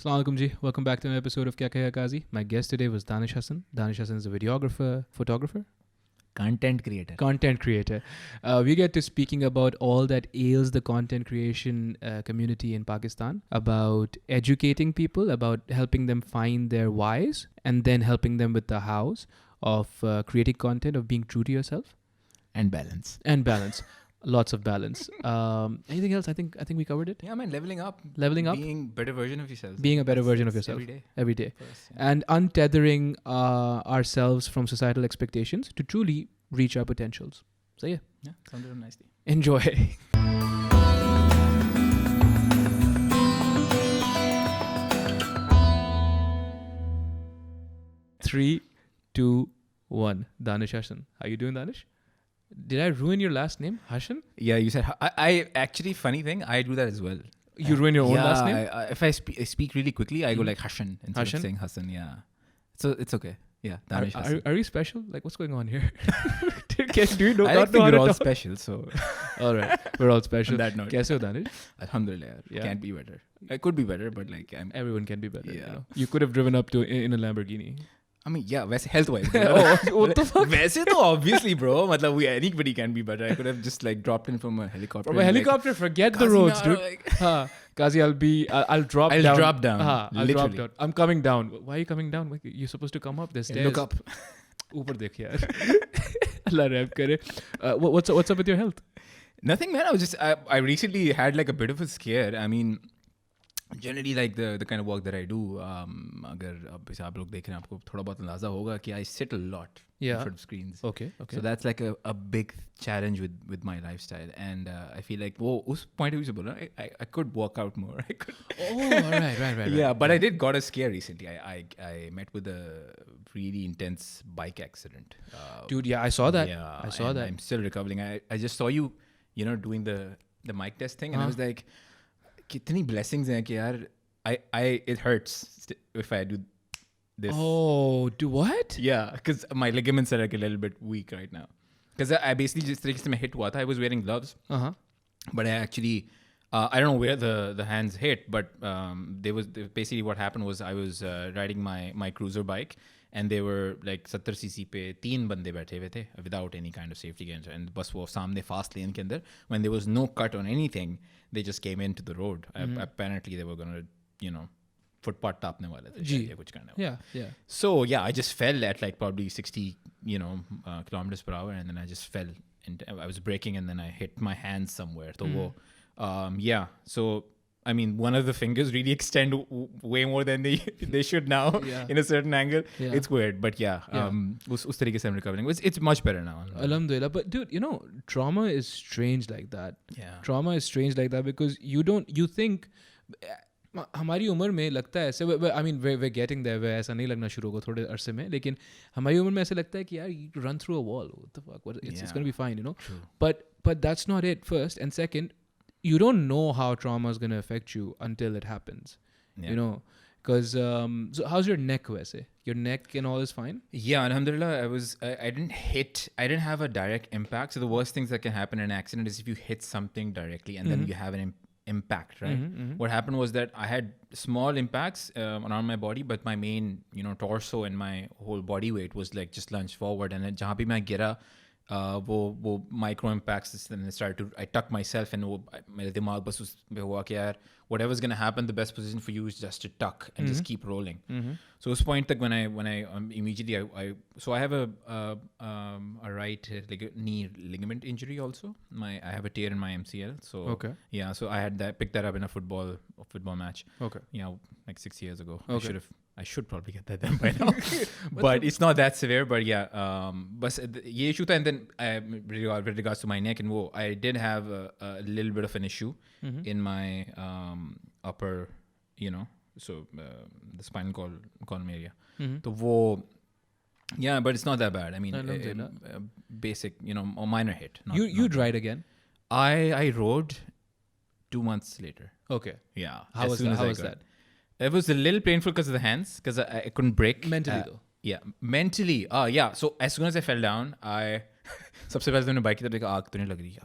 Assalamu alaikum ji. Welcome back to an episode of Kahe, Kazi. My guest today was Danish Hasan. Danish Hasan is a videographer, photographer, Content creator. We get to speaking about all that ails the content creation community in Pakistan, about educating people, about helping them find their whys, and then helping them with the hows of creating content, of being true to yourself. And balance. Lots of balance. Anything else? I think we covered it. Yeah, man, leveling up. Being better version of yourself. Being a better version of yourself. Every day. First, yeah. And untethering ourselves from societal expectations to truly reach our potentials. So yeah. Yeah, sounds real nicely. Enjoy. 3, 2, 1. Danish Hasan. How you doing, Danish? Did I ruin your last name, Hasan? Yeah, you said... I actually, funny thing, I do that as well. You ruin your own last name? If I speak really quickly, I go like Hasan instead Hashan? of saying Hasan, yeah. So it's okay. Yeah, Danish Hasan. Are you special? Like, what's going on here? Do you know? I not like know how we're to all talk? special, so... All right, we're all special. On that note. Kaise ho, Danish? Alhamdulillah, Yeah. can't be better. I could be better, but like... Everyone can be better. Yeah. You know? You could have driven up to in a Lamborghini. I mean, yeah, health-wise. What the fuck? वैसे तो obviously, bro. मतलब, anybody can be better. I could have just like dropped in from a helicopter. From a helicopter, forget the roads, dude. Kazi, I'll drop down. I'll drop down. I'll drop down. I'm coming down. Why are you coming down? You're supposed to come up. There's stairs. Look up. ऊपर देख यार. Allah rap करे. What's up with your health? Nothing, man. I recently had like a bit of a scare. I mean, generally like the kind of work that I do, अगर अब इसे आप लोग देख रहे हैं आपको थोड़ा बहुत अंदाजा होगा कि I sit a lot in front of screens. Okay. So that's like a big challenge with my lifestyle, and I feel like वो उस point of view से बोला I could work out more. I could. Oh, right. Yeah, but I did got a scare recently. I met with a really intense bike accident. Dude, yeah, I saw that. Yeah, I saw that. I'm still recovering. I just saw you doing the mic test thing, and I was like, कितनी blessings हैं कि यार it hurts if I do this. Oh, do what? Yeah, because my ligaments are like a little bit weak right now. Because I basically जिस तरीके से मैं hit हुआ था, I was wearing gloves. But I actually I don't know where the hands hit, but basically what happened was I was riding my cruiser bike, and they were like 70cc पे 3 बंदे बैठे हुए थे without any kind of safety gains, and बस वो सामने fast lane के अंदर, when there was no cut on anything, they just came into the road. Apparently they were gonna footpath टापने वाले थे या कुछ करने वाले. Yeah. So yeah, I just fell at like probably 60 kilometers per hour, and then I just fell, and I was braking, and then I hit my hand somewhere. So yeah, so I mean, one of the fingers really extend way more than they should now in a certain angle. Yeah. It's weird, but उस तरीके से I'm recovering. It's much better now. Alhamdulillah. But dude, trauma is strange like that. Yeah. Trauma is strange like that because you think हमारी उम्र में लगता है ऐसे. I mean, we're getting there. ऐसा नहीं लगना शुरू होगा थोड़े अरसे में, लेकिन हमारी उम्र में ऐसे लगता है कि यार you run through a wall. What the fuck? It's going to be fine, True. But that's not it. First and second, you don't know how trauma is going to affect you until it happens. Yeah. Because so how's your neck वैसे? Your neck and all is fine? Yeah, alhamdulillah, I didn't have a direct impact. So the worst things that can happen in an accident is if you hit something directly and then you have an impact, right? What happened was that I had small impacts around my body, but my main, torso and my whole body weight was like just lunged forward, and जहाँ भी मैं गिरा, वो micro impacts, and I tucked myself, and मेरे दिमाग बस उस पे हुआ कि यार whatever's gonna happen, the best position for you is just to tuck and just keep rolling. So उस point तक when I immediately I have a right knee ligament injury also. I have a tear in my MCL. So okay. Yeah, so I had picked that up in a football match. Okay. Yeah, like 6 years ago. Okay. I should probably get that done by now. But it's not that severe. But yeah, बस ये issue था, and then with regards to my neck and I did have a little bit of an issue in my upper, so the spinal column area. So yeah, but it's not that bad. I mean, basic, a minor hit. You ride again? I rode 2 months later. Okay. Yeah. How was that? It was a little painful because of the hands, because I couldn't brake. Mentally though? Yeah, mentally. Yeah. So as soon as I fell down, सबसे पहले तो मैंने bike की तरफ देखा, आग तो नहीं लग रही.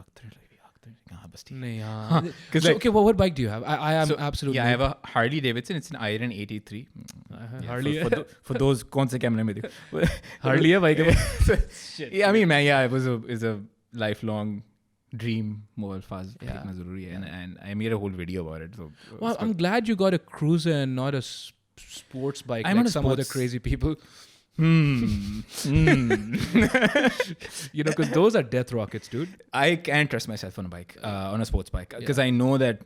हाँ बस ठीक है. नहीं, हाँ, हाँ. 'cause So, like- okay, what bike do you have? I am So, absolutely. Yeah, I have a Harley Davidson. It's an Iron 83. Harley for those कौन से कैमरे में देखो. Harley है bike. Shit. Yeah, I mean, man, yeah, is a lifelong dream. Mobile fast Yeah. कितना ज़रूरी है, and I made a whole video about it. So Well, I'm glad you got a cruiser and not a sports bike I'm like not a some other sports- crazy people. Hmm. You know, because those are death rockets, dude. I can't trust myself on a bike, on a sports bike, because I know that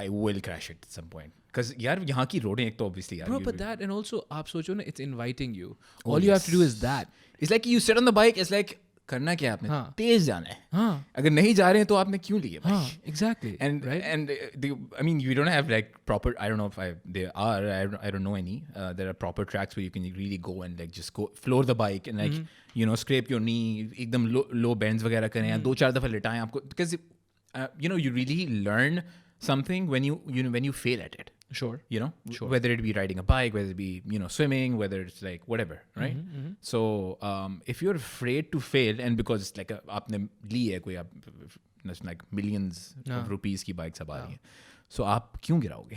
I will crash it at some point. Because यार यहाँ की रोडें एक तो obviously यार. Bro, but that and also आप सोचो ना, it's inviting you. All you have to do is that. It's like you sit on the bike. It's like करना क्या आपने? हाँ. तेज जाना है. हाँ. अगर नहीं जा रहे हैं तो आपने क्यों लिए? हाँ, exactly. And right? and I mean, you don't have like proper. I don't know if there are. I don't know any. There are proper tracks where you can really go and like just go floor the bike and like scrape your knee. एकदम low bends वगैरह करें या 2-4 दफा लिटाएं आपको, because you really learn something when you fail at it. Sure. Whether it be riding a bike, whether it be swimming, whether it's like whatever, right? So if you're afraid to fail, and because it's like आपने ली है कोई that's like millions of rupees की bikes अब आ रही हैं, so आप क्यों गिराओगे?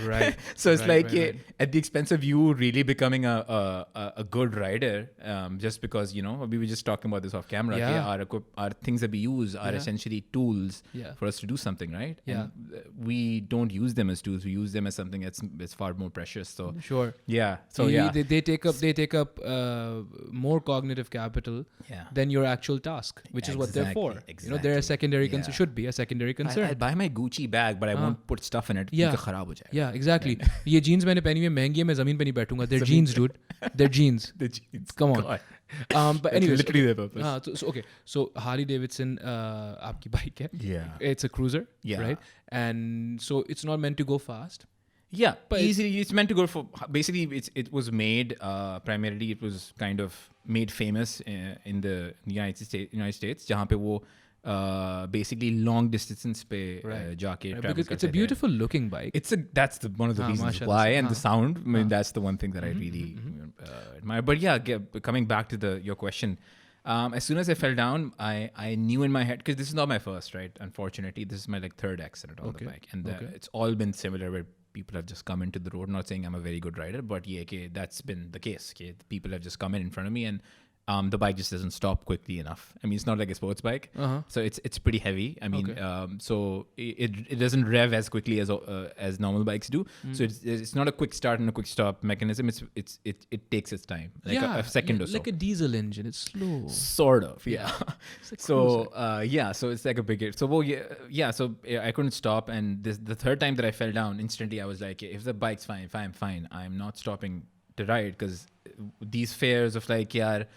Right. So it's Right, like right. at the expense of you really becoming a good rider, just because we were just talking about this off camera. Yeah. Our things that we use are essentially tools for us to do something, right? Yeah. And we don't use them as tools. We use them as something that's far more precious. So Sure. yeah. So They take up more cognitive capital than your actual task, which is what they're for. Exactly. They're a secondary concern. Should be a secondary concern. I'll buy my Gucci bag, but I won't put stuff in it. Yeah. क्योंकि खराब हो जाएगा. Yeah, exactly. ये jeans मैंने पहनी हुई है, महंगी है, मैं जमीन पे नहीं बैठूंगा. They're jeans, dude. They're jeans. The jeans. Come on. God. But That's anyways, literally their purpose. okay. So Harley Davidson, आपकी bike है. Yeah. It's a cruiser, Yeah. right? And so it's not meant to go fast. Yeah, But easily it's meant to go for. Basically, it was made primarily. It was kind of made famous in the United States, जहाँ पे वो basically long distance पे जाके travel Because it's करते a थे. beautiful looking bike. That's one of the reasons mashallah. why, and the sound. I mean, that's the one thing that I really admire. But yeah, coming back to your question, as soon as I fell down, I knew in my head, because this is not my first, right? Unfortunately, this is my like third accident on the bike, and it's all been similar where people have just come into the road. Not saying I'm a very good rider, but that's been the case. People have just come in front of me, and the bike just doesn't stop quickly enough. I mean, it's not like a sports bike, so it's pretty heavy. I mean, so it doesn't rev as quickly as normal bikes do. So it's not a quick start and a quick stop mechanism. It takes its time, like a second or so. Like a diesel engine, it's slow. Sort of, yeah. Like So so it's like a big. So so I couldn't stop, and the third time that I fell down, instantly I was like, if the bike's fine, I'm not stopping to ride, because these fears of like, yaar,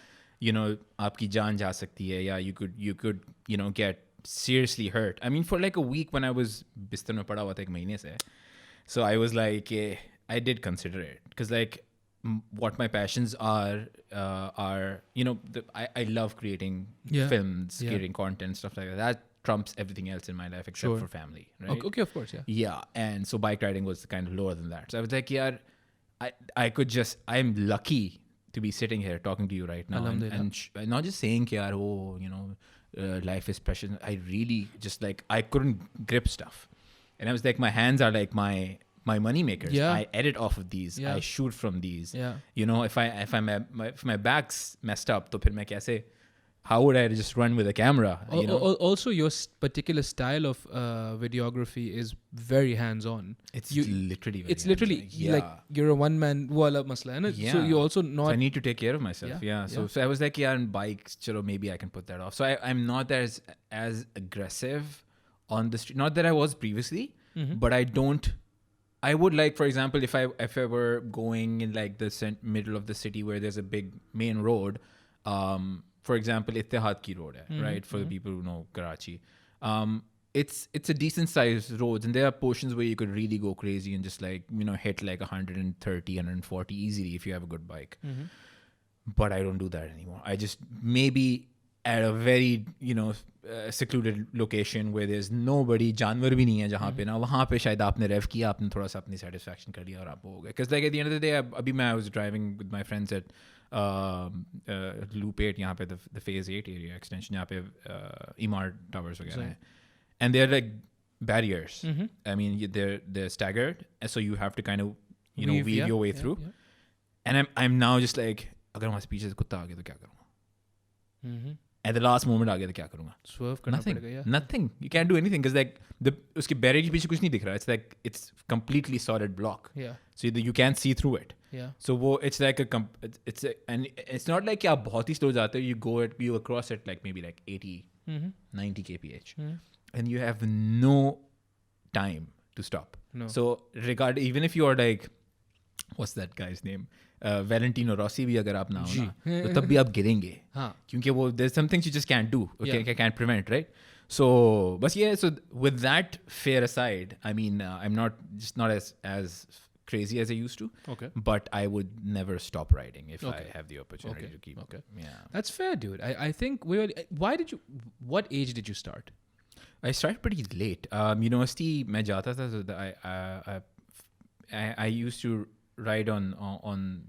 आपकी जान जा सकती है, या you could get seriously hurt. I mean, for like a week when I was बिस्तर में पड़ा हुआ था 1 महीने से, so I was like, I did consider it, because like what my passions are I love creating films, creating content, stuff like that. That trumps everything else in my life except for family, right? Okay, of course, Yeah, and so bike riding was kind of lower than that. So I was like, yeah, I'm lucky to be sitting here talking to you right now, and not just saying life is precious. I really just like, I couldn't grip stuff, and I was like, my hands are like my money makers. I edit off of these. I shoot from these. If my back's messed up, तो फिर मैं कैसे? How would I just run with a camera? Also, your particular style of videography is very hands-on. It's literally like you're a one-man wala masla, hai na? So you also not. So I need to take care of myself. So I was like, on bikes, chalo, maybe I can put that off. So I'm not as aggressive on the street. Not that I was previously, but I would like, for example, if I were going in like the middle of the city where there's a big main road, for example, Ittihad ki road hai, right? For the people who know Karachi. It's a decent sized roads, and there are portions where you could really go crazy and just like, hit like 130, 140 easily if you have a good bike. But I don't do that anymore. I just maybe at a very, secluded location where there's nobody, जानवर भी नहीं है जहाँ पे ना, वहाँ पे शायद आपने rev किया, आपने थोड़ा सा अपनी satisfaction कर लिया और आप हो गए. Because like at the end of the day, अभी मैं was driving with my friends at Loop 8, यहाँ पे the Phase 8 area extension, यहाँ पे EMAR towers वगैरह हैं. And they're like barriers. I mean, they're staggered, and so you have to kind of, weave your way through. Yeah. And I'm now just like, अगर वहाँ से पीछे से कुत्ता आ गया तो क्या करूँगा? At the last moment आ गया तो क्या करूँगा? Swerve करना पड़ेगा, yeah. Nothing. You can't do anything because like उसके barrier के पीछे कुछ नहीं दिख रहा. It's like it's completely solid block. Yeah. So you can't see through it. Yeah. So it's like and it's not like आप बहुत ही slow जाते हो. You across it like maybe like 80, 90 kph, and you have no time to stop. No. So even if you are like, what's that guy's name? Valentino Rossi भी अगर आप ना हो ना तो तब भी आप गिरेंगे. क्योंकि वो there's some things you just can't do. Okay, yeah. Can't prevent, right? So but yeah, so with that fear aside, I mean, I'm not as crazy as I used to. Okay. But I would never stop writing if I have the opportunity to keep. Okay. Yeah. That's fair, dude. I think what age did you start? I started pretty late. University मैं जाता था, so I used to ride on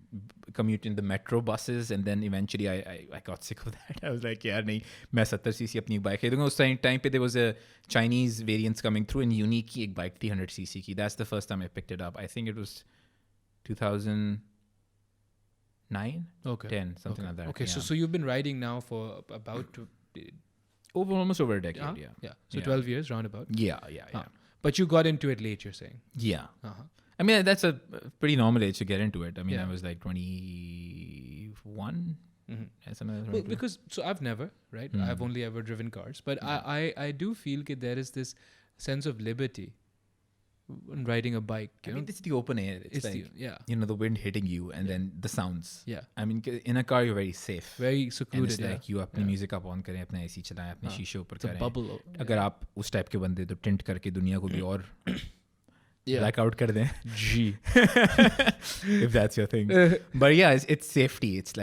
commute in the metro buses, and then eventually I got sick of that. I was like, यार नहीं, मैं 70cc अपनी bike खरीदूंगा. उस time पे there was a Chinese variants coming through, and unique की एक bike थी 100cc की. That's the first time I picked it up. I think it was 2009, 10, something like that. Okay, yeah. so you've been riding now for about almost over a decade. Yeah. So 12 years roundabout. Yeah. But you got into it late, you're saying. Yeah. I mean, that's a pretty normal age to get into it. I mean, I was like 21. Well, because so I've never, right? I've only ever driven cars, but I do feel that there is this sense of liberty when riding a bike. I mean, it's the open air. It's like, the wind hitting you and then the sounds. Yeah. I mean, in a car, you're very safe. Very secluded. And it's like you अपनी music up on करें, अपना AC चलाएं, अपने शीशे ऊपर करें. It's a bubble. अगर आप उस टाइप के बंदे तो टिंट करके दुनिया को भी और blackout कर दें. G. If that's your thing. But yeah, it's safety. It's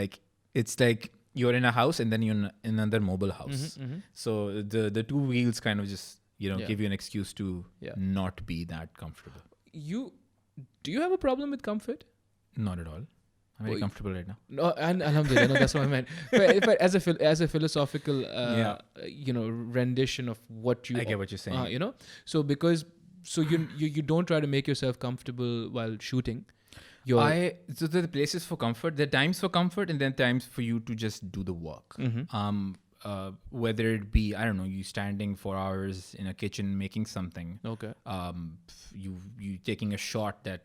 like you're in a house and then you're in another mobile house. So the two wheels kind of just give you an excuse to not be that comfortable. Do you have a problem with comfort? Not at all. I'm very comfortable right now. No, and alhamdulillah, no, that's what I meant. But as a philosophical, rendition of what you... I get what you're saying. So because... So you don't try to make yourself comfortable while shooting. So there are places for comfort. There are times for comfort and then times for you to just do the work. Whether it be, I don't know, you standing for hours in a kitchen making something. Okay. You taking a shot that,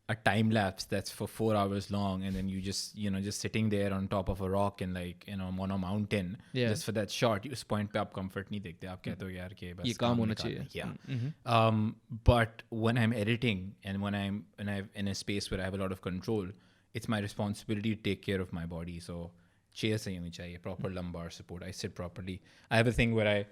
a time lapse that's for 4 hours long, and then you just sitting there on top of a rock and on a mountain just for that shot. You point पे आप comfort नहीं देखते, आप कहते हो यार कि बस ये काम होना चाहिए. Yeah. But when I'm editing and when I'm in a space where I have a lot of control, it's my responsibility to take care of my body. So chair सही होनी चाहिए, proper lumbar support. I sit properly. I have a thing where I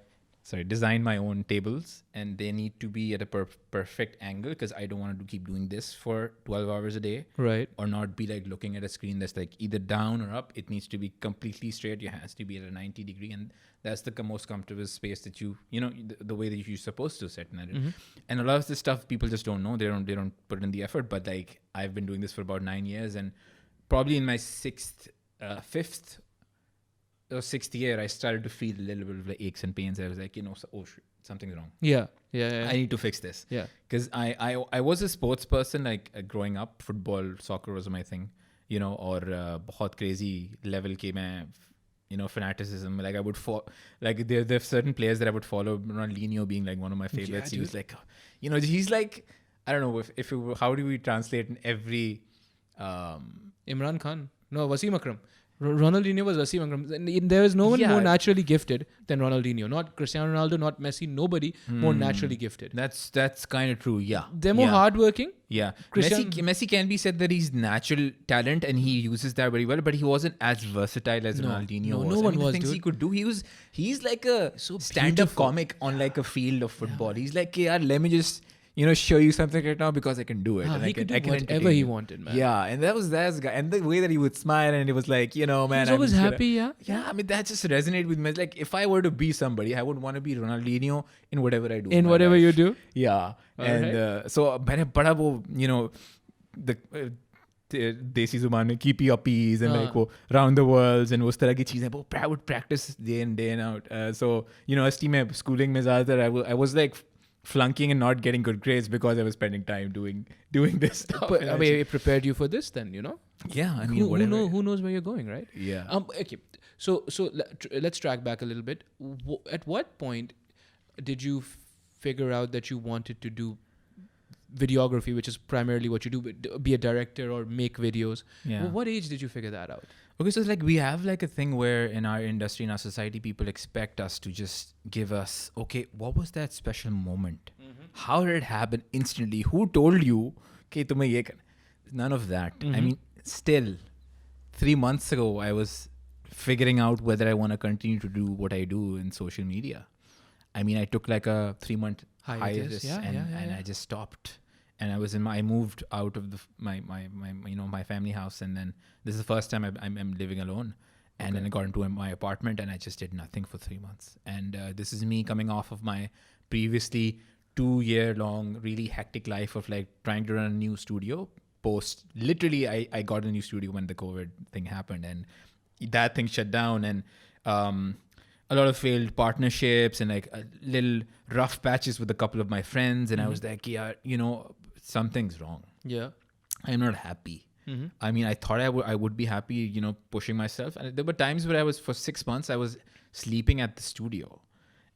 design my own tables, and they need to be at a perfect angle because I don't want to keep doing this for 12 hours a day. Right. Or not be like looking at a screen that's like either down or up. It needs to be completely straight. Your hands to be at a 90 degree, and that's the most comfortable space that the way that you're supposed to sit in it. And a lot of this stuff people just don't know. They don't put in the effort. But like I've been doing this for about 9 years, and probably in my fifth or sixth year, I started to feel a little bit of like aches and pains. I was like, oh shit, something's wrong. Yeah. I need to fix this. Yeah. Because I was a sports person, like growing up, football, soccer was my thing, or बहुत crazy level के मैं, fanaticism. Like I would there are certain players that I would follow. Ronaldinho being like one of my favorites. He was like, he's like, I don't know how do we translate in every Imran Khan. No, Wasim Akram. Ronaldinho was Wasim Akram. There is no one more naturally gifted than Ronaldinho. Not Cristiano Ronaldo, not Messi. Nobody more naturally gifted. That's kind of true. Yeah, they're more hardworking. Yeah, Messi can be said that he's natural talent and he uses that very well, but he wasn't as versatile as Ronaldinho was. No one the was. Things he could do. He's like a stand-up comic on like a field of football. He's like, yeah, let me just show you something right now because I can do it. And he I could do I can whatever entertain he you. wanted, man. Yeah, and that was guy, and the way that he would smile, and it was like, man, He was I'm always just happy, gonna, yeah. I mean, that just resonated with me. Like, if I were to be somebody, I would want to be Ronaldinho in whatever I do. In my whatever life. you do. Yeah, and so bada wo, the desi zuban mein keep your peas and like wo round the worlds and उस तरह की चीजें वो I would practice day in day out. So university में schooling में ज़्यादातर I was like flunking and not getting good grades because I was spending time doing this stuff. But I mean, it prepared you for this then, Yeah, I mean, whatever. Who knows where you're going, right? Yeah. Okay. So let's track back a little bit. At what point did you figure out that you wanted to do videography, which is primarily what you do, be a director or make videos? Yeah. What age did you figure that out? Okay, so it's like we have like a thing where in our industry, in our society, people expect us to just give us, okay, what was that special moment? How did it happen instantly? Who told you, okay, tumhe ye karna? None of that. I mean, still, 3 months ago, I was figuring out whether I want to continue to do what I do in social media. I mean, I took like a 3-month hiatus and I just stopped. And I moved out of my family house, and then this is the first time I'm living alone. And then I got into my apartment, and I just did nothing for 3 months. And this is me coming off of my previously 2-year-long really hectic life of like trying to run a new studio. Literally, I got a new studio when the COVID thing happened, and that thing shut down, and a lot of failed partnerships and like little rough patches with a couple of my friends. And I was like, yeah, something's wrong. Yeah. I'm not happy. I mean, I thought I would be happy, pushing myself. And there were times where for 6 months, I was sleeping at the studio.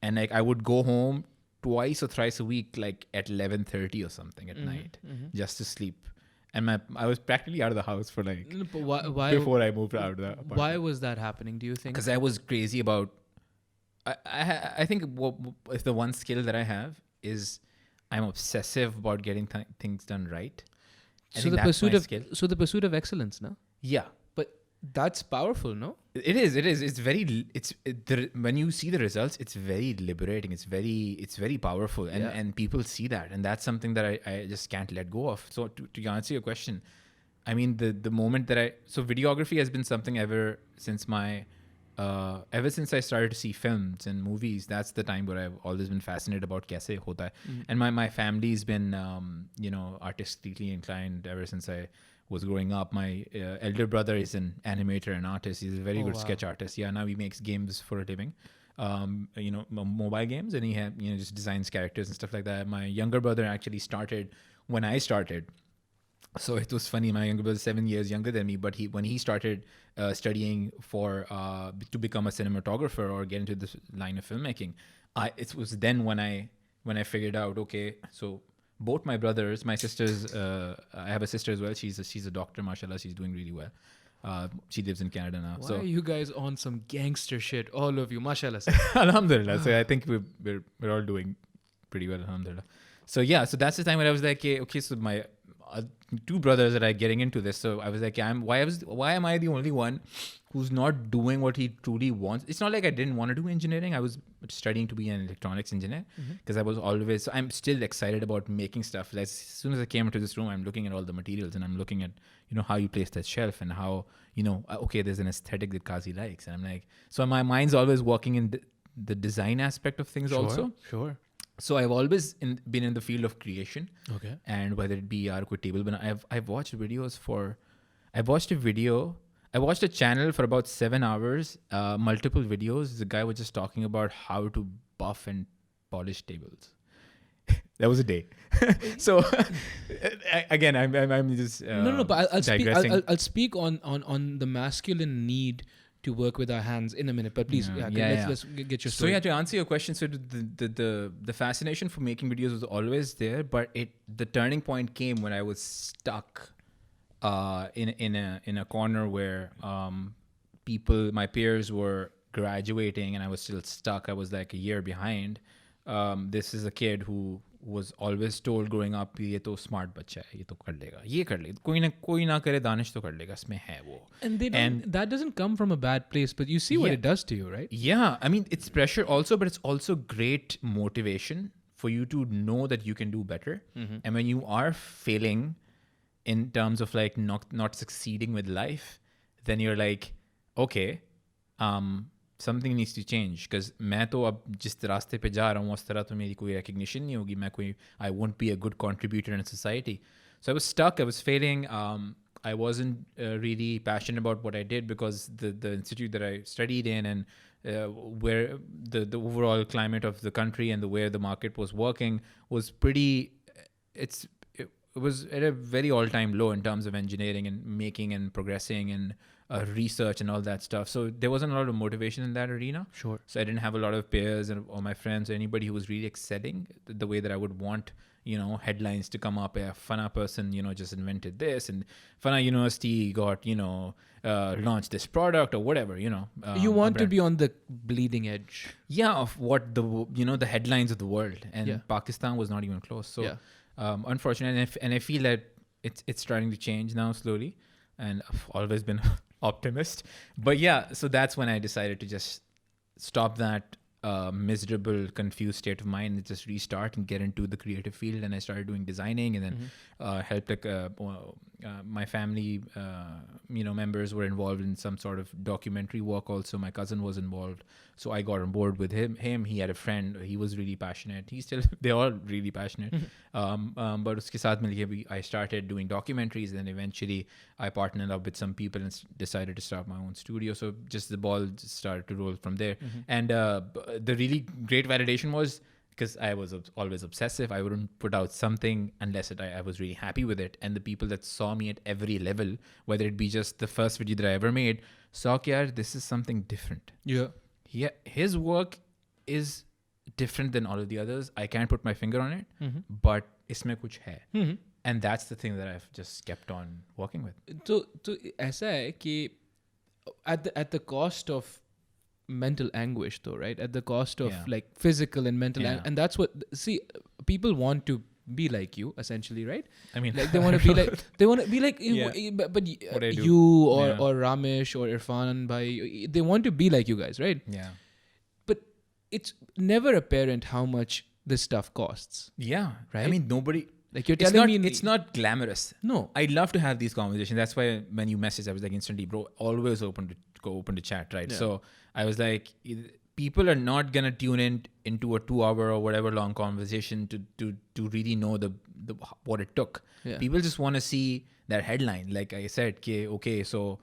And like I would go home twice or thrice a week, like at 11:30 or something at night, just to sleep. And I was practically out of the house for like why before I moved out of the apartment. Why was that happening, do you think? Because I was crazy about... I think if the one skill that I have is I'm obsessive about getting things done right. So the pursuit of excellence, no? Yeah. But that's powerful, no? It is. It's when you see the results, it's very liberating. It's very powerful, and people see that, and that's something that I just can't let go of. So to answer your question, I mean the moment that so videography has been something ever since I started to see films and movies. That's the time where I've always been fascinated about kaise hota hai. And my family's been artistically inclined ever since I was growing up. My elder brother is an animator and artist. He's a very good sketch artist. Yeah, now he makes games for a living, mobile games, and he just designs characters and stuff like that. My younger brother actually started when I started. So it was funny. My younger brother is 7 years younger than me, but when he started studying to become a cinematographer or get into this line of filmmaking, it was then when I figured out, okay, so both my brothers, my sisters, I have a sister as well. She's a doctor, mashallah. She's doing really well. She lives in Canada now. Why are you guys on some gangster shit, all of you, mashallah? Alhamdulillah. So I think we're all doing pretty well, alhamdulillah. So yeah, so that's the time when I was like, okay, so my 2 brothers that are getting into this. So I was like, why am I the only one who's not doing what he truly wants? It's not like I didn't want to do engineering. I was studying to be an electronics engineer because I was always, I'm still excited about making stuff. As soon as I came into this room, I'm looking at all the materials and I'm looking at, how you place that shelf and how, okay, there's an aesthetic that Kazi likes. And I'm like, so my mind's always working in the design aspect of things also. Sure. So I've always been in the field of creation. Okay. And whether it be koi table, but I've watched videos I watched a channel for about 7 hours, multiple videos. The guy was just talking about how to buff and polish tables. That was a day. So again, I'm just no. But digressing. I'll speak on the masculine need to work with our hands in a minute, but please, let's get your story. So yeah, to answer your question, so the fascination for making videos was always there, but the turning point came when I was stuck in a corner where my peers were graduating and I was still stuck. I was like a year behind. This is a kid who was always told growing up, ये तो smart बच्चा है, ये तो कर लेगा, ये कर ले, कोई ना करे दानिश तो कर लेगा, इसमें है वो. And that doesn't come from a bad place, but you see what it does to you, right? Yeah, I mean it's pressure also, but it's also great motivation for you to know that you can do better. And when you are failing in terms of like not succeeding with life, then you're like, okay, something needs to change. Because मैं तो अब जिस रास्ते पे जा रहा हूँ उस तरह तो मेरी कोई recognition नहीं होगी, I won't be a good contributor in society. So I was stuck, I was failing. I wasn't really passionate about what I did because the institute that I studied in and where the overall climate of the country and the way the market was working was pretty, it was at a very all-time low in terms of engineering and making and progressing and research and all that stuff. So there wasn't a lot of motivation in that arena. Sure. So I didn't have a lot of peers or my friends or anybody who was really excelling the way that I would want, headlines to come up. A Fana person, just invented this, and Fana University got, launched this product or whatever, you want to be on the bleeding edge. Yeah, of what the headlines of the world. And Pakistan was not even close. So unfortunately, and I feel that it's starting to change now slowly. And I've always been optimist. But yeah, so that's when I decided to just stop that miserable, confused state of mind and just restart and get into the creative field. And I started doing designing and then helped my family, members were involved in some sort of documentary work also. My cousin was involved. So I got on board with him. He had a friend. He was really passionate. They're all really passionate. But uske saath milke I started doing documentaries. And then eventually I partnered up with some people and decided to start my own studio. So just the ball just started to roll from there. And the really great validation was because I was always obsessive. I wouldn't put out something unless I was really happy with it. And the people that saw me at every level, whether it be just the first video that I ever made, saw that this is something different. Yeah. His work is different than all of the others. I can't put my finger on it, but isme kuch hai. And that's the thing that I've just kept on working with. So ऐसा है कि at the cost of mental anguish though, right? At the cost of like physical and mental and that's what people want to be like you essentially, right? I mean, like they want to be like but you or Ramesh or Irfan bhai, they want to be like you guys, right? Yeah. But it's never apparent how much this stuff costs. Yeah. Right? I mean, nobody, like you're telling me it's not glamorous. No. I'd love to have these conversations. That's why when you messaged, I was like instantly, bro, always open to chat, right? Yeah. So I was like, people are not gonna tune into a 2-hour or whatever long conversation to really know the what it took. Yeah. People just want to see that headline. Like I said, okay, so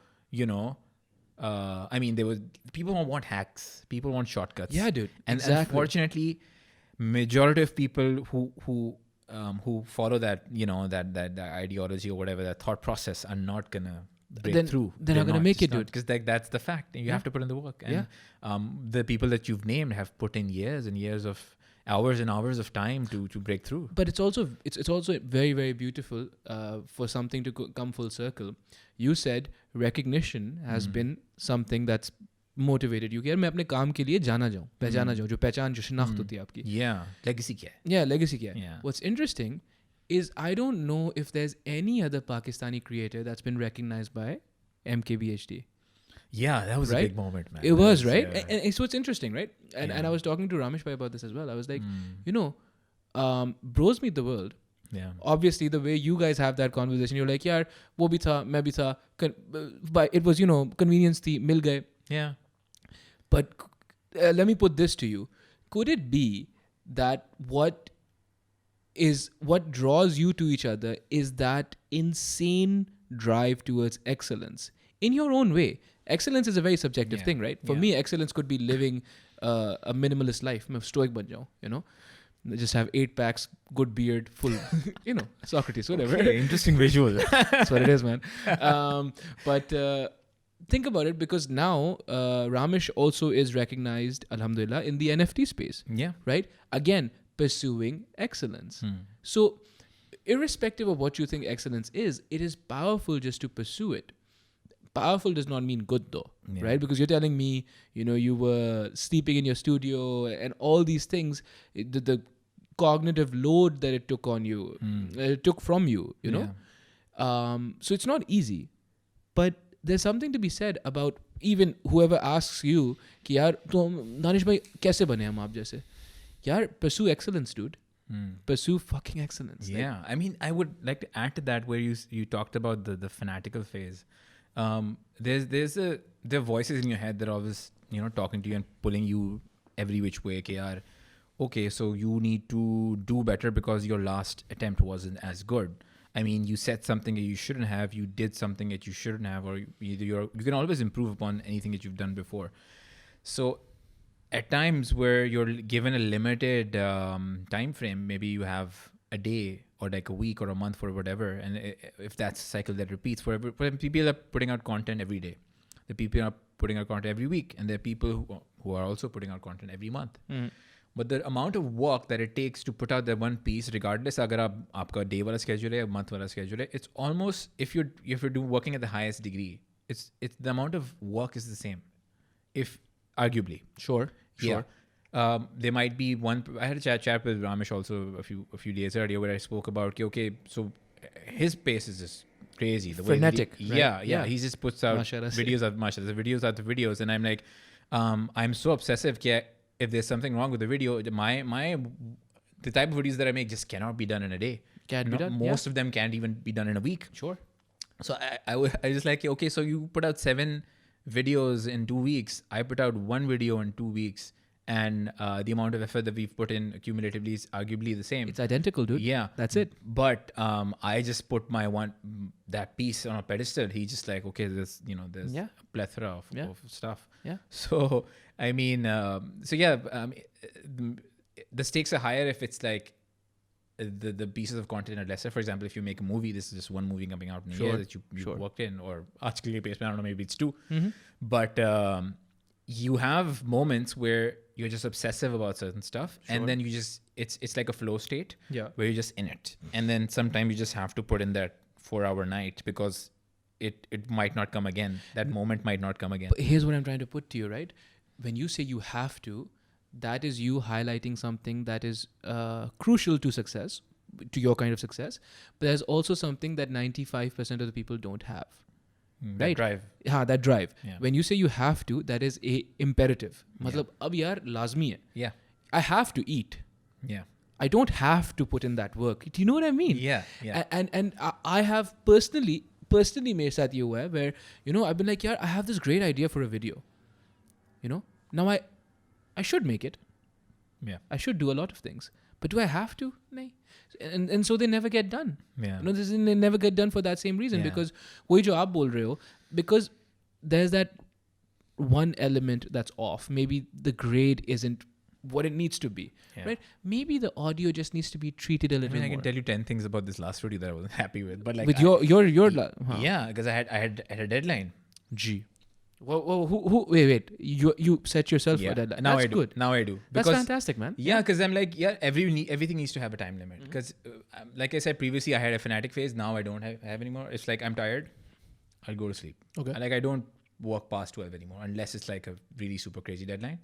I mean, people want hacks, people want shortcuts. Yeah, dude. And unfortunately, majority of people who follow that that ideology or whatever, that thought process, are not gonna break through. They're not gonna make it, dude. Because that's the fact. You have to put in the work. And the people that you've named have put in years and years of hours and hours of time to break through. But it's also very, very beautiful for something to come full circle. You said recognition has been something that's motivated you कि यार मैं अपने काम के लिए जाना जाऊँ, पहचाना जाऊँ, जो पहचान जो शिनाख्त होती है आपकी. Yeah, legacy क्या है? Yeah, legacy क्या है? Yeah. What's interesting is I don't know if there's any other Pakistani creator that's been recognized by MKBHD. Yeah, that was a big moment, man. It was, right? And so it's interesting, right? And I was talking to Ramesh bhai about this as well. I was like, bros meet the world. Yeah. Obviously, the way you guys have that conversation, you're like, yaar, wo bhi tha, main bhi tha. But it was, convenience thi, mil gaye. Yeah. But let me put this to you. Could it be that what draws you to each other is that insane drive towards excellence in your own way? Excellence is a very subjective thing, right? For me, excellence could be living a minimalist life. I'm stoic ban jaun, just have 8 packs, good beard, full, Socrates, whatever. Okay, interesting visual. That's what it is, man. But think about it, because now Ramesh also is recognized, alhamdulillah, in the NFT space. Yeah. Right? Again, pursuing excellence. So irrespective of what you think excellence is, it is powerful just to pursue it. Powerful does not mean good though, right? Because you're telling me, you were sleeping in your studio and all these things, the cognitive load that it took on you, it took from you, know? So it's not easy, but there's something to be said about even whoever asks you, कि यार, Danish bhai, कैसे बने हम आप जैसे? Yaar, pursue excellence, dude. Pursue fucking excellence. Like, Yeah, I mean, I would like to add to that where you talked about the fanatical phase. There are voices in your head that are always talking to you and pulling you every which way. Ke yaar, okay, so you need to do better because your last attempt wasn't as good. I mean, you said something that you shouldn't have. You did something that you shouldn't have, or you can always improve upon anything that you've done before. So at times where you're given a limited time frame, maybe you have a day or like a week or a month or whatever, and if that's a cycle that repeats forever, people are putting out content every day. The people are putting out content every week, and there are people who are also putting out content every month. But the amount of work that it takes to put out that one piece, regardless agar aapka day wala schedule hai, month wala schedule hai, it's almost, if you're working at the highest degree, it's the amount of work is the same, if arguably. sure. Yeah. There might be one. I had a chat with Ramesh also a few days earlier where I spoke about okay, so his pace is just crazy. The Frenetic. Way right? yeah. He just puts out videos after videos, and I'm like, I'm so obsessive. If there's something wrong with the video, the type of videos that I make just cannot be done in a day. Can't be done. Most of them can't even be done in a week. Sure. So I just like, okay, so you put out 7 videos in 2 weeks. I put out 1 video in 2 weeks, and the amount of effort that we've put in cumulatively is arguably the same. It's identical, dude. Yeah, that's it. But I just put that piece on a pedestal. He just like, okay, there's a plethora of stuff. Yeah. So I mean, the stakes are higher if it's like the pieces of content are lesser. For example, if you make a movie, this is just one movie coming out in a year that you worked in, or aaj ke liye pace mein, I don't know, maybe it's 2. But you have moments where you're just obsessive about certain stuff, and then you just it's like a flow state where you're just in it, and then sometimes you just have to put in that 4-hour night because it might not come again. That moment might not come again. But here's what I'm trying to put to you, right? When you say you have to, that is you highlighting something that is crucial to success, to your kind of success. But there's also something that 95% of the people don't have. That drive. That drive. Yeah. When you say you have to, that is a imperative. Matlab, ab yaar lazmi hai. Yeah. I have to eat. Yeah. I don't have to put in that work. Do you know what I mean? Yeah. Yeah. And I have personally मेरे साथ ये हुआ है where I've been like, I have this great idea for a video. Now I should make it. Yeah. I should do a lot of things. But do I have to? No. And so they never get done. Yeah. They never get done for that same reason. Because वही जो आप बोल रहे हो, because there's that one element that's off. Maybe the grade isn't what it needs to be. Right? Maybe the audio just needs to be treated a little more. I can tell you 10 things about this last video that I wasn't happy with. But like with your yeah, because I had a deadline. Gee. Well, wait. You set yourself a deadline. Now That's I do. good. Now I do. That's fantastic, man. Yeah, because I'm like, everything needs to have a time limit. Because like I said previously, I had a fanatic phase. Now I don't have anymore. It's like I'm tired, I'll go to sleep. Okay. Like I don't work past 12 anymore unless it's like a really super crazy deadline.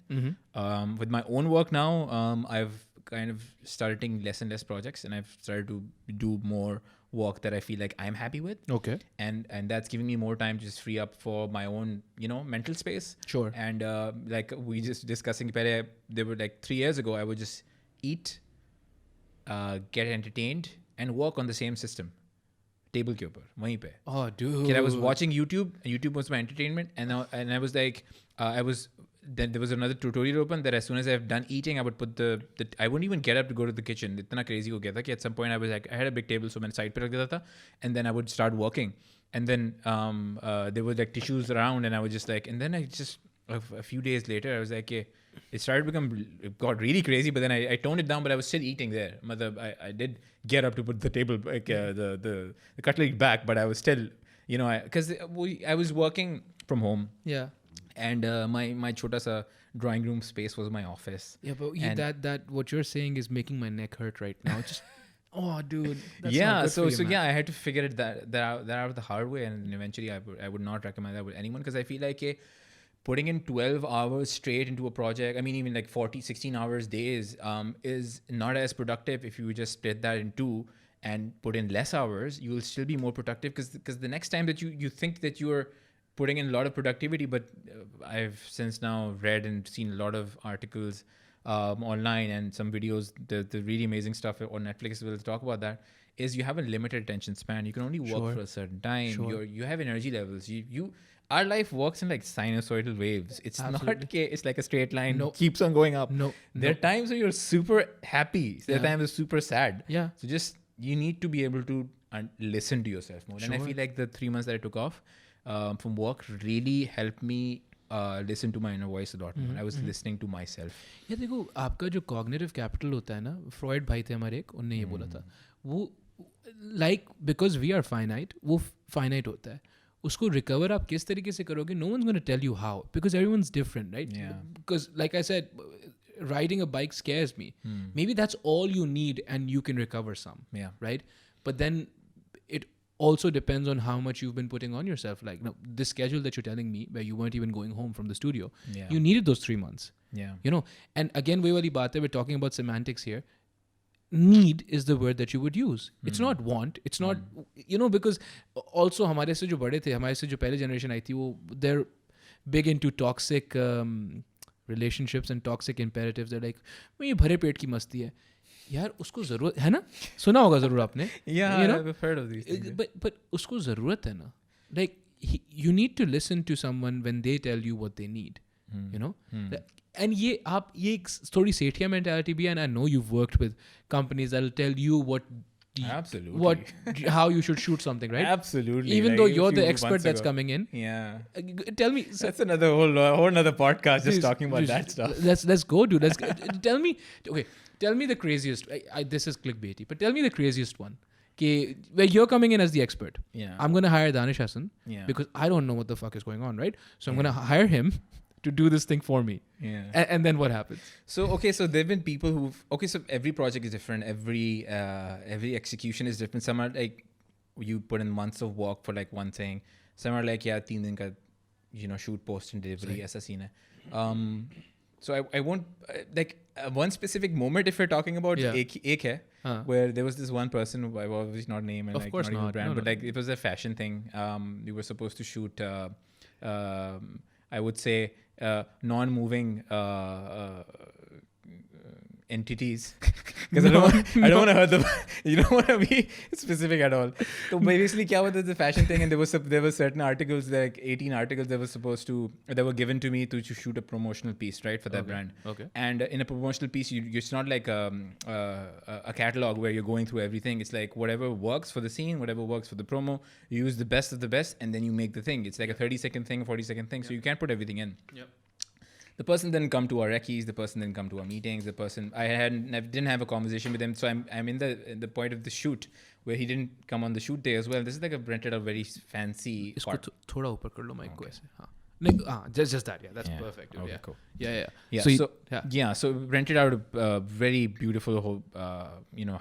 With my own work now, I've kind of started taking less and less projects, and I've started to do more work that I feel like I'm happy with. Okay. And that's giving me more time to just free up for my own, mental space. Sure. And like we just discussing, there were like 3 years ago, I would just eat, get entertained, and work on the same system. Table ke upar, wahin pe. Oh, dude. I was watching YouTube, and YouTube was my entertainment, and I was like, then there was another tutorial open that as soon as I've done eating, I would put I wouldn't even get up to go to the kitchen. Itna crazy ho gaya tha ki at some point I was like, I had a big table, so I side pe rakh deta tha, and then I would start working, and then there were like tissues around, and I was just like, and then I just a few days later I was like, it got really crazy, but then I toned it down, but I was still eating there. I did get up to put the table the cutlery back, but I was still because I was working from home. Yeah. And my chota sa drawing room space was my office. Yeah, but that what you're saying is making my neck hurt right now. Just oh, dude. That's yeah. Not good So for you, man. I had to figure it that out the hard way, and eventually I would not recommend that with anyone, because I feel like putting in 12 hours straight into a project, I mean even like 16 hours days, is not as productive. If you just split that in 2 and put in less hours, you will still be more productive, because the next time that you think that you're putting in a lot of productivity, but I've since now read and seen a lot of articles online and some videos, the really amazing stuff on Netflix, we'll talk about that, is you have a limited attention span. You can only work for a certain time. You have energy levels. Our life works in like sinusoidal waves. It's not it's like a straight line, keeps on going up. There are times where you're super happy. There are times where super sad. Yeah. So just, you need to be able to listen to yourself more. And I feel like the 3 months that I took off from work really helped me listen to my inner voice a lot more. I was listening to myself. Yeah, देखो आपका जो cognitive capital होता है ना, Freud भाई थे हमारे एक, उनने ये बोला था, वो like because we are finite, वो finite होता है. उसको recover आप किस तरीके से करोगे? No one's going to tell you how, because everyone's different, right? Yeah. Because like I said, riding a bike scares me. Maybe that's all you need and you can recover some. Yeah. Right? But then it also depends on how much you've been putting on yourself. Like, no, this schedule that you're telling me, where you weren't even going home from the studio, you needed those 3 months. Yeah. You know, and again, we're talking about semantics here. Need is the word that you would use. It's not want. It's not, you know, because also हमारे से जो बड़े थे, हमारे से जो पहले generation आई थी, वो they're big into toxic relationships and toxic imperatives. They're like, ये भरे पेट की मस्ती है. यार उसको ज़रूरत है ना, सुना होगा ज़रूर आपने. Yeah, you know? I've heard of these things. But उसको ज़रूरत है ना. Like you need to listen to someone when they tell you what they need. You know. And ये एक थोड़ी सेठिया mentality भी है, and I know you've worked with companies that'll tell you how you should shoot something, right? Absolutely. Even like though you're the expert that's coming in. Yeah. Tell me. That's another whole another podcast just talking about that stuff. Let's go, dude. Tell me. Okay. Tell me the craziest. This is clickbaity, but tell me the craziest one. Where you're coming in as the expert. Yeah. I'm gonna hire Danish Hasan because I don't know what the fuck is going on, right? So I'm gonna hire him to do this thing for me. Yeah. And then what happens? So there've been people so every project is different. Every execution is different. Some are like, you put in months of work for like one thing. Some are like, 3 din ka, shoot, post and delivery. Aisa scene hai. So I won't like one specific moment if we're talking about ek hai, where there was this one person who I will obviously not name and of like course not even brand, but no. like it was a fashion thing. We were supposed to shoot I would say non-moving entities, because I don't want to hurt them. You don't want to be specific at all. So basically, kya was the fashion thing, and there were certain articles, like 18 articles that were given to me to shoot a promotional piece, right, for that brand. Okay. And in a promotional piece, it's not like a catalog where you're going through everything. It's like whatever works for the scene, whatever works for the promo, you use the best of the best, and then you make the thing. It's like a 30-second thing, 40-second thing, so you can't put everything in. Yep. The person didn't come to our recce's. The person didn't come to our meetings. The person I didn't have a conversation with him. So I'm in the point of the shoot where he didn't come on the shoot day as well. This is like a rented a very fancy. इसको थोड़ा ऊपर कर लो mic को ऐसे. हाँ. नहीं, just that. Yeah, that's perfect. Dude. Okay, yeah. cool. Yeah. So rented out a very beautiful whole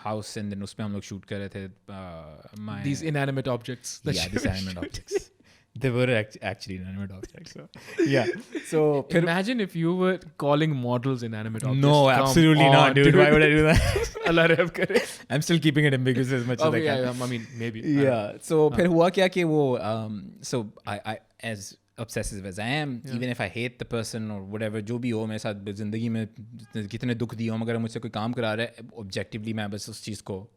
house, and then उसपे हम लोग shoot कर रहे थे. These inanimate objects. These inanimate objects. They were actually inanimate objects. So, yeah. So imagine if you were calling models inanimate objects. No, absolutely not, dude. Why would I do that? Allah reham kare. I'm still keeping it ambiguous as much as I can. Yeah, I mean, maybe. Yeah. So फिर हुआ क्या कि वो so I as obsessive as I am, even if I hate the person or whatever, जो भी हो मेरे साथ जिंदगी में कितने दुख दिए हो, मगर मुझसे कोई काम करा रहा है, objectively मैं बस उस चीज़ को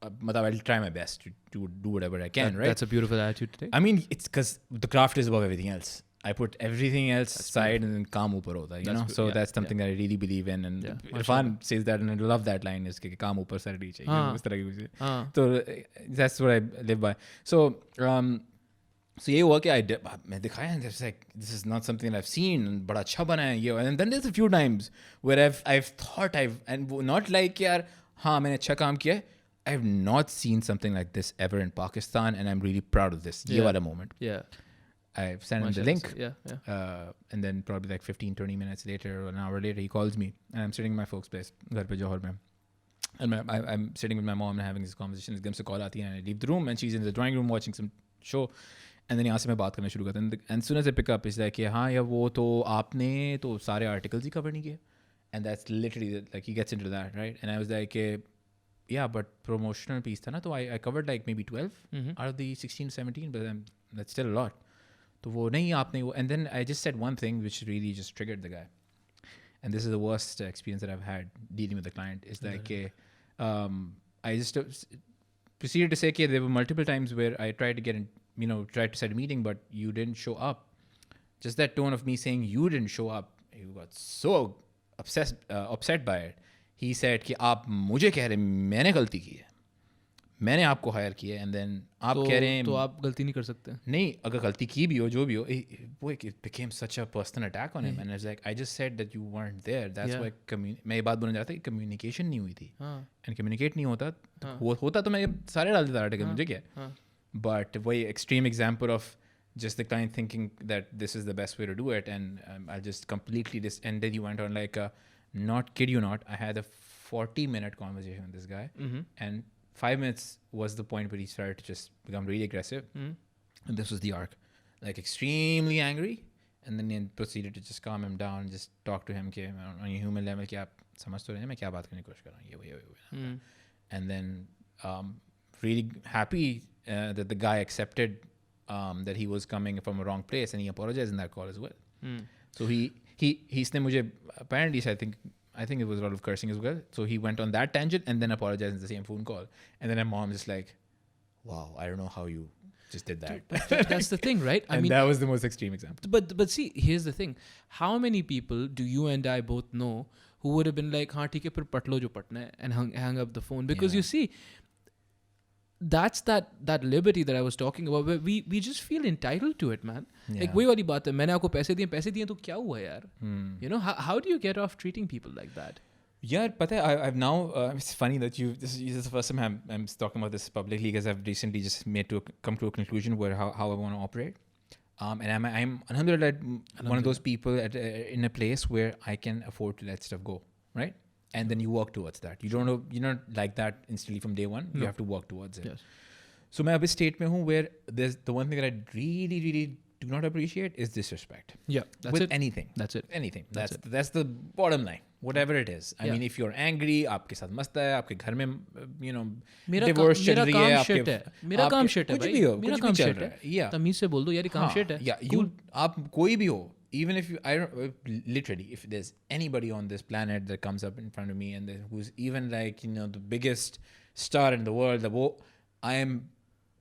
I'll try my best to do whatever I can, right? That's a beautiful attitude to take. I mean, it's because the craft is above everything else. I put everything else aside and then kaam upar hota, you know? So that's something that I really believe in. And Irfan says that, and I love that line, is कि kaam upar sar nahi chahiye. So that's what I live by. So ये हुआ कि मैं दिखाया, and it's like, this is not something that I've seen, and बड़ा अच्छा बना है ये. And then there's a few times where I've thought and not like यार हाँ मैंने अच्छा काम किया. I've not seen something like this ever in Pakistan, and I'm really proud of this. Yeah. What a moment. Yeah. I've sent him the link. Yeah. And then probably like 15-20 minutes later or an hour later, he calls me, and I'm sitting in my folks' place, घर पे Johor में. And I'm sitting with my mom and having this conversation. एकदम से call आती है, and I leave the room, and she's in the drawing room watching some show. And then यहाँ से मैं बात करना शुरू करता हूँ. And as soon as I pick up, it's like, हाँ या वो तो आपने तो सारे articles ही cover नहीं किए. And that's literally like he gets into that, right? And I was like, yeah, but promotional piece tha na, so I covered like maybe 12 out of the 16, 17, but that's still a lot. So wo nahi aapne wo, and then I just said one thing which really just triggered the guy. and this is the worst experience that I've had dealing with the client, is like, I just proceeded to say, okay, there were multiple times where I tried to get in, tried to set a meeting, but you didn't show up. Just that tone of me saying you didn't show up, he got so upset by it. He said कि आप मुझे कह रहे मैंने गलती की है, मैंने आपको हायर किया है, and then आप कह रहे हैं तो आप गलती नहीं कर सकते. नहीं, अगर गलती की भी हो, जो भी हो, it became such a personal attack on him, and it's like, I just said that you weren't there. That's why मैं ये बात बोलने जा रहा था कि कम्युनिकेशन नहीं हुई थी, and communicate नहीं होता तो मैं सारे डाल देता आर्टिकल, मुझे क्या. But वही extreme example of just the client thinking that this is the best way to do it, and I'll just completely and then you went on like not kid you not, I had a 40-minute conversation with this guy, and 5 minutes was the point where he started to just become really aggressive, and this was the arc, like extremely angry, and then he proceeded to just calm him down and just talk to him कि on a human level कि आप समझ तो रहे हैं मैं क्या बात करने की कोशिश कर रहा हूँ, ये and then really happy that the guy accepted that he was coming from a wrong place, and he apologized in that call as well. So he's मुझे apparently I think it was a lot of cursing as well. So he went on that tangent and then apologized in the same phone call. And then my mom just like, wow, I don't know how you just did that. But that's the thing, right? I mean, that was the most extreme example. But see, here's the thing. How many people do you and I both know who would have been like, हाँ ठीक है फिर पट लो जो पटना है, and hang up the phone? Because you see, that's that liberty that I was talking about, where we just feel entitled to it, man. Like वही वाली बात है, मैंने आपको पैसे दिए तो क्या हुआ यार? You know, how do you get off treating people like that? Yeah, but I've now, it's funny that this is the first time I'm talking about this publicly, because I've recently just come to a conclusion where how I want to operate. And I'm one of those people in a place where I can afford to let stuff go, right? And then you work towards that. You're not like that instantly from day one. You have to work towards it. Yes. So मैं अभी state में हूँ where there's the one thing that I really, really do not appreciate is disrespect. Yeah, that's with it. anything. That's it. Anything. That's the bottom line. Whatever it is. I mean, if you're angry, आपके साथ मस्त है, आपके घर में divorce चल रही है, मेरा काम shit है कुछ भाई, भी हो, मेरा कुछ काम भी चल shit रहा है. Yeah. तमीज से बोल दो यार, ये काम shit है. Yeah, आप कोई भी हो, even if literally, if there's anybody on this planet that comes up in front of me and who's even like, the biggest star in the world,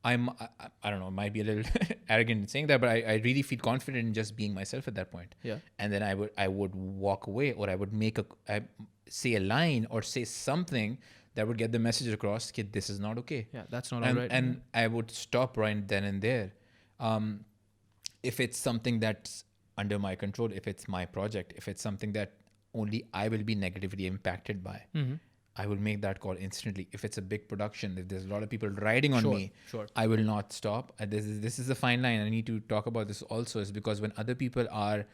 I don't know, might be a little arrogant in saying that, but I really feel confident in just being myself at that point. Yeah. And then I would walk away, or I would say a line or say something that would get the message across that this is not okay. Yeah, that's not all right. And I would stop right then and there. If it's something that's under my control, if it's my project, if it's something that only I will be negatively impacted by, I will make that call instantly. If it's a big production, if there's a lot of people riding on me, I will not stop. This is a fine line. I need to talk about this also, is because when other people are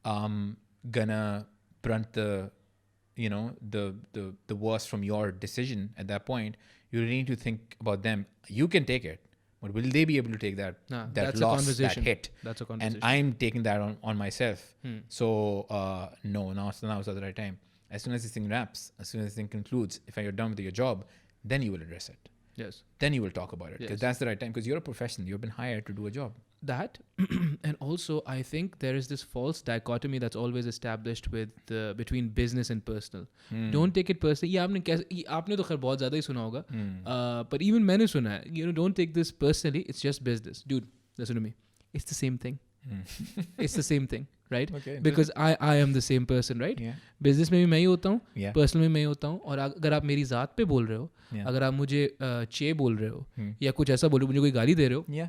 gonna brunt the worst from your decision at that point, you really need to think about them. You can take it, but will they be able to take that loss, that hit? That's a conversation. And I'm taking that on myself. So no, now is the right time. As soon as this thing wraps, as soon as this thing concludes, if you're done with your job, then you will address it. Yes. Then you will talk about it, because that's the right time, because you're a professional. You've been hired to do a job. That, and also I think there is this false dichotomy that's always established between business and personal. Don't take it personally. आपने तो खैर बहुत ज़्यादा ही सुना होगा. But even मैंने सुना है. Don't take this personally. It's just business, dude. Listen to me. It's the same thing. It's the same thing, right? Okay, because I am the same person, right? Yeah. Business में भी मैं ही होता हूँ, personal में मैं ही होता हूँ. और अगर आप मेरी ज़ात पे बोल रहे हो, अगर आप मुझे चे बोल रहे हो, या कुछ ऐसा बोलो, मुझे कोई गाली दे रहे हो,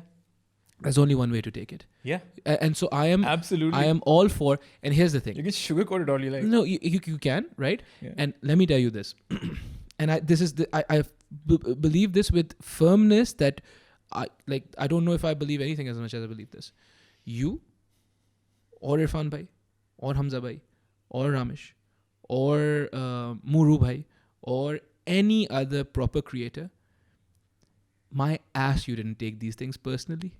there's only one way to take it. Yeah. And so I am all for, and here's the thing. You can sugarcoat it all you like. No, you can, right? Yeah. And let me tell you this. And I believe this with firmness that I don't know if I believe anything as much as I believe this. You or Irfan bhai or Hamza bhai or Ramesh or Muru bhai or any other proper creator, my ass you didn't take these things personally.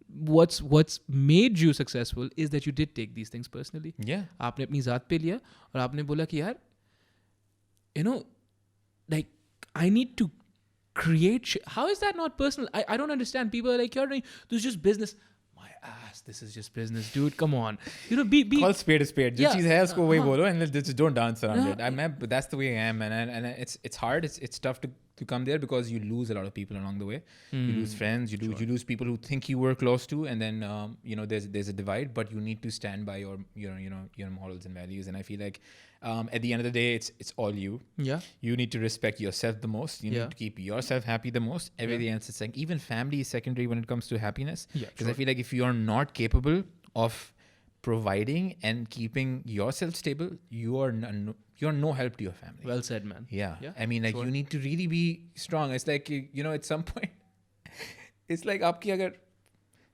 What's made you successful is that you did take these things personally. Yeah. आपने अपनी ज़ात पे लिया और आपने बोला कि यार, like I need to create. How is that not personal? I don't understand. People are like, you're doing this is just business. My ass. relax. This is just business, dude. Come on. Be call spade a spade. Yeah. जो चीज़ है उसको वही बोलो and just don't dance around it. But that's the way I am, and it's hard. It's tough to come there because you lose a lot of people along the way. You lose friends. You lose people who think you were close to, and then there's a divide. But you need to stand by your morals and values. And I feel like at the end of the day, it's all you. Yeah. You need to respect yourself the most. You need to keep yourself happy the most. Everything else is like, even family is secondary when it comes to happiness. Because I feel like if you're not capable of providing and keeping yourself stable, you're no help to your family. Well said, man. Yeah. I mean, like, you need to really be strong. It's like, at some point, it's like aapki agar,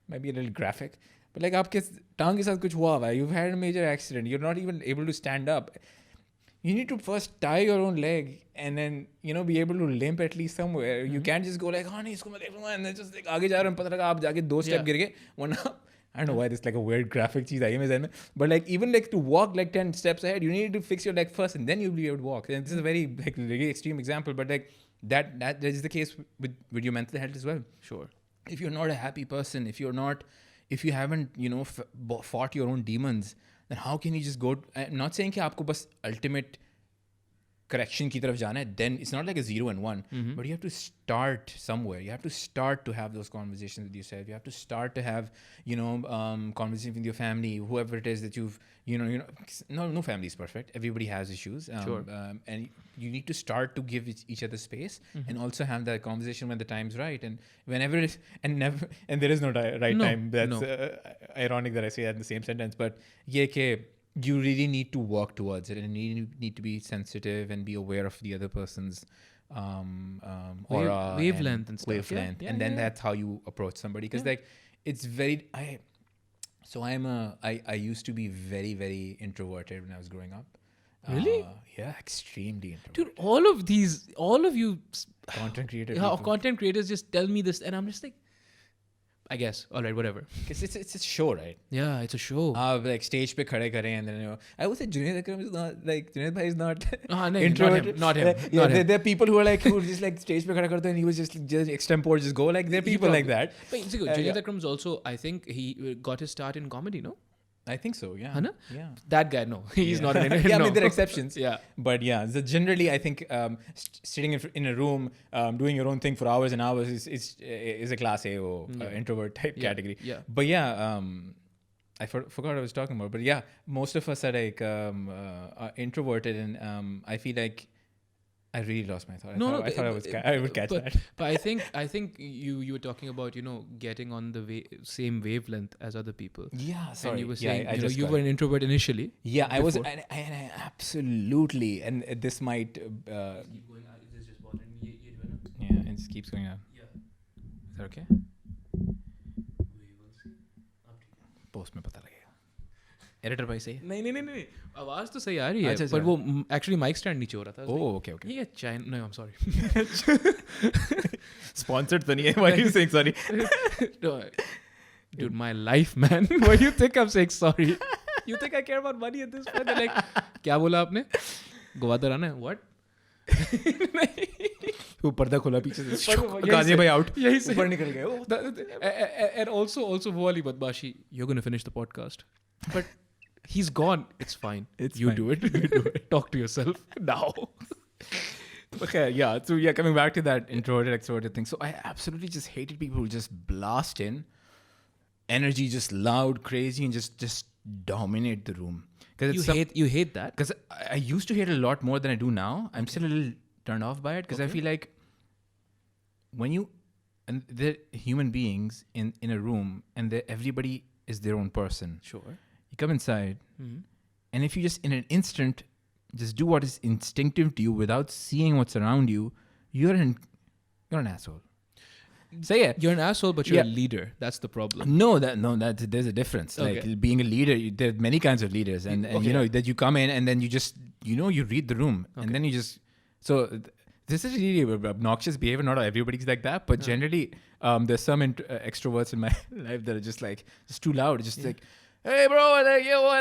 might be a little graphic, but like aapke tongue ke saath kuch hua hai, you've had a major accident, you're not even able to stand up. You need to first tie your own leg and then, be able to limp at least somewhere. You can't just go like, oh, nahi, isko main dekh lunga, and then just like, aage ja rahe hain, pata laga aap jaake 2 step gir gaye, warna, I don't know why this is like a weird graphic cheese I am, but like even like to walk like 10 steps ahead, you need to fix your leg first and then you'll be able to walk. And this is a very like really extreme example, but like that is the case with your mental health as well. Sure. If you're not a happy person, if you haven't fought your own demons, then how can you just go? I'm not saying कि आपको बस ultimate correction की तरफ जाना है, then it's not like a 0 and 1, but you have to start somewhere. You have to start to have those conversations with yourself. You have to start to have conversations with your family, whoever it is that you've no family is perfect. Everybody has issues. Sure. And you need to start to give each other space and also have that conversation when the time's right, and whenever it is, and never, and there is no right time. That's ironic that I say that in the same sentence, but yeah, you really need to work towards it, and you need to be sensitive and be aware of the other person's aura, wavelength and stuff. Wavelength, and then that's how you approach somebody. Because like it's very. I used to be very, very introverted when I was growing up. Really? Yeah, extremely introverted. Dude, all of you content creators. Yeah, content creators just tell me this, and I'm just like, I guess, all right, whatever. Because it's a show, right? Yeah, it's a show. Like stage pe khade kare, and then I would say Junaid Akram is not like Junaid bhai is not introverted. Not him. There are people who are like who just like stage pe khada karte and he was just extempore just go, like there are people like that. But Junaid Akram is also, I think he got his start in comedy, no? I think so, yeah. Hana? Yeah. That guy, no. He's not an Yeah, I mean, there are exceptions. Yeah. But yeah, so generally, I think sitting in a room, doing your own thing for hours and hours is a class A or introvert type category. Yeah. But yeah, I forgot what I was talking about. But yeah, most of us are like introverted, and I feel like I really lost my thought. I thought I would catch that. But I think you were talking about getting on the same wavelength as other people. Yeah, sorry. And you were saying you were an introvert initially. Yeah, I was. I absolutely. And this might. Keep going. This is just bothering me. Yeah, it just keeps going up. Yeah. Is that okay? We will see. Post में पता लगेगा. Editor भाई सही है? नहीं आवाज तो सही आ रही है, अच्छा, पर वो एक्चुअली माइक स्टैंड नीचे हो रहा था. Oh, okay. ये China. No, I'm sorry. Sponsored तो नहीं है. Why are you saying sorry? Dude, my life, man. Why do you think I'm saying sorry? You think I care about money at this point? They're like, क्या बोला आपने? गोवादर आना है? What? वो पर्दा खोला पीछे से. काजी भाई out. यही से ऊपर निकल गए. And also वो वाली बदमाशी. You're gonna finish the podcast, but he's gone. It's fine. You do it. Talk to yourself now. Okay, yeah. So yeah, coming back to that introverted extroverted thing. So I absolutely just hated people who just blast in energy, just loud, crazy, and just dominate the room. You hate that? Because I used to hate it a lot more than I do now. I'm still a little turned off by it because I feel like and they're human beings in a room, and everybody is their own person. Sure. You come inside, and if you just in an instant just do what is instinctive to you without seeing what's around you, you're an asshole. Say it. You're an asshole, but you're a leader. That's the problem. No, there's a difference. Okay. Like being a leader, there are many kinds of leaders, and that you come in and then you just you read the room, and then you just this is really obnoxious behavior. Not everybody's like that, but generally, there's some extroverts in my life that are just like just too loud. Just like, hey bro, and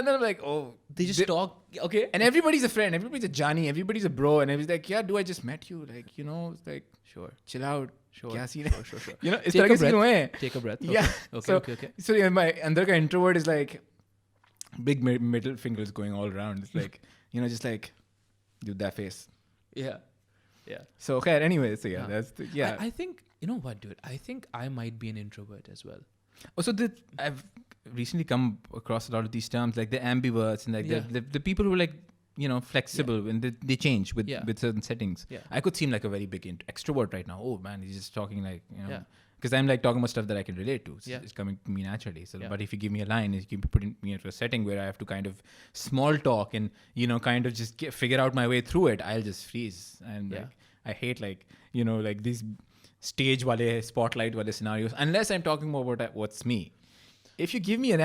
then I'm like, oh, they just talk. Okay, and everybody's a friend, everybody's a Johnny, everybody's a bro, and everybody's like, yeah, I just met you, like it's like, sure, chill out. Sure. क्या scene है? Sure. You know, इस Take तरह a के scene breath. हुए हैं. Take a breath. Yeah. Okay. So yeah, my अंदर का introvert is like big middle fingers going all around. It's like, you know, just like do that face. Yeah. So okay, anyway, so Yeah. that's the, yeah. I think, you know what, dude? I think I might be an introvert as well. Also, I've recently come across a lot of these terms, like the ambiverts and like the people who are like, you know, flexible and they change with certain settings. Yeah. I could seem like a very big extrovert right now. Oh man, he's just talking like, you know. Yeah. Because I'm like talking about stuff that I can relate to. It's coming to me naturally. So, but if you give me a line, if you put me into a setting where I have to kind of small talk and, you know, kind of just figure out my way through it, I'll just freeze. And like, I hate like, you know, like these stage wale, spotlight wale scenarios, unless I'm talking more about what's me. If you give me you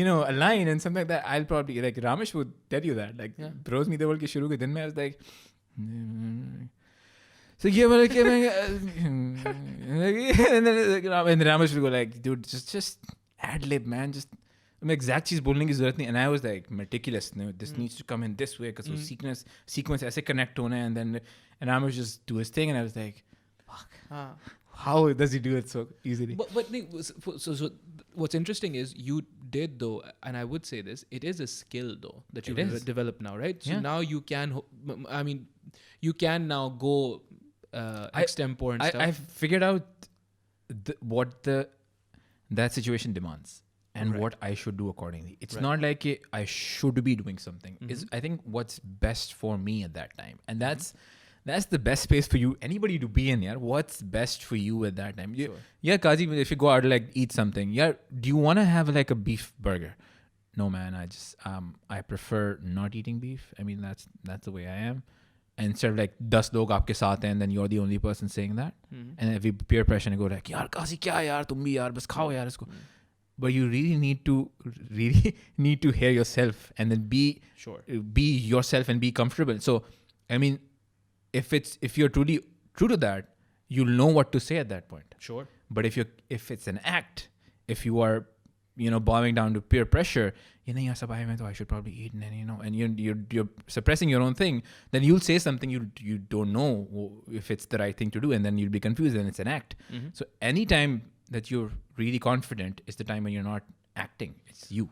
know, a line and something like that, I'll probably, like Ramesh would tell you that. Like, bros me the ke shuru ke din mein I was like, so yeah, but and then Ramesh would go like, dude, just ad-lib, man. Just exact cheese bolne ki zarurat nahi. And I was like meticulous. No, this needs to come in this way because sequence aise connect hona hai. And Ramesh just do his thing. And I was like, fuck. How does he do it so easily? But so what's interesting is you did though, and I would say this, it is a skill though that you've developed now, right? So now you can, I mean, you can now go extempore and stuff. I figured out what that situation demands and what I should do accordingly. It's not like I should be doing something. It's I think what's best for me at that time, and that's the best space for you, anybody to be in. Yeah, what's best for you at that time? Yeah, Kazi, if you go out to like eat something, do you want to have like a beef burger? No, man. I just I prefer not eating beef. I mean, that's the way I am. And instead of like 10 log aapke saath hain, then you're the only person saying that. And if you peer pressure and go like, yaar Kazi kya yaar, tum bhi yaar, bas khao yaar isko. But you really need to hear yourself and then be yourself and be comfortable. So, I mean, if you're truly true to that, you'll know what to say at that point. Sure. But if it's an act, if you are, you know, bowing down to peer pressure, I should probably eat, and you know, and you're suppressing your own thing, then you'll say something you don't know if it's the right thing to do, and then you'll be confused, and it's an act. So anytime that you're really confident is the time when you're not acting. It's you.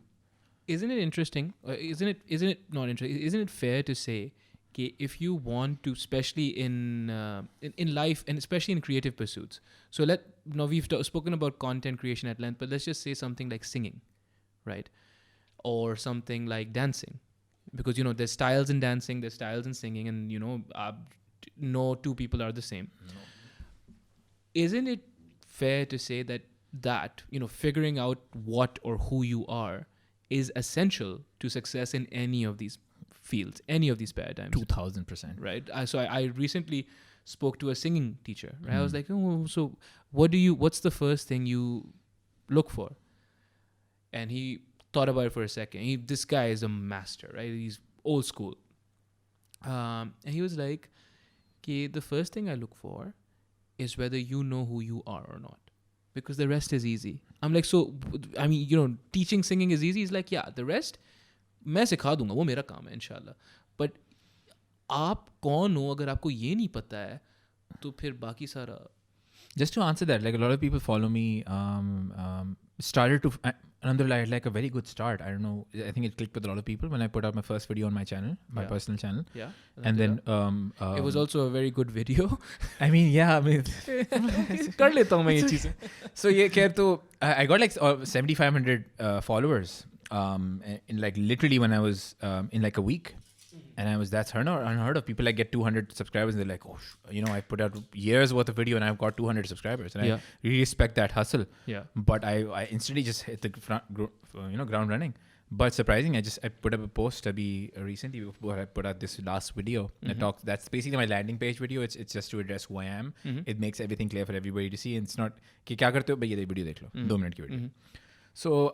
Isn't it interesting? Isn't it not interesting? Isn't it fair to say, okay, if you want to, especially in life and especially in creative pursuits. So we've spoken about content creation at length, but let's just say something like singing, right? Or something like dancing, because, you know, there's styles in dancing, there's styles in singing, and, you know, no two people are the same. No. Isn't it fair to say that, you know, figuring out what or who you are is essential to success in any of these fields, any of these paradigms? 2000%. Right. So I recently spoke to a singing teacher, right? I was like, oh, so what's the first thing you look for? And he thought about it for a second. This guy is a master, right? He's old school. And he was like, okay, the first thing I look for is whether you know who you are or not, because the rest is easy. I'm like, so, I mean, you know, teaching singing is easy. He's like, yeah, the rest, मैं सिखा दूंगा, वो मेरा काम है इंशाल्लाह. But आप कौन हो अगर आपको ये नहीं पता है तो फिर बाकी सारा. Just to answer that, like a lot of people follow me, started to, alhamdulillah, I had like a very good start. I don't know, I think it clicked with a lot of people when I put out my first video on my channel, my personal channel. Yeah. And then it was also a very good video. I mean, कर लेता हूँ मैं ये चीजें. So ये खैर तो I got like 7,500 followers in like literally when I was in like a week. And that's unheard of. People like get 200 subscribers and they're like, oh, you know, I put out years worth of video and I've got 200 subscribers. And I really respect that hustle. Yeah. But I instantly just hit the ground running. But surprising, I put up a post recently before I put out this last video. That's basically my landing page video. It's just to address who I am. It makes everything clear for everybody to see. And it's not कि क्या करते हो भाई ये video देख लो 2 minute की video. So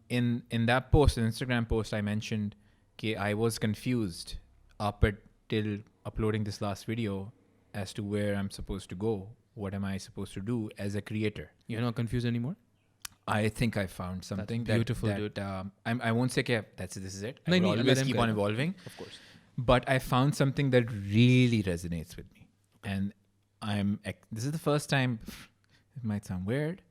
in that post, an Instagram post, I mentioned that I was confused up till uploading this last video as to where I'm supposed to go. What am I supposed to do as a creator? You're not confused anymore? I think I found something. That's beautiful, dude. I won't say this is it. I will always keep on evolving. Of course. But I found something that really resonates with me. And this is the first time, it might sound weird,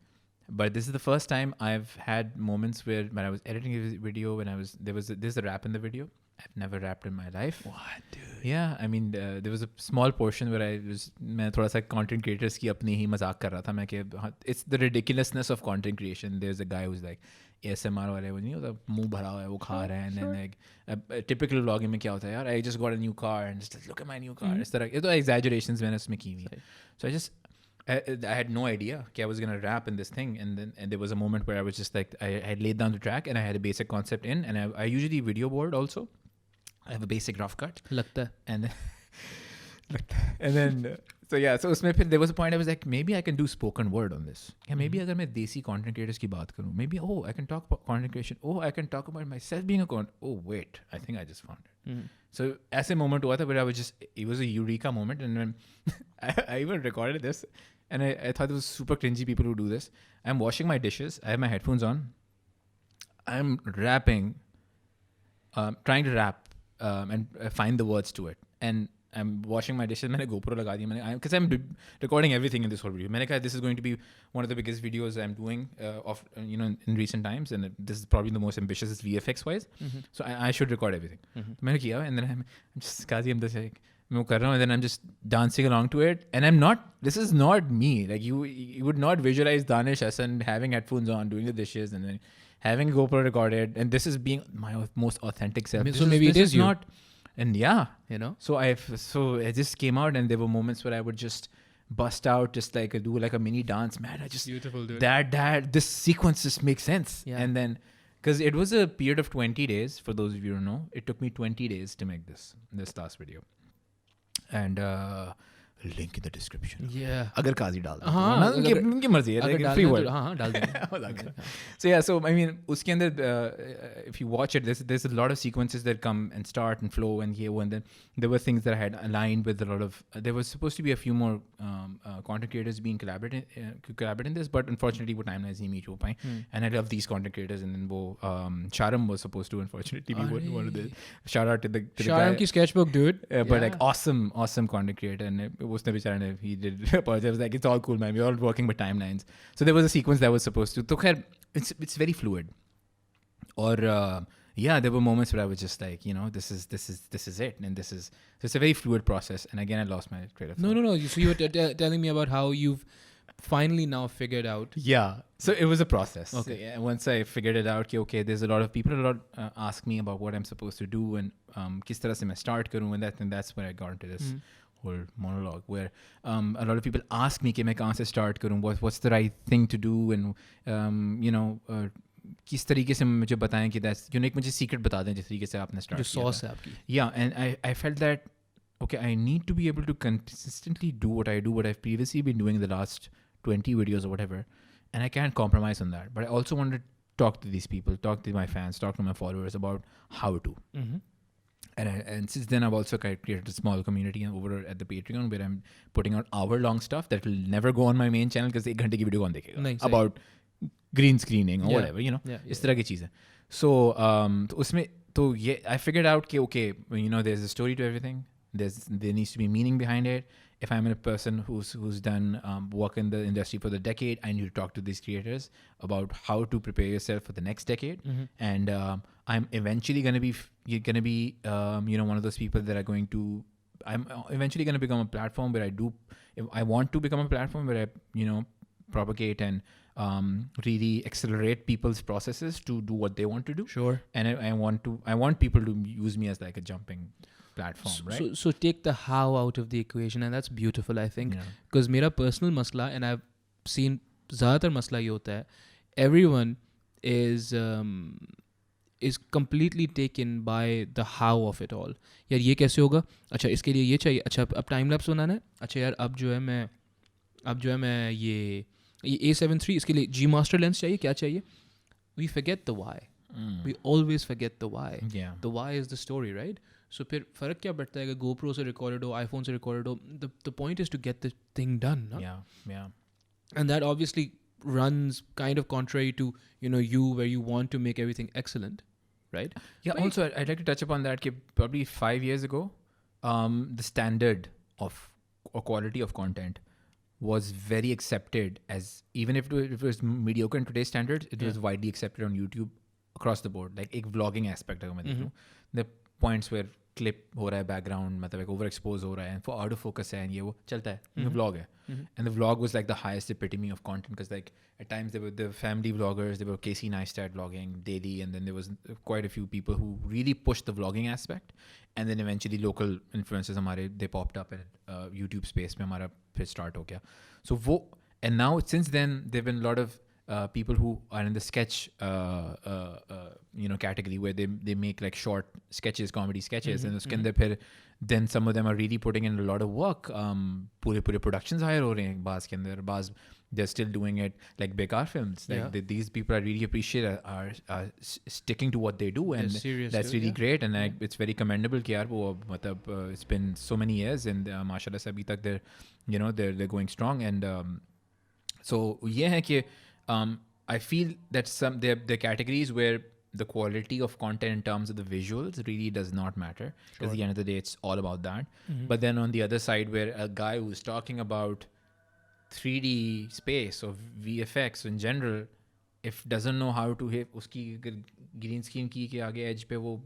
but this is the first time I've had moments where when I was editing a video, there's a rap in the video. I've never rapped in my life. What, dude? Yeah, I mean, there was a small portion where मैं थोड़ा सा content creators की अपनी ही मजाक कर रहा था मैं कि it's the ridiculousness of content creation. There's a guy who's like ASMR वाले वो नहीं होता मुंह भरा हुआ है वो खा रहा है and then like typical vlogging में क्या होता है यार I just got a new car and just like look at my new car. इस तरह ये तो exaggerations मैंने उसमें की हुई. So I had no idea that I was going to rap in this thing. And there was a moment where I was just like, I had laid down the track and I had a basic concept in. And I usually video board also. I have a basic rough cut. Lagta. And then, so yeah, so there was a point I was like, maybe I can do spoken word on this. Yeah, maybe agar main desi content creators ki baat karu, maybe, I can talk about content creation. I can talk about myself being a content. Wait, I think I just found it. So as a moment where I was it was a eureka moment. And when I even recorded this and I thought it was super cringy people who do this. I'm washing my dishes. I have my headphones on. I'm rapping, trying to rap and find the words to it. And I'm washing my dishes. मैंने GoPro लगा दिया because I'm recording everything in this whole video. मैंने कहा this is going to be one of the biggest videos I'm doing in recent times, and this is probably the most ambitious VFX wise. So I should record everything. मैंने किया, and then I'm just Kazi, I'm just like मैं वो कर रहा हूँ, and then I'm just dancing along to it, and this is not me. Like you would not visualize Danish Hasan having headphones on, doing the dishes, and then having GoPro recorded, and this is being my most authentic self. So maybe it is you. Not. And yeah, So I just came out, and there were moments where I would just bust out, just like do like a mini dance. Man, I just beautiful, dude. This sequence just makes sense. Yeah. And then, because it was a period of 20 days, for those of you who don't know, it took me 20 days to make this last video. And link in the description. Yeah. अगर काजी डाल दो उनकी मर्जी है, like free word. डाल देंगे. So yeah, so I mean उसके अंदर if you watch it, there's a lot of sequences that come and start and flow and then there were things that I had aligned with a lot of there was supposed to be a few more content creators being collaborate in this, but unfortunately वो timelines नहीं meet हो पाए. And I love these content creators, and then वो Sharam was supposed to unfortunately be one of the shout out to the Sharam ki sketchbook, dude. But like awesome content creator, and उसने बेचारे he did apologize. I was like, it's all cool, man, we're all working with timelines. So there was a sequence that was supposed to, तो खैर it's very fluid. Or yeah, there were moments where I was just like, this is it, and so it's a very fluid process. And again, I lost my train of thought. No. So you were telling me about how you've finally now figured out. Yeah. So it was a process. Okay. Yeah, once I figured it out, okay, there's a lot of people ask me about what I'm supposed to do and किस तरह से मैं start करूँ, and that's where I got into this whole monologue where a lot of people ask me कि मैं कहाँ से start करूँ, what's the right thing to do, and किस तरीके से मुझे बताएं कि एक मुझे secret बता दें जिस तरीके से आपने start जो sauce है आपकी. Yeah, and I felt that okay, I need to be able to consistently do what I've previously been doing the last 20 videos or whatever, and I can't compromise on that. But I also wanted to talk to these people, talk to my fans, talk to my followers about how to. And since then, I've also created a small community over at the Patreon where I'm putting out hour-long stuff that will never go on my main channel because 1 घंटे की video कौन देखेगा about green screening or whatever, इस तरह की चीज़ें. So उसमें तो ये I figured out कि okay, there's a story to everything. There needs to be meaning behind it. If I'm a person who's done work in the industry for the decade, I need to talk to these creators about how to prepare yourself for the next decade. And I'm eventually going to be one of those people that are going to. I'm eventually going to become a platform where I want to become a platform where I propagate and really accelerate people's processes to do what they want to do. Sure. And I want people to use me as like a jumping platform, right? So take the how out of the equation, and that's beautiful, I think. Because मेरा personal masla, and I've seen ज़्यादातर मसला ये होता है, everyone is completely taken by the how of it all. यार ये कैसे होगा? अच्छा इसके लिए ये चाहिए. अच्छा अब टाइम लैप्स बनाना है. अच्छा यार अब जो है मैं ये A7 III इसके लिए G master lens चाहिए. क्या चाहिए? We forget the why. We always forget the why. Yeah. The why is the story, right? So फिर फ़र्क क्या पड़ता है कि GoPro से recorded हो, iPhone से recorded हो. The point is to get the thing done. No? Yeah. And that obviously runs kind of contrary to you where you want to make everything excellent, right? Yeah. But also, I'd like to touch upon that. Probably 5 years ago, the standard of or quality of content was very accepted as, even if it was mediocre in today's standards, it was widely accepted on YouTube across the board. Like एक vlogging aspect अगर मैं देख लूँ, the points where clip हो रहा है background, मतलब एक overexpose हो रहा है, for out of focus है, and ये वो चलता है, ये vlog है. And the vlog was like the highest epitome of content, because like at times there were the family vloggers, there were Casey Neistat vlogging daily, and then there was quite a few people who really pushed the vlogging aspect, and then eventually local influencers हमारे, they popped up at YouTube space में हमारा फिर start हो गया. So वो, and now since then there've been a lot of people who are in the sketch category, where they make like short sketches, comedy sketches, and uske andar phir then some of them are really putting in a lot of work. Pure productions hire ho rahe hain baaz ke andar, baaz they're still doing it like bekar films. Like these people I really appreciate are sticking to what they do, and that's really great, and it's very commendable कि यार वो मतलब it's been so many years, and माशाल्लाह से अभी तक they're going strong, and so ये है कि I feel that there are categories where the quality of content in terms of the visuals really does not matter, because at the end of the day it's all about that. But then on the other side, where a guy who's talking about 3D space or VFX in general, if doesn't know how to hit उसकी green screen की के आगे edge पे वो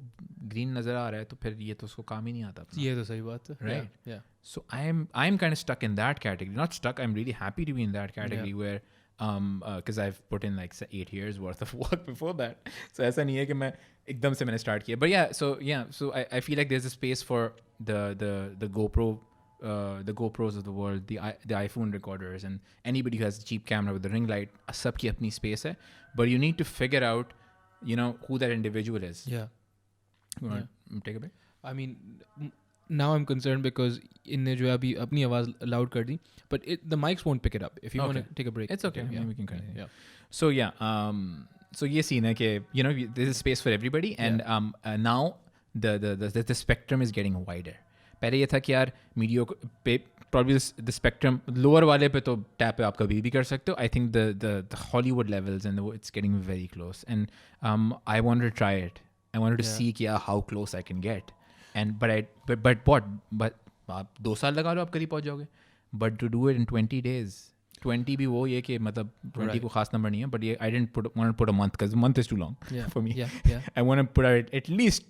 green नजर आ रहा है, तो फिर ये तो उसको काम ही नहीं आता. ये तो सही बात है. Right. Yeah. So I'm kind of stuck in that category. Not stuck. I'm really happy to be in that category where because I've put in like 8 years worth of work before that. So ऐसा नहीं है कि मैं एकदम से मैंने start किया. But so I feel like there's a space for the GoPro. The GoPros of the world, the iPhone recorders, and anybody who has a cheap camera with a ring light, सबकी अपनी space है. But you need to figure out, who that individual is. Yeah. You want to take a break? I mean, now I'm concerned because इनने जो है अभी अपनी आवाज़ loud कर दी, but the mics won't pick it up. If you want to take a break, it's okay. Yeah, we can continue. Yeah. So so ये scene है कि there's a space for everybody, and now the spectrum is getting wider. पहले ये था कि यार मीडियो पे probably the spectrum lower वाले पे तो टैप पे आप कभी भी कर सकते हो. I think the Hollywood levels and it's getting very close, and I wanted to try it. I wanted to see how close I can get, and but आप 2 साल लगा लो, आप करीब पहुंच जाओगे. But to do it in 20 days, 20 भी वो ये कि मतलब 20 को खास नंबर नहीं है, but I didn't want to put a month, because a month is too long for me. I want to put out at least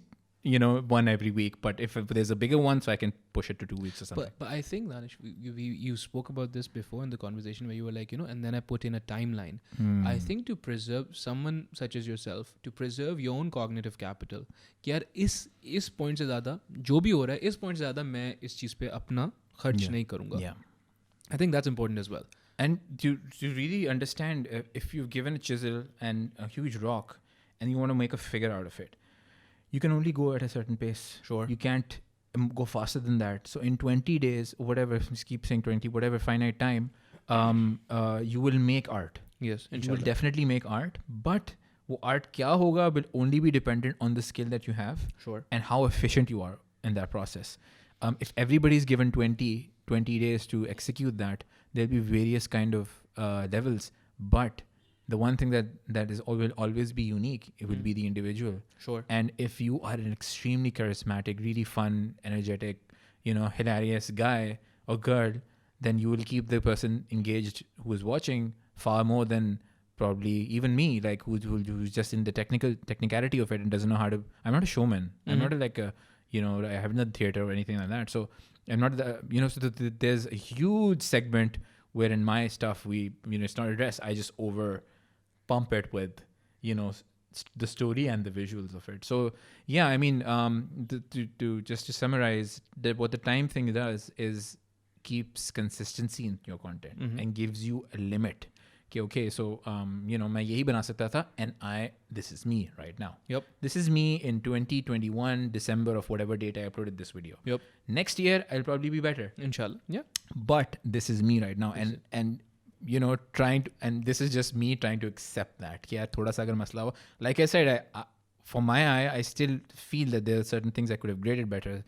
one every week, but if there's a bigger one, so I can push it to 2 weeks or something. But I think, Danish, you spoke about this before in the conversation, where you were like, and then I put in a timeline. I think to preserve someone such as yourself, to preserve your own cognitive capital, कि यार इस point से ज़्यादा जो भी हो रहा है, इस point से ज़्यादा मैं इस चीज़ पे अपना खर्च नहीं करूँगा. I think that's important as well. And to really understand, if you've given a chisel and a huge rock and you want to make a figure out of it, you can only go at a certain pace. Sure. You can't go faster than that. So in 20 days, whatever, just keep saying 20, whatever finite time, you will make art. Yes, inshallah. You will definitely make art. But wo art kya hoga will only be dependent on the skill that you have. Sure. And how efficient you are in that process. If everybody's given 20 days to execute that, there'll be various kind of levels. But the one thing that will always be unique, it will be the individual. Sure. And if you are an extremely charismatic, really fun, energetic, hilarious guy or girl, then you will keep the person engaged who is watching far more than probably even me, like who's just in the technicality of it and doesn't know how to. I'm not a showman. I'm not I have no theater or anything like that. So I'm not so there's a huge segment where in my stuff it's not addressed. I just pump it with the story and the visuals of it. So I mean to summarize, that what the time thing does is keeps consistency in your content and gives you a limit. Okay, so मैं यही बना सकता था, and this is me right now. Yep. This is me in 2021 December of whatever date I uploaded this video. Yep. Next year I'll probably be better, inshallah. Yeah. But this is me right now, and trying to, and this is just me trying to accept that. Yeah, thoda sa agar masla ho. Like I said, for my eye, I still feel that there are certain things I could have graded better.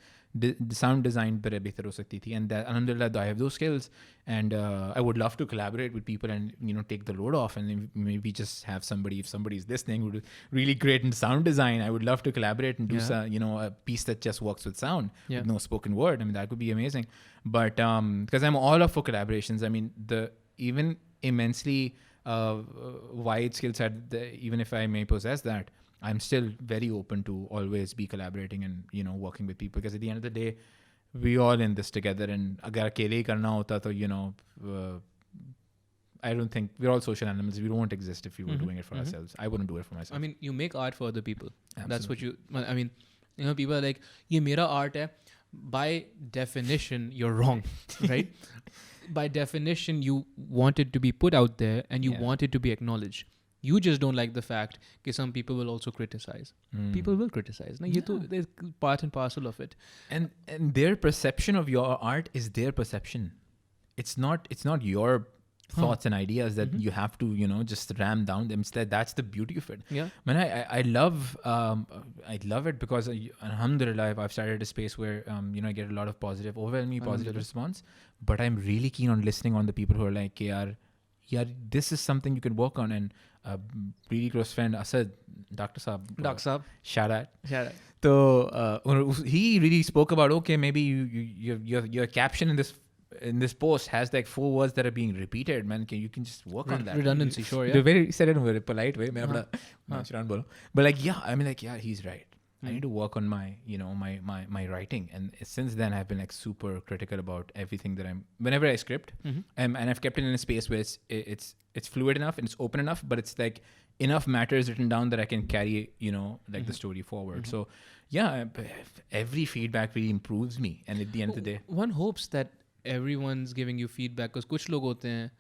sound design पर बेहतर हो सकती थी. And that, alhamdulillah, I have those skills, and I would love to collaborate with people and take the load off, and maybe just have somebody, if somebody's listening who's really great in sound design, I would love to collaborate and do a piece that just works with sound, with no spoken word. I mean, that would be amazing. But because I'm all up for collaborations. I mean, the even immensely wide skill set, even if I may possess that, I'm still very open to always be collaborating and working with people, because at the end of the day, we all in this together. And agar akele hi karna hota to I don't think we're all social animals. We won't exist if we were doing it for ourselves. I wouldn't do it for myself. I mean, you make art for other people. Absolutely. That's what you. I mean, people are like, "Ye mera art hai." By definition, you're wrong, right? By definition, you want it to be put out there and you want it to be acknowledged. You just don't like the fact that some people will also criticize. People will criticize. They're part and parcel of it. And their perception of your art is their perception. It's not your thoughts and ideas that you have to just ram down them. That's the beauty of it. Yeah. Man, I love it because alhamdulillah, I've started a space where I get a lot of overwhelmingly positive response. But I'm really keen on listening on the people who are like, yeah, this is something you can work on. And really close friend Asad, Dr. Saab, shout out. So he really spoke about, okay, maybe your caption in this post has like 4 words that are being repeated, man. You can just work on that. Redundancy, sure, yeah. He said it in a very polite way. But like, yeah, I mean, like, yeah, he's right. I need to work on my, my writing. And since then, I've been like super critical about everything that whenever I script, and I've kept it in a space where it's fluid enough and it's open enough, but it's like enough matter is written down that I can carry, like the story forward. So yeah, every feedback really improves me. And at the end of the day, one hopes that everyone's giving you feedback, because कुछ लोग होते हैं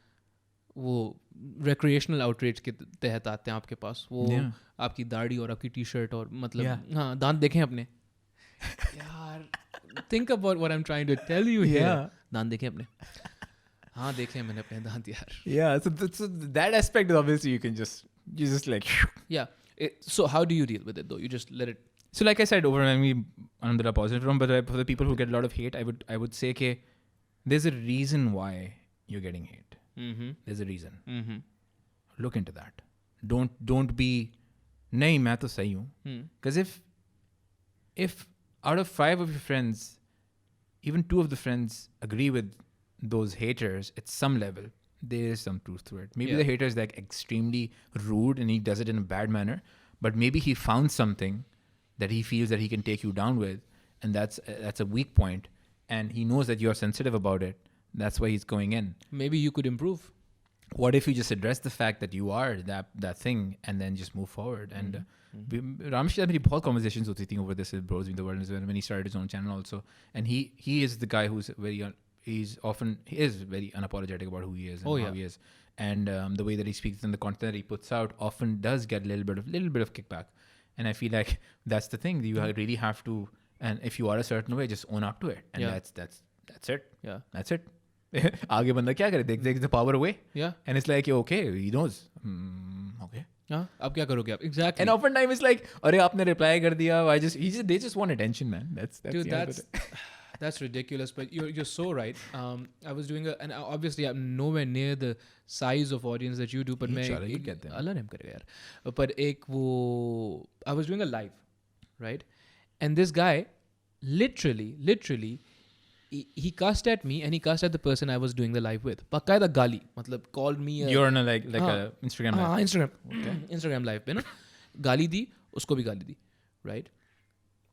वो recreational outrage के तहत आते हैं आपके पास, वो आपकी दाढ़ी और आपकी टी-शर्ट और मतलब हाँ दांत देखें अपने यार, think about what I'm trying to tell you here. दांत देखें अपने, हाँ देखें मैंने अपने दांत यार. So that aspect, obviously, you just like so how do you deal with it though? You just let it. So like I said, overwhelmingly under a positive room, but for the people who get a lot of hate, I would say that there's a reason why you're getting hate. There's a reason. Look into that. Don't be nahi main to sahi hu. Because if out of 5 of your friends, even 2 of the friends agree with those haters at some level, there is some truth to it. Maybe the hater is like extremely rude and he does it in a bad manner, but maybe he found something that he feels that he can take you down with, and that's a weak point, and he knows that you're sensitive about it. That's why he's going in. Maybe you could improve. What if you just address the fact that you are that thing and then just move forward? And Ramesh had many conversations with him over this with Bros in the World as well, when he started his own channel also. And he is the guy who's he is very unapologetic about who he is and how he is. And the way that he speaks and the content that he puts out often does get a little bit of kickback. And I feel like that's the thing. You really have to, and if you are a certain way, just own up to it. And that's it. Yeah. That's it. आगे बंदा क्या करे, take the power away. Yeah. And it's like, okay, he knows. Okay. हाँ, अब क्या करोगे आप? Exactly. And oftentimes it's like, अरे आपने reply कर दिया. They just want attention, man. That's ridiculous. But you're so right. I was doing and obviously I'm nowhere near the size of audience that you do. But you get them. Allah रहम करेगा यार. But I was doing a live, right? And this guy, literally. He cussed at me and he cussed at the person I was doing the live with. Baqaida gali, matlab called me. You're on a a Instagram live. Instagram. Okay. Instagram live पे ना गाली दी, उसको भी गाली दी, right?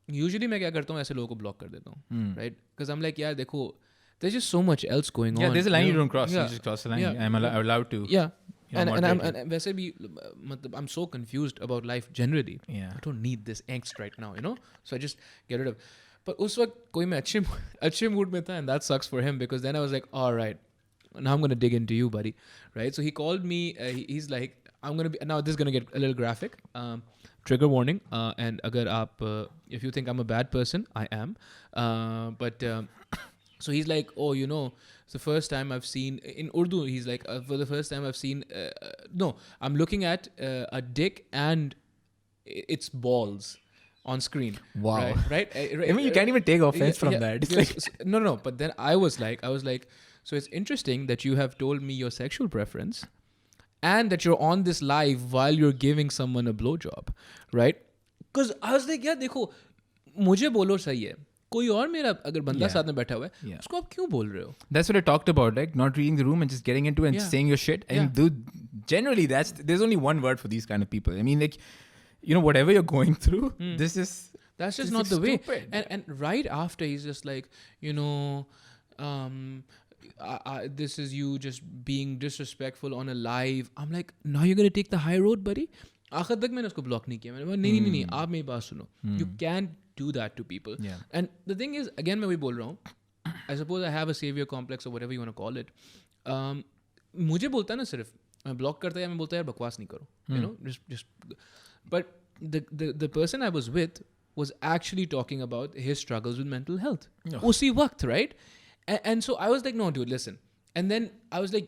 Usually मैं क्या करता हूँ, ऐसे लोगों को block कर देता हूँ, right? Because I'm like, यार देखो, there's just so much else going on. Yeah, there's a line you don't cross. You just cross the line. I'm allowed to. Yeah. And वैसे भी मतलब I'm so confused about life generally. Yeah. I don't need this angst right now, So I just get rid of. But उस वक्त कोई मैं अच्छे mood में था, and that sucks for him, because then I was like, all right, now I'm going to dig into you, buddy, right? So he called me, he's like, now this is going to get a little graphic, trigger warning, and agar aap, if you think I'm a bad person, I am, so he's like, oh, it's the first time I've seen, in Urdu, he's like, for the first time I've seen, I'm looking at a dick and its balls on screen. Wow. Right? I mean, you can't even take offense from that. It's like, no. But then I was like, so it's interesting that you have told me your sexual preference and that you're on this live while you're giving someone a blowjob, right? Because I was like, yeah, देखो, मुझे बोलो सही है. कोई और मेरा अगर बंदा साथ में बैठा हुआ है उसको आप क्यों बोल रहे हो? That's what I talked about, like not reading the room and just getting into it and saying your shit. And dude, generally there's only one word for these kind of people. I mean, like, you know, whatever you're going through, that's just not the way. Stupid. And right after he's just like, you know, this is you just being disrespectful on a live. I'm like, now you're gonna take the high road, buddy. आखिर तक मैंने उसको block नहीं किया. मैंने बोला नहीं आप मेरी बात सुनो. You can't do that to people. And the thing is, again मैं वही बोल रहा हूँ, I suppose I have a savior complex or whatever you want to call it. मुझे बोलता है ना सिर्फ मैं ब्लॉक करता है या मैं बोलता है यार बकवास नहीं करो, you know, just but the person I was with was actually talking about his struggles with mental health. उसी वक्त, right? And so I was like, no dude, listen. And then I was like,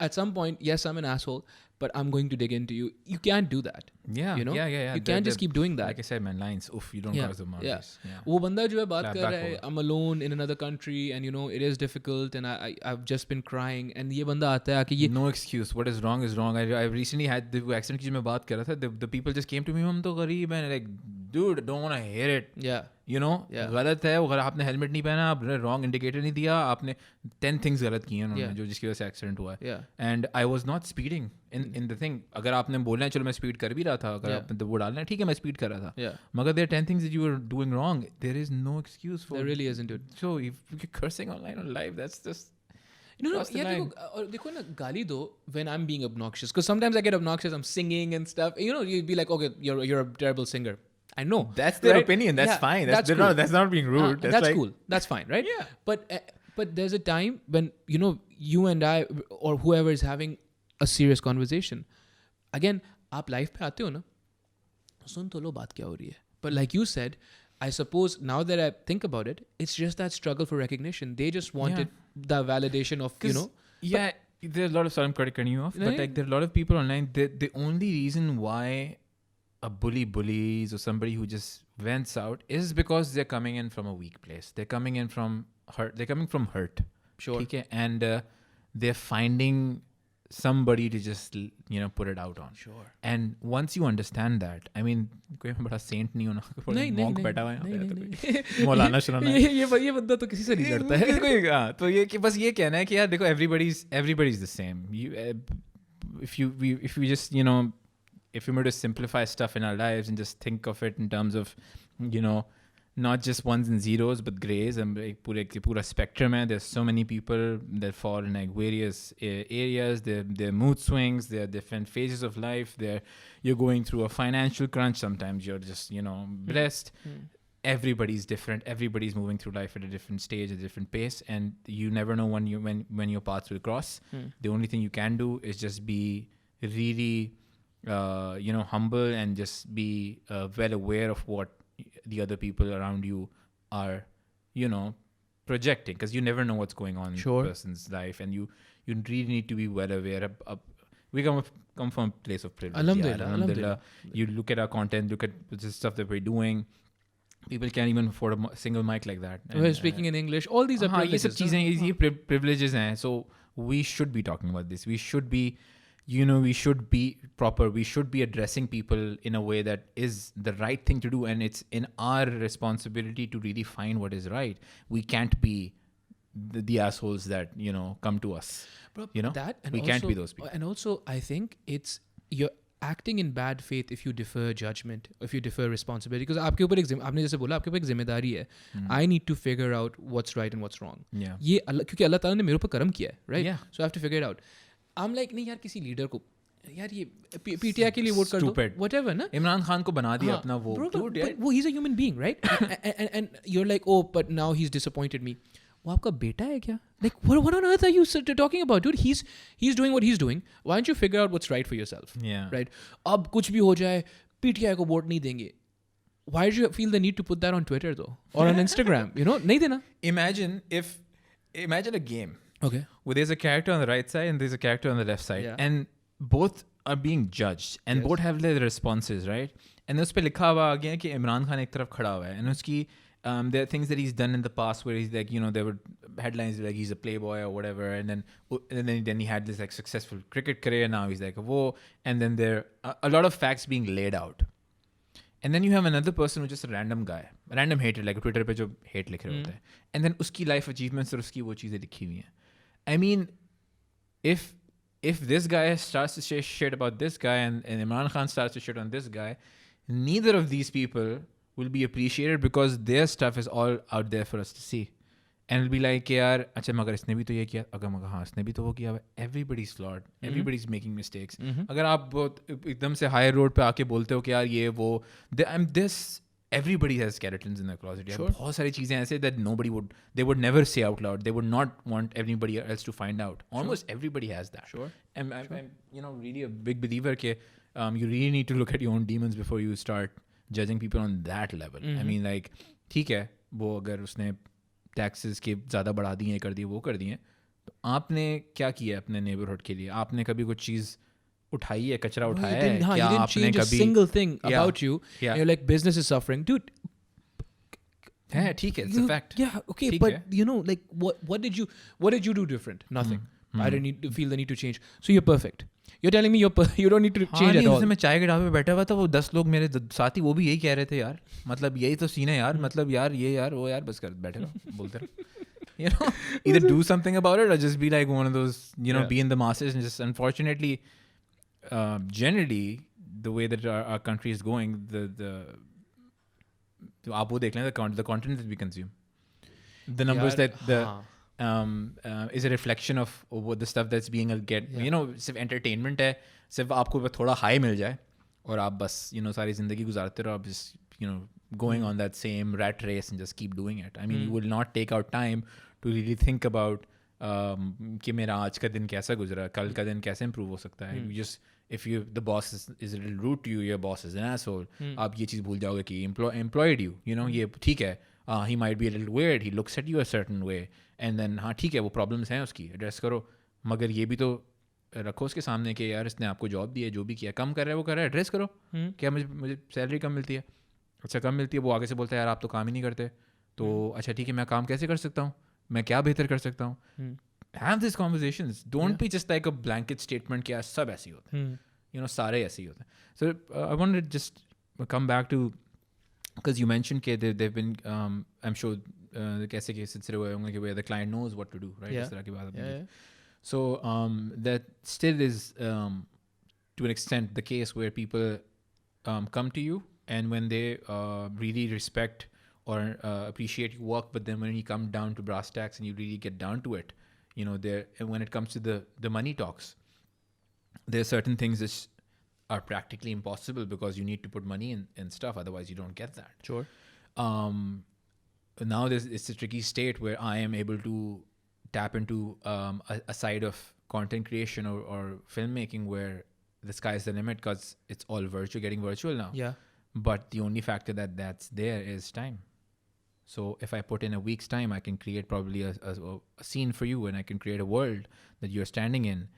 at some point, yes, I'm an asshole, but I'm going to dig into you. You can't do that. Yeah, you know? Yeah. You can't just keep doing that. Like I said, man, lines. Oof, you don't cross the boundaries. Yeah. वो बंदा जो है बात कर रहा है, I'm alone in another country, and you know it is difficult, and I've just been crying, and ये बंदा आता है आके ये no excuse. What is wrong is wrong. I recently had the accident की जो मैं बात कर रहा था. The people just came to me, हम तो गरीब हैं, like, dude, don't want to hear it. Yeah. You know, गलत है. अगर आपने हेलमेट नहीं पहना, आपने रॉन्ग इंडिकेटर नहीं दिया, आपने 10 things गलत किए उन्होंने जो जिसकी वजह से एक्सीडेंट हुआ है. And I was not speeding in the thing. अगर आपने बोलना है चलो मैं स्पीड कर भी रहा था, अगर आपने तो वो डालना है ठीक है मैं स्पीड कर रहा था. मगर there are 10 things that you were doing wrong. There is no excuse for. There really isn't, dude. So if you're cursing online on live, that's just. No, देखो ना गाली दो when I'm being obnoxious, because sometimes I get obnoxious, I'm singing and stuff. You know, you'd be like, okay, you're a terrible singer. I know. That's their opinion. That's fine. That's cool. That's not being rude. That's like, cool. That's fine, right? Yeah. But there's a time when, you know, you and I or whoever is having a serious conversation. Again, आप live पे आते हो ना, सुन तो लो बात क्या हो रही है. But like you said, I suppose now that I think about it, it's just that struggle for recognition. They just wanted the validation of, you know. Yeah, there's a lot of, sorry, I'm cutting you off, but like there are a lot of people online, the only reason why a bully bullies or somebody who just vents out is because they're coming in from a weak place. They're coming in from hurt. They're coming from hurt. Sure. Okay? And they're finding somebody to just, you know, put it out on. Sure. And once you understand that, I mean, कोई बड़ा saint नहीं होना, monk बैठा हुआ है यहाँ पे, मौलाना शुराना ये बंदा तो किसी से नहीं लड़ता है. तो ये कि बस ये कहना है कि यार देखो everybody's the same. If you just, you know, if we were to simplify stuff in our lives and just think of it in terms of, you know, not just ones and zeros but grays and pura spectrum hai. There's so many people that fall in like various areas. Their mood swings, there are different phases of life. You're going through a financial crunch, sometimes you're just, you know, blessed. Everybody's different. Everybody's moving through life at a different stage, a different pace, and you never know when your paths will cross. The only thing you can do is just be really you know, humble and just be well aware of what the other people around you are, you know, projecting, because you never know what's going on in a person's life, and you really need to be well aware of we come from a place of privilege. Alhamdulillah. You look at our content, look at the stuff that we're doing. People can't even afford a single mic like that. We're speaking in English. All these are privileges. ये privileges हैं. So we should be talking about this. We should be, you know, we should be proper. We should be addressing people in a way that is the right thing to do. And it's in our responsibility to really find what is right. We can't be the assholes that, you know, come to us. Bro, you know, we can't be those people. And also, I think you're acting in bad faith if you defer judgment, if you defer responsibility. Because आपके ऊपर आपने जैसे बोला, आपके ऊपर एक जिम्मेदारी है. I need to figure out what's right and what's wrong. Yeah. ये क्योंकि अल्लाह ताला ने मेरे ऊपर कर्म किया है, right? Yeah. So I have to figure it out. I'm like, नहीं यार, किसी लीडर को यार ये पीटीआई के लिए वोट कर दो, whatever ना. इमरान खान को बना दिया अपना वो. Bro, he's a human being, right? and you're like, oh, but now he's disappointed me. वो आपका बेटा है क्या? Like, what on earth are you talking about, dude? He's doing what he's doing. Why don't you figure out what's right for yourself? Yeah. Right? अब कुछ भी हो जाए, पीटीआई को वोट नहीं देंगे. Why do you feel the need to put that on Twitter though, or on Instagram? You know, नहीं देना. Imagine a game. Okay. Where there's a character on the right side and there's a character on the left side, and both are being judged, and both have their responses, right? and उस पे लिखा हुआ आ गया कि इमरान खान एक तरफ खड़ा हुआ है, and उसकी there are things that he's done in the past where he's like, you know, there were headlines like he's a playboy or whatever, and then he had this like successful cricket career, now he's like whoa, and then there are a lot of facts being laid out. And then you have another person who's just a random guy, a random hater, like Twitter पे जो hate लिख रहे होते हैं, and then उसकी life achievements और उसकी वो चीज़ें लिखी हुई हैं. I mean, if this guy starts to say shit about this guy and Imran Khan starts to shit on this guy, neither of these people will be appreciated because their stuff is all out there for us to see. And it'll be like, यार अच्छा मगर इसने भी तो ये किया, अगर मगर हाँ इसने भी तो वो किया. Everybody's flawed, everybody's making mistakes. अगर आप बहुत एकदम से high road पे आके बोलते हो कि यार ये वो, everybody has skeletons in their closet. Sure. बहुत सारी चीजें ऐसे that they would never say out loud. They would not want anybody else to find out. Almost everybody has that. Sure. I'm you know, really a big believer that you really need to look at your own demons before you start judging people on that level. I mean, like, ठीक है वो अगर उसने taxes के ज़्यादा बढ़ा दिए कर दिए वो कर दिए, तो आपने क्या किया अपने neighborhood के लिए? आपने कभी कुछ चीज़ उठाई है, कचरा उठाया है? क्या आपने कभी single thing about you? Yeah. You're like, business is suffering, dude. है ठीक है, it's a fact. Yeah, okay, but you know, like, what did you do different? Nothing. I didn't need to feel the need to change. So you're perfect. You're telling me you don't need to change at all. मैं चाय के ढाबे पे बैठा हुआ था, वो 10 लोग मेरे साथी वो भी यही कह रहे थे यार, मतलब यही तो सीन है यार, मतलब यार ये यार वो यार, बस कर बैठे रहो बोलते रहो. You know, either do something about it or just be like one of those, you know, be in the masses. And just unfortunately, generally the way that our country is going, आप वो देख लें, the content that we consume, the numbers that is a reflection of what the stuff that's being you know, सिर्फ entertainment है, सिर्फ आपको थोड़ा high मिल जाए और आप बस, you know, सारी ज़िंदगी गुजारते रहो, आप just, you know, going on that same rat race and just keep doing it. I mean, you will not take out time to really think about कि मेरा आज का दिन कैसा गुजरा, कल का दिन कैसे improve हो सकता है. You just, if the boss is a little rude to you, your boss is an asshole, आप ये चीज़ भूल जाओगे कि employed you, you know, ये ठीक है, he might be a little weird, he looks at you a certain way, and then हाँ ठीक है वो problems हैं उसकी, address करो, मगर ये भी तो रखो उसके सामने कि यार इसने आपको जॉब दी है, जो भी किया, कम कर रहा है वो कर रहा है, एड्रेस करो. क्या मुझे सैलरी कम मिलती है, अच्छा कम मिलती है, वो आगे से बोलता है यार आप तो काम ही नहीं करते, तो अच्छा ठीक है मैं काम कैसे कर सकता हूँ, मैं क्या बेहतर कर सकता हूँ. Have these conversations. Don't be just like a blanket statement कि यार सब ऐसे ही होते हैं, you know, सारे ऐसे ही होते हैं. So I wanted to just come back to, because you mentioned कि they've been I'm sure कैसे के सिलसिले हुए होंगे कि where the client knows what to do, right? इस तरह की बात है. So that still is to an extent the case where people come to you, and when they really respect or appreciate your work, but then when you come down to brass tacks and you really get down to it, you know, when it comes to the money talks, there are certain things that are practically impossible because you need to put money in stuff, otherwise you don't get that. Sure. Now it's a tricky state where I am able to tap into a side of content creation or filmmaking where the sky is the limit, because it's all getting virtual now. Yeah. But the only factor that's there is time. So if I put in a week's time, I can create probably a scene for you, and I can create a world that you're standing in.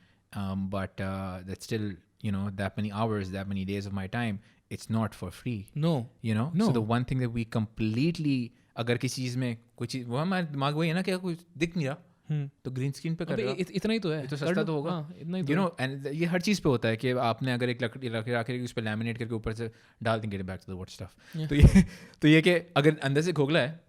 But that's still, you know, that many hours, that many days of my time. It's not for free. No. You know? No. So the one thing that we completely, अगर किसी चीज़ में कोई चीज़, वो हमारे दिमाग वही है ना कि कुछ दिख नहीं रहा, तो ग्रीन स्क्रीन पे कर रहा, इतना ही तो है, तो सस्ता तो होगा. इतना ही तो, you know, and ये हर चीज़ पे होता है कि आपने अगर एक लकड़ी रख के उस पर लैमिनेट करके ऊपर से डाल देंगे back to the what stuff, तो ये कि अगर अंदर से खोखला है,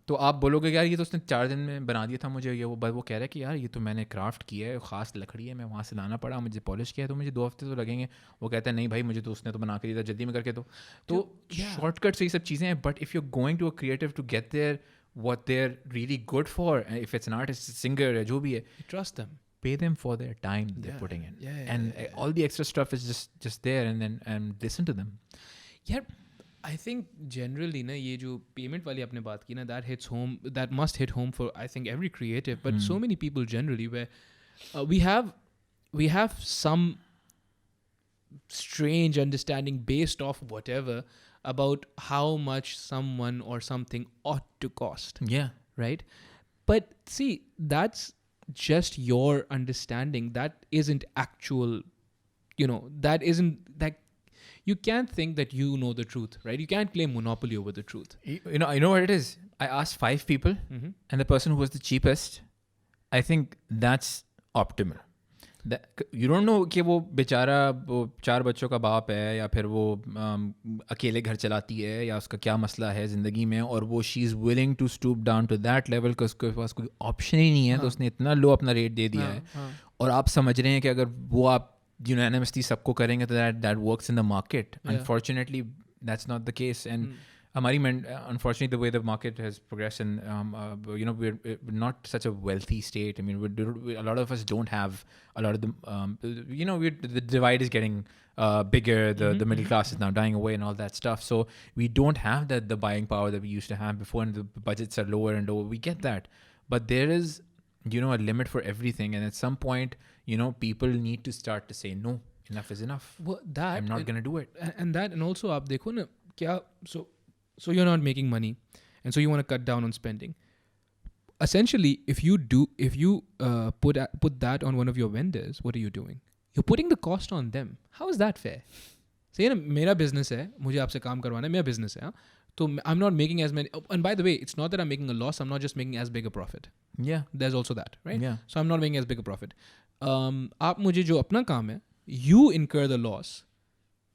तो आप बोलोगे यार ये तो उसने 4 दिन में बना दिया था मुझे, ये वो कह रहा है कि यार ये तो मैंने क्राफ्ट किया है, ख़ास लकड़ी है, मैं वहाँ से लाना पड़ा, मुझे पॉलिश किया है, तो मुझे 2 हफ्ते तो लगेंगे. वो कहता है नहीं भाई मुझे तो उसने तो बना के दिया था जल्दी में करके, तो शॉर्टकट से ये सब चीज़ें हैं. But if you going to a creative to get there what they're really good for, if it's an artist, singer, जो भी है, trust them, pay them for their time they're putting in, and all the extra stuff is just there, and then listen to them. Yeah, I think generally ना ये जो payment वाली आपने बात की ना, that hits home, that must hit home for I think every creative, but so many people generally where we have some strange understanding based off whatever about how much someone or something ought to cost. Yeah. Right? But see, that's just your understanding. That isn't actual, you know, that you can't think that you know the truth, right? You can't claim monopoly over the truth. You know what it is? I asked 5 people, and the person who was the cheapest, I think that's optimal. You don't know कि वो बेचारा वो 4 बच्चों का बाप है या फिर वो अकेले घर चलाती है या उसका क्या मसला है ज़िंदगी में, और वो she is willing to stoop down to that level कि उसके पास कोई ऑप्शन ही नहीं है, तो उसने इतना लो अपना रेट दे दिया है, और आप समझ रहे हैं कि अगर वो आप यूनानिमसली सबको करेंगे तो that works in the market. Unfortunately that's not the case. And हमारी unfortunately the way the market has progressed, and we're not such a wealthy state. I mean, a lot of us don't have a lot of the the divide is getting bigger. The middle class is now dying away and all that stuff. So we don't have the buying power that we used to have before, and the budgets are lower and lower. We get that, but there is a limit for everything, and at some point people need to start to say no, enough is enough. Well, that I'm not going to do it. And also आप देखो ना क्या, so you're not making money, and so you want to cut down on spending. Essentially, if you put that on one of your vendors, what are you doing? You're putting the cost on them. How is that fair? Say ना मेरा business है, मुझे आपसे काम करवाना है, मेरा business है, हाँ? So I'm not making as many. And by the way, it's not that I'm making a loss. I'm not just making as big a profit. Yeah. There's also that, right? Yeah. So I'm not making as big a profit. आप मुझे जो अपना काम है, you incur the loss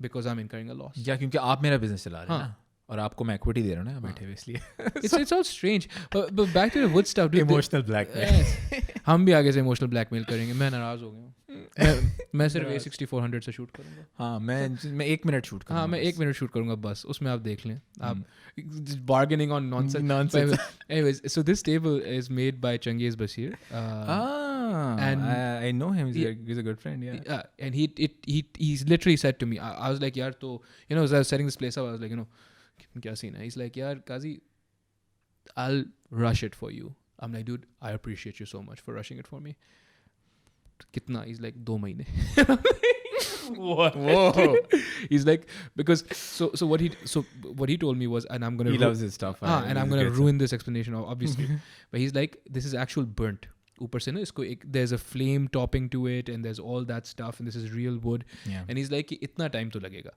because I'm incurring a loss. Yeah, क्योंकि आप मेरा business चला रहे हैं ना, और आपको मैं इक्विटी दे रहा हूँ ना बैठे हुए, इसलिए. It's all strange. But back to the wood stuff. Dude, Emotional blackmail. हम भी आगे से emotional blackmail करेंगे. मैं नाराज हो गया हूँ. मैं सिर्फ A6400 से शूट करूँगा. हाँ, मैं 1 मिनट शूट करूँगा. हाँ, मैं 1 मिनट शूट करूँगा बस. उसमें आप देख लें. आप bargaining on nonsense. Anyways, so this table is made by Changiz Basir. And I know him. He's a good friend. Yeah. And he's literally said to me, I was like, yaar, to as I was setting this place up, I was like, kya scene hai? He's like, yaar, Kazi, I'll rush it for you. I'm like, dude, I appreciate you so much for rushing it for me. Kitna? He's like, 2 mahine. What? Whoa. He's like, because so what he told me was, and I'm gonna he loves his stuff. And I'm gonna ruin this explanation obviously. But he's like, this is actual burnt. ऊपर से ना इसको there's a flame topping to it, and there's all that stuff, and this is real wood. Yeah. And he's like, इतना time तो लगेगा.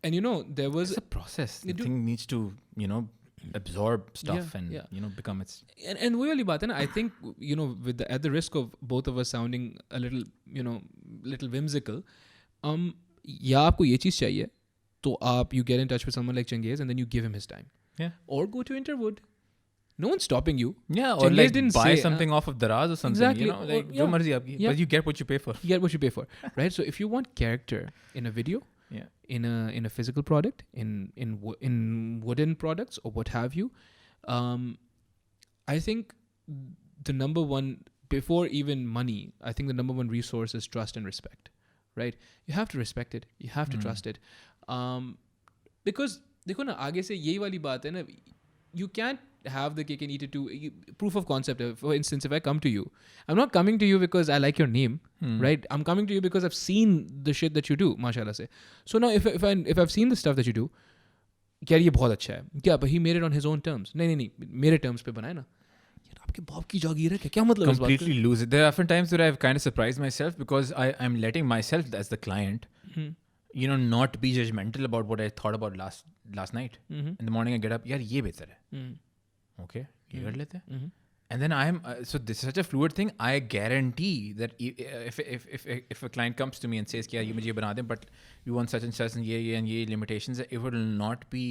And there was it's a process. The thing needs to absorb stuff and become its. And वो वाली बात है ना, I think with at the risk of both of us sounding a little little whimsical, या आपको ये चीज़ चाहिए तो आप you get in touch with someone like Changiz, and then you give him his time. Yeah. Or go to Introvert. No one's stopping you. Yeah, or Changiz like didn't buy say, something off of Daraz or something. Exactly. जो मर्जी आपकी. Yeah. But you get what you pay for. You get what you pay for, right? So if you want character in a video, in a physical product, in wooden products or what have you, I think the number one, before even money, I think the number one resource is trust and respect, right? You have to respect it. You have to trust it. Because देखो ना, आगे से यही वाली बात है ना, you can't have the cake and eat it too. Proof of concept. For instance, if I come to you, I'm not coming to you because I like your name, right? I'm coming to you because I've seen the shit that you do, mashallah se. So now if I've seen the stuff that you do, क्या ये बहुत अच्छा है क्या? But he made it on his own terms. नहीं मेरे terms पे बनाए ना. यार आपके बाप की जागीर है क्या मतलब? Completely lose it. There are often times where I've kind of surprised myself because I'm letting myself as the client, not be judgmental about what I thought about last night. In the morning I get up, यार ये बेहतर है. Okay, ये कर लेते हैं. And then so this is such a fluid thing. I guarantee that if a client comes to me and says कि यार ये मुझे बना दें, but we want such and such and ये limitations, it will not be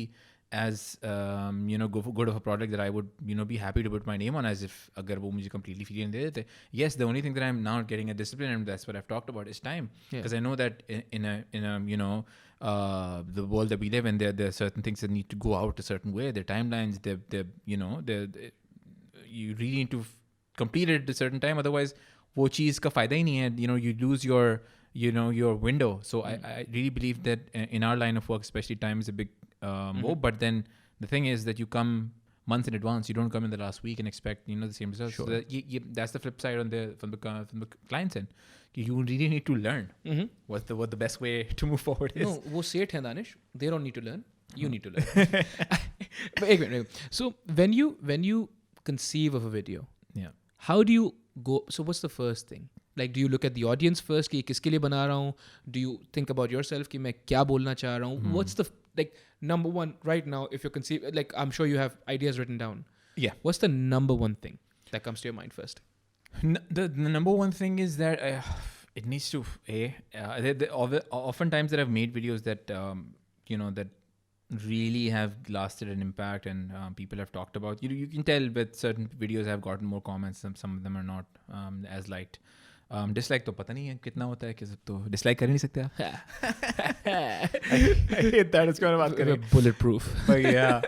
as good of a product that I would be happy to put my name on, as if अगर वो मुझे completely free दे देते. Yes, the only thing that I'm now getting a discipline, and that's what I've talked about, is time. Because I know that in a the world that we live in, there are certain things that need to go out a certain way. Their timelines, you really need to complete it at a certain time. Otherwise, वो चीज़ का फायदा ही नहीं है. You lose your window. So I really believe that in our line of work, especially, time is a big move. But then the thing is that you come months in advance. You don't come in the last week and expect the same results. Sure. So that's the flip side from the client's end. You really need to learn what the best way to move forward is. No, वो सेठ हैं Danish. They don't need to learn. You need to learn. But एक minute. So when you conceive of a video, how do you go? So what's the first thing? Like, do you look at the audience first कि किसके लिए बना रहा हूँ? Do you think about yourself कि मैं क्या बोलना चाह रहा हूँ? What's the like number one right now if you're conceiving, like I'm sure you have ideas written down. Yeah. What's the number one thing that comes to your mind first? The number one thing is that it needs to oftentimes that I've made videos that that really have lasted an impact and people have talked about. You can tell with certain videos I've gotten more comments. Some of them are not as liked. Dislike तो पता नहीं है कितना होता है, किसी तो dislike कर ही नहीं सकते आप. I hate that. इसके बारे में बात करें. Bulletproof. But yeah,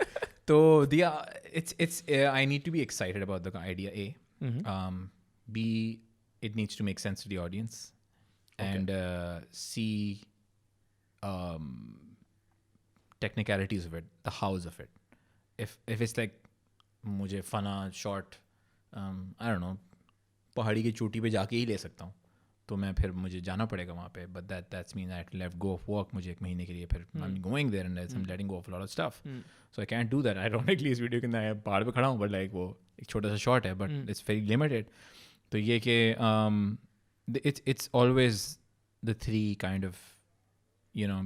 so it's I need to be excited about the idea. A, B, it needs to make sense to the audience, and C, technicalities of it, the hows of it. If it's like मुझे फना short, I don't know, पहाड़ी की चोटी पे जाके ही ले सकता हूँ, तो मैं फिर मुझे जाना पड़ेगा वहाँ पे. But that's mean I have to let go of work मुझे एक महीने के लिए. फिर I'm going there and I'm letting go of a lot of stuff. So I can't do that. Ironically इस वीडियो के अंदर पहाड़ पे खड़ा हूँ, but like वो एक छोटा सा short है, but it's very limited. तो ये कि it's always the three kind of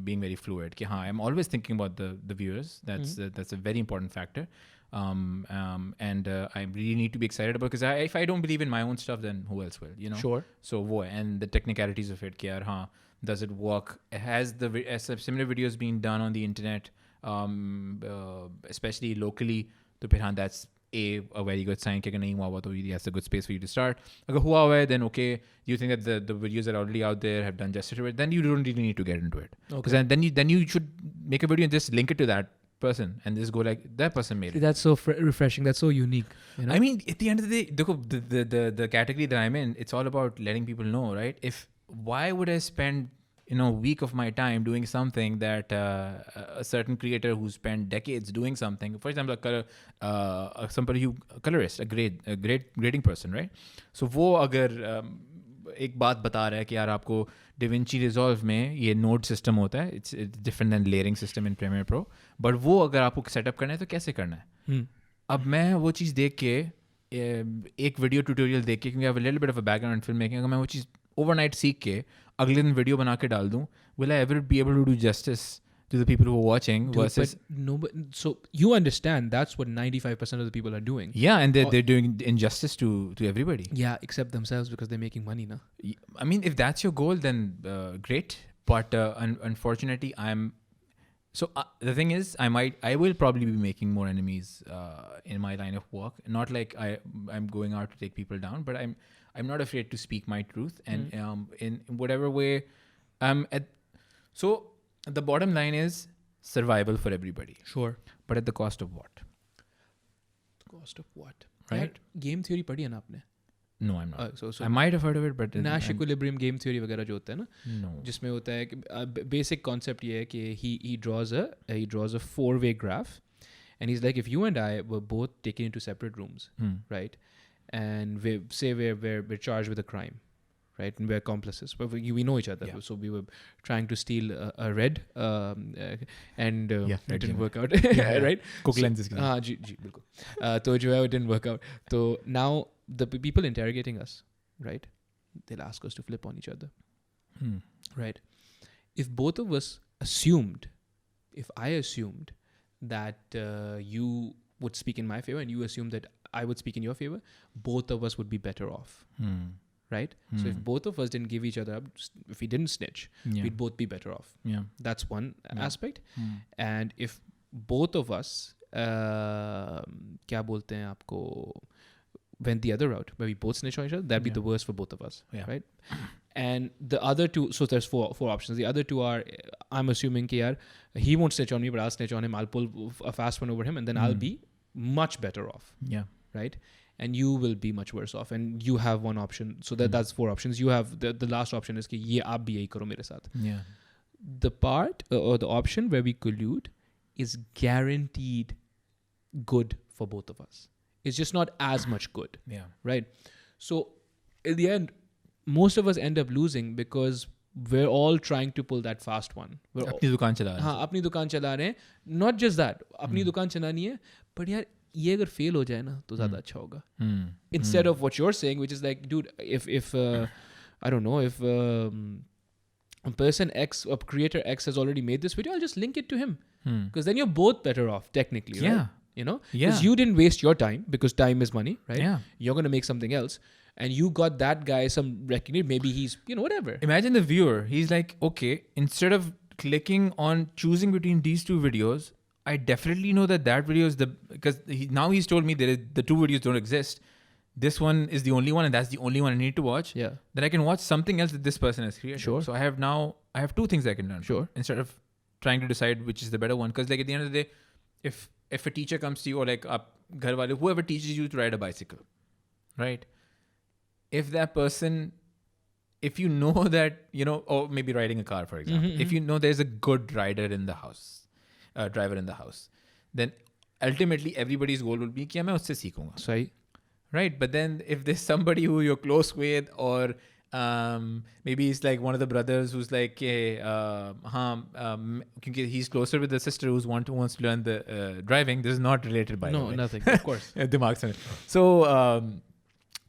being very fluid. कि हाँ, I'm always thinking about the viewers. That's a very important factor. And I really need to be excited about, because if I don't believe in my own stuff, then who else will? Sure. So and the technicalities of it. कि यार हाँ, does it work? Has similar videos being done on the internet, especially locally? तो फिर हाँ, that's a very good sign कि अगर नहीं हुआ हुआ तो that's a good space for you to start. अगर हुआ हुआ है, then okay, you think that the videos that are already out there have done justice to it, then you don't really need to get into it. Because then you should make a video and just link it to that person and just go like, that person made it. That's so refreshing. That's so unique. I mean, at the end of the day, the category that I'm in, it's all about letting people know, right? Why would I spend a week of my time doing something that a certain creator who spent decades doing something, for example, somebody who colorist, a great grading person, right? So वो अगर एक बात बता रहा है कि यार आपको DaVinci Resolve में ये node system होता है, it's different than layering system in Premiere Pro, but वो अगर आपको setup करना है तो कैसे करना है? अब मैं वो चीज़ देख के एक वीडियो ट्यूटोरियल देख के, क्योंकि I have a little bit of a background in filmmaking, अगर मैं वो चीज़ overnight सीख के अगले दिन वीडियो बना के डाल दूँ, will I ever be able to do justice to the people who are watching? Versus so you understand that's what 95% of the people are doing. Yeah, and they're doing injustice to everybody. Yeah, except themselves, because they're making money now. I mean, if that's your goal, then great. But unfortunately, the thing is, I will probably be making more enemies in my line of work. Not like I'm going out to take people down, but I'm not afraid to speak my truth, and in whatever way so the bottom line is survival for everybody. Sure. But at the cost of what? Cost of what? Right? Game theory पढ़ी है ना आपने? No, I'm not. So I might have heard of it, but Nash equilibrium game theory वगैरह जो होता है ना, no, जिसमें होता है कि basic concept ये है कि he draws a 4-way graph, and he's like, if you and I were both taken into separate rooms, right, and we're charged with a crime, right, and we're accomplices, but we know each other, so we were trying to steal a red, and it didn't work out, right? Cook lenses. हाँ जी बिल्कुल. तो जो है it didn't work out. So now the people interrogating us, right, they'll ask us to flip on each other, right? If both of us assumed, if I assumed that you would speak in my favor and you assumed that I would speak in your favor, both of us would be better off. Right? So if both of us didn't give each other up, if we didn't snitch, we'd both be better off. Yeah. That's one aspect. And if both of us, क्या बोलते हैं आपको, went the other route, where we both snitch on each other, that'd be the worst for both of us. Right? And the other two, so there's four options. The other two are, I'm assuming कि यार, he won't snitch on me, but I'll snitch on him. I'll pull a fast one over him, and then I'll be much better off. Yeah. Right? And you will be much worse off. And you have one option. So that's 4 options. You have the last option is कि ये आप भी यही करो मेरे साथ. Yeah. The part or the option where we collude is guaranteed good for both of us. It's just not as much good. Yeah. Right? So in the end, most of us end up losing because we're all trying to pull that fast one. अपनी दुकान चला रहे हैं. हाँ, अपनी दुकान चला रहे हैं. Not just that. अपनी दुकान चलानी है. But यार, ये अगर fail हो जाए ना तो ज़्यादा अच्छा होगा. Instead of what you're saying, which is like, dude, if I don't know, if person X or creator X has already made this video, I'll just link it to him, because then you're both better off technically, right? You know, because you didn't waste your time, because time is money, right? You're going to make something else, and you got that guy some recognition. Maybe he's, you know, whatever. Imagine the viewer. He's like, okay, instead of clicking on choosing between these two videos, I definitely know that video is because now he's told me the two videos don't exist. This one is the only one, and that's the only one I need to watch. Yeah. Then I can watch something else that this person has created. Sure. So I have two things I can learn. Sure. Instead of trying to decide which is the better one. Because like at the end of the day, if a teacher comes to you, or like ghar wale, whoever teaches you to ride a bicycle, right? If that person, if you know that, you know, or maybe riding a car, for example, if you know there's a good rider in the house, driver in the house, then ultimately everybody's goal will be कि मैं उससे सीखूंगा. Sorry. Right, but then if there's somebody who you're close with, or maybe it's like one of the brothers who's like, he's closer with the sister who wants to learn the driving. This is not related, by the way. No, nothing. Of course. दिमाग से. So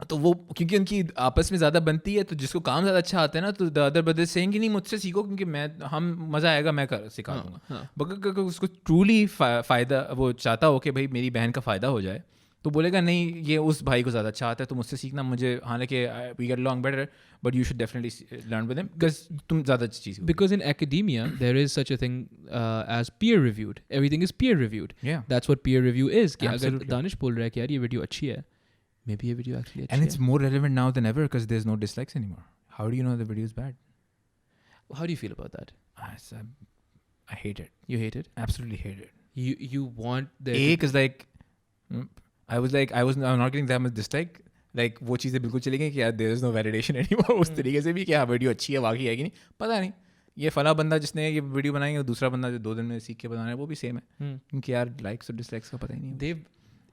तो वो क्योंकि उनकी आपस में ज़्यादा बनती है, तो जिसको काम ज़्यादा अच्छा आता है ना, तो द अदर ब्रदर्स सेइंग कि नहीं मुझसे सीखो, क्योंकि हम मज़ा आएगा, मैं सिखा दूँगा. बट उसको ट्रूली फ़ायदा वो चाहता हो कि भाई मेरी बहन का फ़ायदा हो जाए, तो बोलेगा नहीं ये उस भाई को ज़्यादा अच्छा आता है, तो मुझसे सीखना. मुझे हालांकि we get along better, but you should definitely learn with him, because तुम ज़्यादा अच्छी चीज़. Because in academia there is such a thing as peer reviewed. Everything is peer reviewed. Yeah. That's what peer review is. कि अगर Absolutely. Danish बोल रहा है कि यार ये वीडियो अच्छी है, maybe ये वीडियो actually अच्छी And है. it's more relevant now than ever because there's no dislikes anymore. How do you know the video is bad? How do you feel about that? I hate it. You hate it? Absolutely hate it. You want the Because like I'm not getting that much dislike. Like वो चीज़ें बिल्कुल चली गई कि यार there is no validation anymore. उस तरीके से भी कि हाँ वीडियो अच्छी है, वाकई है कि नहीं पता नहीं. ये फला बंदा जिसने ये वीडियो बनाई है, दूसरा बंदा जो 2 दिन में सीख के बना रहा है, वो भी सेम है. क्योंकि यार लाइक्स और डिसलाइक्स का पता ही नहीं. they've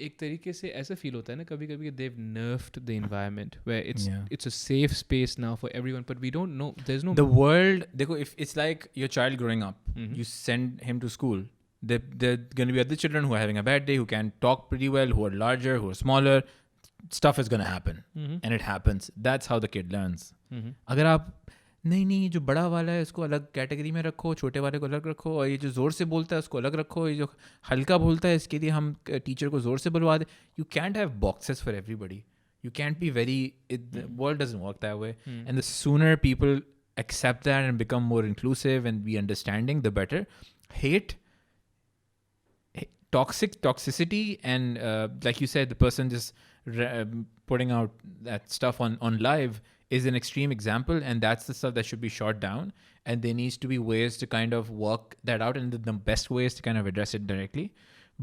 एक तरीके से ऐसा फील होता है ना कभी कभी, they've nerfed the environment where it's a safe space now for everyone, but we don't know, there's no the world. देखो, if it's like your child growing up, you send him to school. There going to be other children who are having a bad day, who can talk pretty well, who are larger, who are smaller. Stuff is going to happen, and it happens. That's how the kid learns. अगर आप नहीं जो बड़ा वाला है उसको अलग category में रखो, छोटे वाले को अलग रखो, और ये जो ज़ोर से बोलता है उसको अलग रखो, ये जो हल्का बोलता है इसके लिए हम टीचर को ज़ोर से बुलवा दें. You can't have boxes for everybody. You can't be the world doesn't work that way. And the sooner people accept that and become more inclusive and be understanding, the better. Toxicity, and like you said, the person just putting out that stuff on live is an extreme example, and that's the stuff that should be shot down. And there needs to be ways to kind of work that out, and the best way is to kind of address it directly.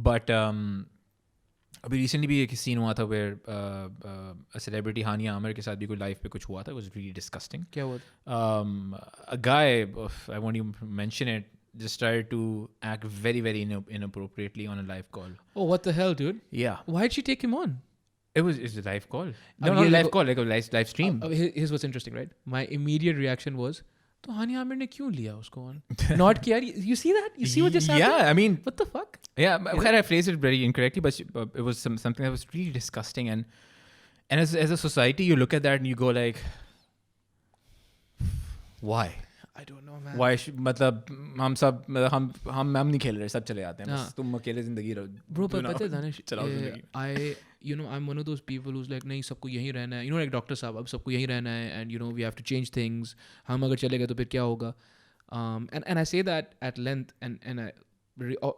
But अभी recently भी एक scene हुआ था where a celebrity हानिया आमिर के साथ भी कोई live पे कुछ हुआ था. It was really disgusting. क्या हुआ? A guy, I won't even mention it, just started to act very, very inappropriately on a live call. Oh, what the hell, dude? Yeah. Why'd she take him on? It's a live call. No, not a live call, like a live stream. Here's what's interesting, right? My immediate reaction was, तो हानिया आमिर ने क्यों लिया उसको on? Not कि यार, you see that? You see what just happened? Yeah, I mean, what the fuck? Yeah, I phrased it very incorrectly, but it was something that was really disgusting. And as a society, you look at that and you go like, why? I don't know, man. Why? मतलब हम नहीं खेल रहे, सब चले जाते हैं. बस तुम अकेले जिंदगी रहो. Bro, but पता है दानिश, चलाओ जिंदगी. I'm one of those people who's like, नहीं सबको यहीं रहना है. Like डॉक्टर साहब, अब सबको यहीं रहना है, and we have to change things. हम अगर चले गए तो फिर क्या होगा? And I say that at length, and I,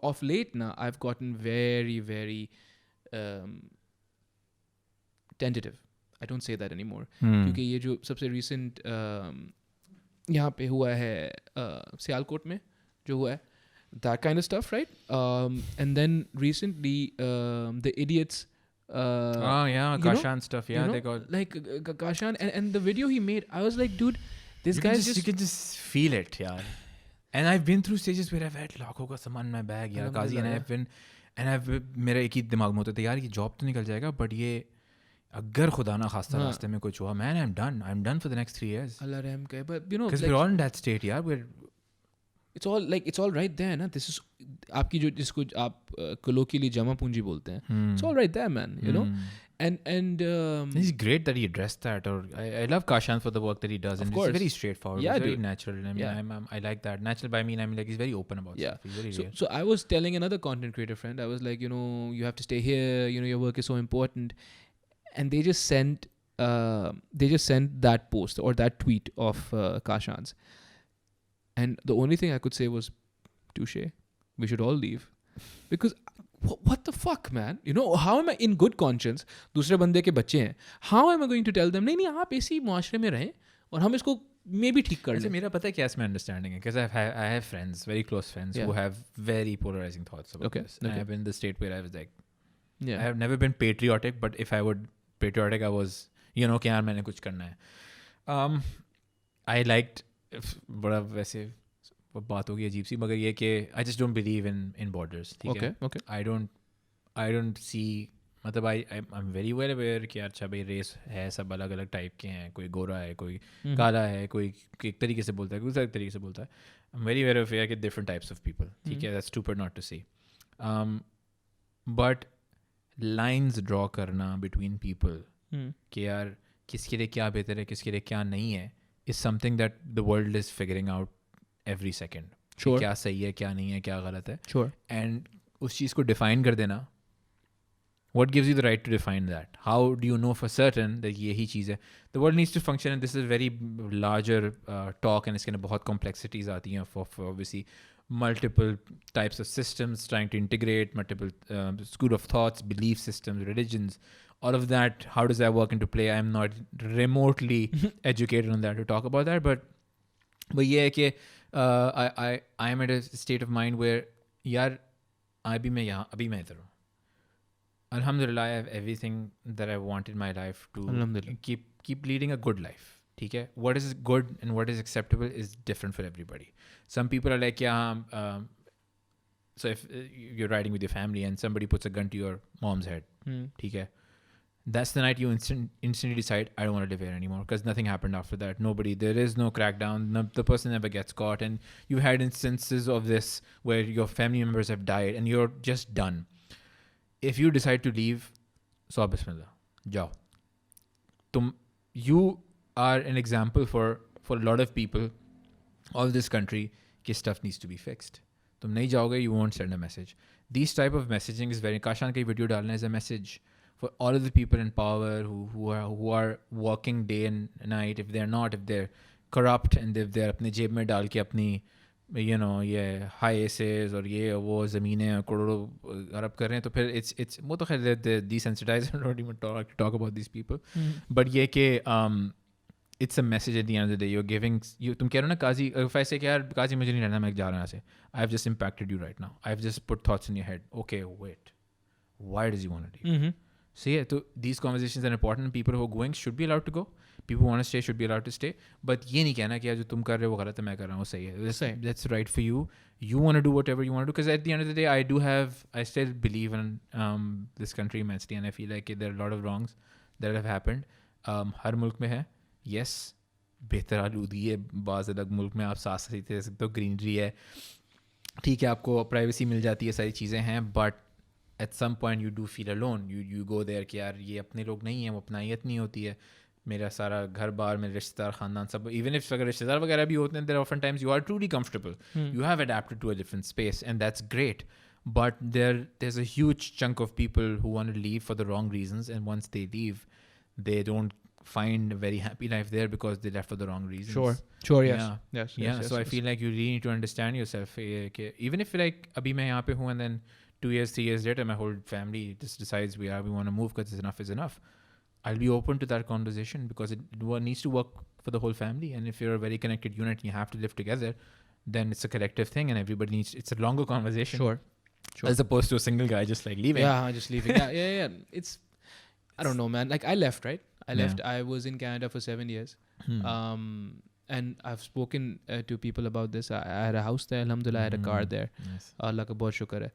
of late now, I've gotten very, very tentative. I don't say that anymore. क्योंकि ये जो सबसे recent यहाँ पे हुआ है सियालकोट में जो हुआ है, that kind of stuff, right? And then recently the idiots Kashan stuff, they got like Kashan, and the video he made, I was like, dude, this guy you can just feel it, yeah. And I've been through stages where I've had लाखों का सामान in my bag, yeah, Kazi, and I've मेरा एक ही दिमाग में होता था यार ये जॉब तो निकल जाएगा, but ये अगर खुदा ना खास्ता रास्ते में कुछ हुआ, man, I'm done for the next 3 years. Allah रहम करे, but because we're all in that state, yeah, it's all right there, na. This is आपकी जो जिसको आप colloquially जमा पूंजी बोलते हैं. It's all right there, man. And It's great that he addressed that. Or I love Kashan for the work that he does, and course. it's very straightforward. Yeah, it's very dude. natural. I mean, Yeah. I like that. Natural by I mean like he's very open about Yeah. stuff. He's very real. So I was telling another content creator friend, I was like, you have to stay here. Your work is so important, and they just sent that post or that tweet of Kashan's, and the only thing I could say was, touche. We should all leave, because what the fuck, man? How am I in good conscience? दूसरे बंदे के बच्चे हैं. How am I going to tell them? नहीं आप ऐसे ही मुआशरे में रहें और हम इसको मे भी ठीक कर लें. मेरा पता है क्या इसमें अंडरस्टैंडिंग है, because I have friends, very close friends, who have very polarizing thoughts about this. And I have been in the state where I was like, I have never been patriotic, but if I would patriotic, I was, कि यार मैंने कुछ करना है. I liked, बड़ा वैसे बात होगी अजीब सी, मगर ये कि I just don't believe in borders. ठीक है? Okay. I don't see, मतलब I'm very well aware कि अच्छा भाई रेस है, सब अलग अलग टाइप के हैं, कोई गोरा है, कोई काला है, कोई एक तरीके से बोलता है, कोई दूसरे तरीके से बोलता है. I'm very aware of कि different types of people. ठीक है? That's stupid not to see. But lines draw करना between people कि यार किसके लिए क्या बेहतर है, किसके लिए क्या नहीं है, is something that the world is figuring out every second. Sure. क्या सही है, क्या नहीं है, क्या गलत है. Sure. And उस चीज़ को define कर देना, what gives you the right to define that? How do you know for certain that यही चीज़ है? The world needs to function, and this is a very larger talk, and इसके अंदर बहुत complexities आती हैं for obviously multiple types of systems trying to integrate, multiple school of thoughts, belief systems, religions, all of that. How does that work into play? I'm not remotely educated on that to talk about that, but ये है कि I am at a state of mind where यार अभी मैं इधर हूँ. Alhamdulillah, I have everything that I want in my life to keep leading a good life. ठीक है? What is good and what is acceptable is different for everybody. Some people are like, so if you're riding with your family and somebody puts a gun to your mom's head, ठीक है? That's the night you instantly decide, I don't want to live here anymore, because nothing happened after that. There is no crackdown. The person never gets caught. And you had instances of this where your family members have died and you're just done. If you decide to leave, so bismillah, jao. You are an example for a lot of people of this country कि stuff needs to be fixed. तुम नहीं जाओगे, you won't send a message. These type of messaging is very, Kashan का video डालना is a message for all of the people in power who are working day and night. If they're corrupt, and if they're अपने जेब में डाल के अपनी ये high aces और ये वो ज़मीनें करोड़ों अरब कर रहे हैं, तो फिर it's वो तो खैर desensitized. I don't even talk about these people. But ये कि it's a message at the end of the day. You're giving, तुम कह रहे हो ना काजी, if I say कि यार काजी मुझे नहीं रहना, मैं जा रहा हूँ यहाँ से, I've just impacted you right now. I've just put thoughts in your head. Okay, wait, why does he want to leave? So yeah, so these conversations are important. People who are going should be allowed to go. People who want to stay should be allowed to stay. But ये नहीं कहना कि यार जो तुम कर रहे हो वो गलत है, मैं कर रहा हूँ सही है. That's right for you. You want to do whatever you want to do. Because at the end of the day, I still believe in this country immensely, and I feel like there are a lot of wrongs that have happened. हर मुल्क में है. Yes, बेहतर आलूदी है. बाज़ अलग मुल्क में आप सांस सकते हो, ग्रीनरी है, ठीक है, आपको प्राइवेसी मिल जाती है, सारी चीज़ें हैं. But at some point you do feel alone. You go there कि यार ये अपने लोग नहीं हैं, वो अपनायत नहीं होती है, मेरा सारा घर बार, मेरे रिश्तेदार, ख़ानदान सब. Even if अगर रिश्तेदार वगैरह भी होते हैं, there are often times you are truly comfortable. You have adapted to a different space, and that's great. But there's a huge chunk of people who want to leave for the wrong reasons, and once they leave, they don't find a very happy life there because they left for the wrong reasons. Sure, yes. Yes. So I feel like you really need to understand yourself. Even if like अभी मैं यहाँ पे हूँ, and then 2 years, 3 years later, my whole family just decides we want to move because enough is enough. I'll be open to that conversation because it needs to work for the whole family. And if you're a very connected unit and you have to live together, then it's a collective thing, and everybody needs. It's a longer conversation. Sure. As opposed to a single guy just like leaving. Yeah, just leaving. Yeah. It's, I don't know, man. Like I left, right? I was in Canada for 7 years. And I've spoken to people about this. I had a house there, alhamdulillah. I had a car there. Yes. Allah ka bahut shukar hai.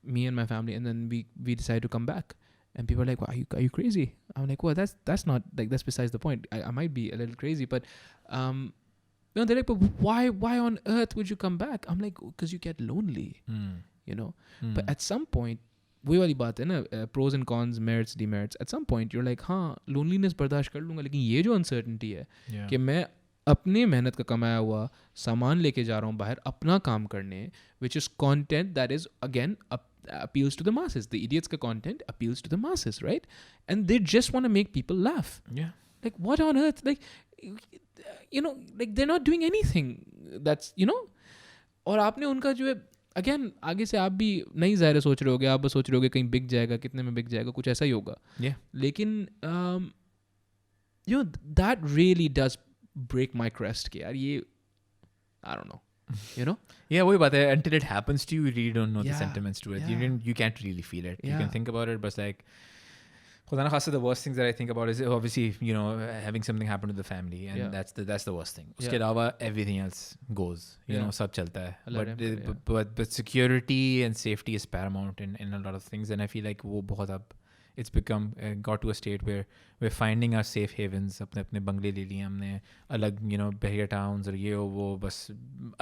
Me and my family, and then we decided to come back, and people are like, well, are you crazy? I'm like, well, that's not like, that's besides the point. I might be a little crazy, but they're like, but why on earth would you come back? I'm like, because you get lonely, But at some point वही वाली बात है ना, pros and cons, merits, demerits. At some point you're like, हाँ loneliness बर्दाश्त कर लूँगा, लेकिन ये जो uncertainty है कि मैं अपने मेहनत का कमाया हुआ सामान लेके जा रहा हूँ बाहर अपना काम करने, which is content that is again appeals to the masses. The idiots का content appeals to the masses, right? And they just want to make people laugh. Yeah. Like what on earth? Like, you know, like they're not doing anything that's, you know. और आपने उनका जो है again आगे से आप भी नहीं ज़ाहिर सोच रहे होगे, आप बस सोच रहे होगे कहीं बिक जाएगा, कितने में बिक जाएगा, कुछ ऐसा ही होगा. लेकिन you know that really does break my crest कि यार ये I don't know, you know. Yeah, वही बात है, until it happens to you, you really don't know the sentiments to it. You can't really feel it. You can think about it, but it's like खुदा ना खासा the worst things that I think about is obviously, you know, having something happen to the family, and that's the worst thing. उसके अलावा everything else goes, you know, सब चलता है. But security and safety is paramount in a lot of things, and I feel like वो बहुत अब it's become got to a state where we're finding our safe havens. अपने अपने बंगले ले लिए हमने अलग, you know, बहरिया towns और ये वो बस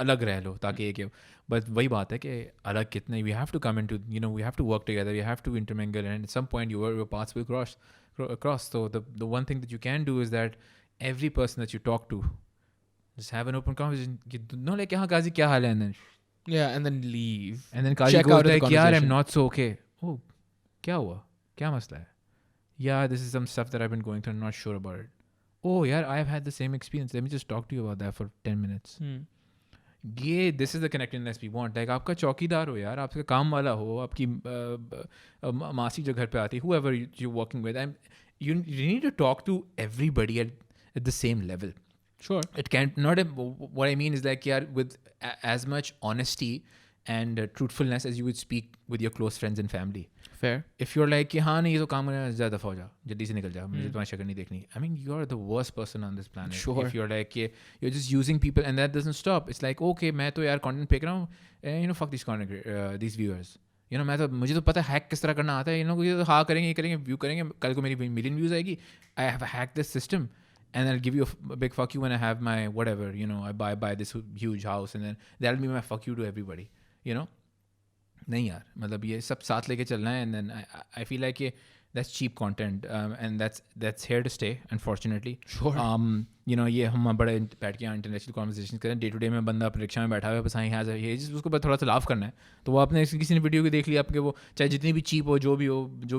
अलग रह लो ताकि एक but वही बात है कि अलग कितने we have to come into, you know, we have to work together, we have to intermingle, and at some point your paths will cross. So the one thing that you can do is that every person that you talk to, just have an open conversation. No, like हाँ Kazi क्या हाल है, and then leave, and then Kazi goes like यार I'm not so okay. Oh क्या हुआ, क्या मसला है? Yeah, this is some stuff that I've been going through, I'm not sure about it. Oh yeah, I've had the same experience, let me just talk to you about that for 10 minutes. ये this is the connectedness we want. Like आपका चौकीदार हो यार, आपका काम वाला हो, आपकी मासी जो घर पे आती, whoever you're working with, you need to talk to everybody at the same level. Sure. It can't not what I mean is like यार with as much honesty and truthfulness as you would speak with your close friends and family. Fair. If you're like कि हाँ नहीं ये तो काम करना है, ज़्यादा दफा हो जा, जल्दी से निकल जा, मुझे तुम्हारी शक्ल नहीं देखनी. I mean, you're the worst person on this planet. Sure. If you're like you're just using people, and that doesn't stop. It's like okay, मैं तो यार content फेंक रहा हूँ, you know, fuck these content these viewers. You know, मुझे तो पता है hack किस तरह करना आता है. You know, ये तो हाँ करेंगे, ये करेंगे, view करेंगे, कल को मेरी million views आएगी. I have hacked this system. And I'll give you a big fuck you when I have my whatever, you know, I buy this huge house, and then that'll be my fuck you to everybody, you know. नहीं यार, मतलब ये सब साथ लेके चलना है, and then I feel like that's cheap content, and that's here to stay, unfortunately. Sure. You know, ये हम बड़े बैठ के इंटरनेशनल कॉन्वर्सेशन करें, डे टू डे में बंदा रिक्शा में बैठा हुआ है, बस हाँ हैज़ ये उसको बस थोड़ा सा लाफ करना है, तो वो आपने किसी ने वीडियो को देख लिया आपके, वो चाहे जितनी भी चीप हो, जो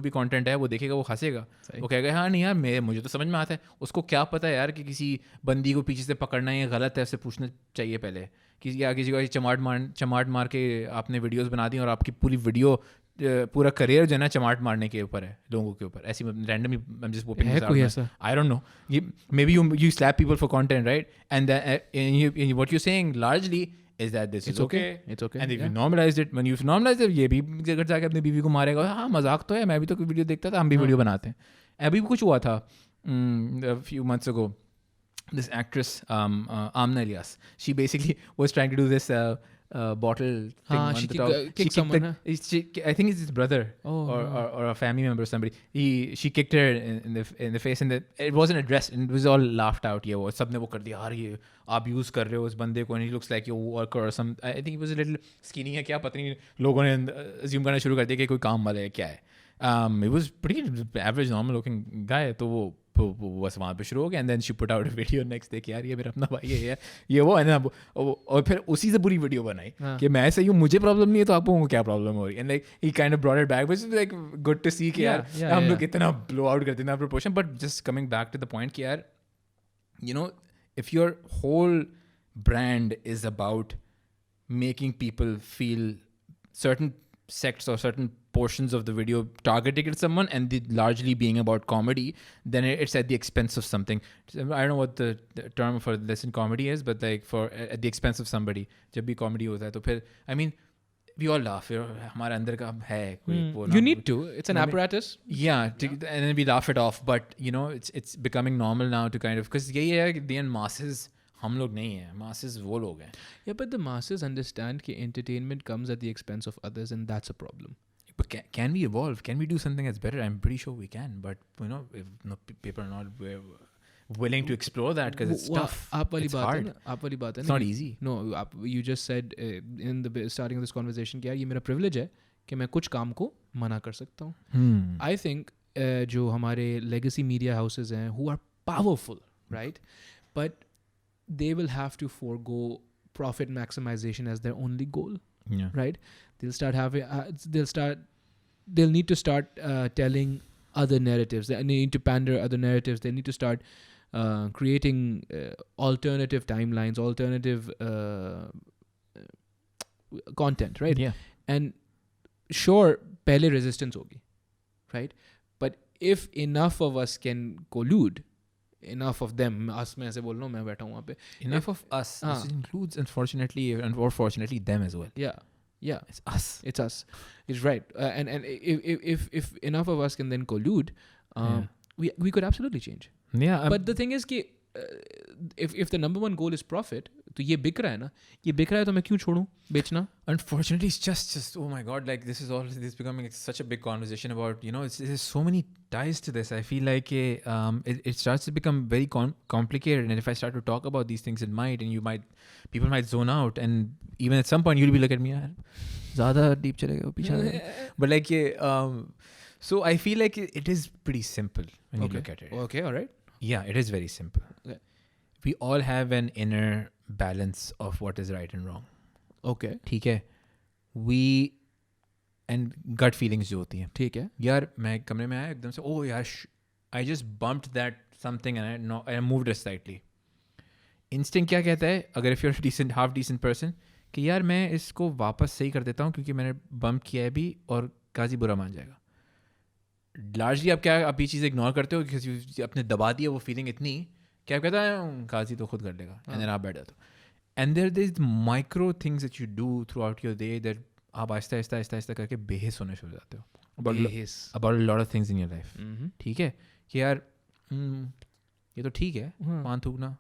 भी कंटेंट है वो देखेगा, वो हंसेगा, वो कहेगा हाँ नहीं यार मुझे तो समझ में आता है. उसको क्या पता है यार कि किसी बंदी को पीछे से पकड़ना ये गलत है, उससे पूछना चाहिए पहले, किसी को चमाट मार के आपने वीडियोस बना दी और आपकी पूरी वीडियो पूरा करियर जो है ना चमाट मारने के ऊपर है, लोगों के ऊपर, ऐसी randomly I'm just whooping this out. I don't know. Maybe you slap people for content, right? And what you're saying largely is that this is okay. It's okay. And if you normalized it, when you've normalized it, ये भी अगर जाके अपनी बीवी को मारेगा, हाँ मजाक तो है, मैं भी तो वीडियो देखता था, हम भी वीडियो बनाते हैं. अभी कुछ हुआ था a few months ago. This actress, Amna Ilyas, she basically was trying to do this bottle thing on the top. She kicked someone. I think it's his brother or a family member or somebody. She kicked her in the face, and it wasn't addressed, and it was all laughed out. Yeah, वो सबने वो कर दिया, यार ये आप use कर रहे हो उस बंदे को, and he looks like your worker or some. I think he was a little skinny है क्या पता नहीं, लोगों ने assume करना शुरू कर दिया कि कोई काम वाला है क्या है. It was pretty average normal looking guy, तो वो बस वहाँ पे शुरू हो गया, and then she put out a video next day कि यार ये मेरा अपना भाई है, ये वो है ना, और फिर उसी से पूरी वीडियो बनाई कि मैं सही हूँ, मुझे प्रॉब्लम नहीं है तो आपको क्या प्रॉब्लम हो रही है. And like he kind of brought it back, which is like good to see कि यार हम लोग इतना blow out करते हैं proportion. But just coming back to the point कि यार, you know, if your whole brand is about making people feel certain sects or certain portions of the video targeting at someone, and largely being about comedy, then it's at the expense of something. I don't know what the term for this in comedy is, but like for at the expense of somebody, जब भी comedy होता है तो फिर, I mean, we all laugh. हमारे अंदर का है कोई you need to. It's an apparatus. Yeah, and then we laugh it off. But you know, it's becoming normal now to kind of, because यही है the end masses. हम लोग नहीं हैं, masses वो लोग हैं. Yeah, but the masses understand कि entertainment comes at the expense of others, and that's a problem. But can we evolve? Can we do something that's better? I'm pretty sure we can. But you know, if people are not willing to explore that, because it's tough. It's hard. It's not easy. No, you just said in the starting of this conversation कि यार ये मेरा privilege है कि मैं कुछ काम को मना कर सकता हूँ. Hmm. I think जो हमारे legacy media houses हैं who are powerful, right? But they will have to forego profit maximization as their only goal, Yeah. right? They'll need to start telling other narratives. They need to pander other narratives. They need to start creating alternative timelines, alternative content, right? Yeah. And sure, pehle resistance hogi, right? But if enough of us can collude, enough of them, us मैं ऐसे बोल रहा हूँ, मैं बैठा हूँ वहाँ पे, Enough of us. This includes, unfortunately, or fortunately, them as well. yeah, It's us. it's us, it's right. And if enough of us can then collude, we could absolutely change. Yeah. But the thing is कि if the number one goal is profit, तो ये बिक रहा है ना, ये बिक रहा है तो मैं क्यों छोड़ूं बेचना? Unfortunately, it's just oh my god, like this is becoming such a big conversation about, there's so many ties to this. I feel like it starts to become very complicated, and if I start to talk about these things, people might zone out, and even at some point you'll be looking at me, yaar, zyada deep chale gaye piche. But like so I feel like it is pretty simple when you look at it. Okay, all right. Yeah, it is very simple. Okay. We all have an inner balance of what is right and wrong. Okay. ठीक है. We and gut feelings जो होती हैं. ठीक है. यार मैं कमरे में आया एकदम से oh यार I just bumped that something and I moved it slightly. Instinct क्या कहता है अगर if you're a half decent person कि यार मैं इसको वापस सही कर देता हूँ क्योंकि मैंने बम्प किया है भी और काजी बुरा मान जाएगा. लार्जली आप ये चीज़ इग्नोर करते हो क्योंकि आपने दबा दिया वो फीलिंग इतनी क्या आप कहता है काजी तो खुद कर लेगा एंड देन आप बैठ जाते हो. And there this micro things that you do throughout your day that आप आहिस्ता आहिस्ता करके बेहिस होने शुरू हो जाते हो about lot of things in your life. ठीक है कि यार ये तो ठीक है मान थूकना.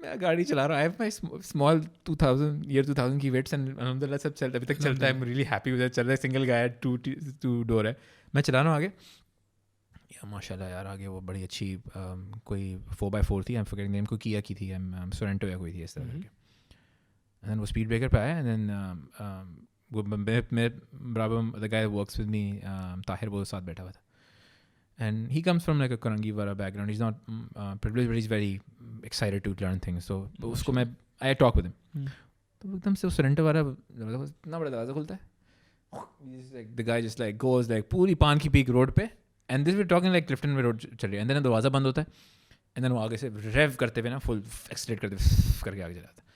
मैं गाड़ी चला रहा हूँ. आई हैव माई स्मॉल 2000 की वेट्स एंड अल्हम्दुलिल्लाह सब चलता है अभी तक चलता है. I am really happy with that. चल रहा है सिंगल गाय टू डोर है. मैं चला रहा हूँ आगे या माशाल्लाह यार आगे वो बड़ी अच्छी कोई 4x4 थी. I am forgetting name. कोई किया की थी. सोरेंटो या कोई थी इस तरह करके. एंड देन वो स्पीड ब्रेकर पे आया एंड देन वो मैं बराबर the guy works with me Tahir वो साथ बैठा हुआ था. And he comes from like a Karangi Wara background. He's not privileged, but he's very excited to learn things. So उसको मैं I talk with him. तो एकदम से वो Sorrento वाला इतना बड़ा दरवाज़ा खुलता है. Like the guy just like goes like पूरी पान की पीक रोड पे. And this we're talking like Clifton में रोड चल रही है. And then दरवाज़ा बंद होता है. And then वो आगे से rev करते हुए ना full accelerate करते हुए करके आगे चला जाता है.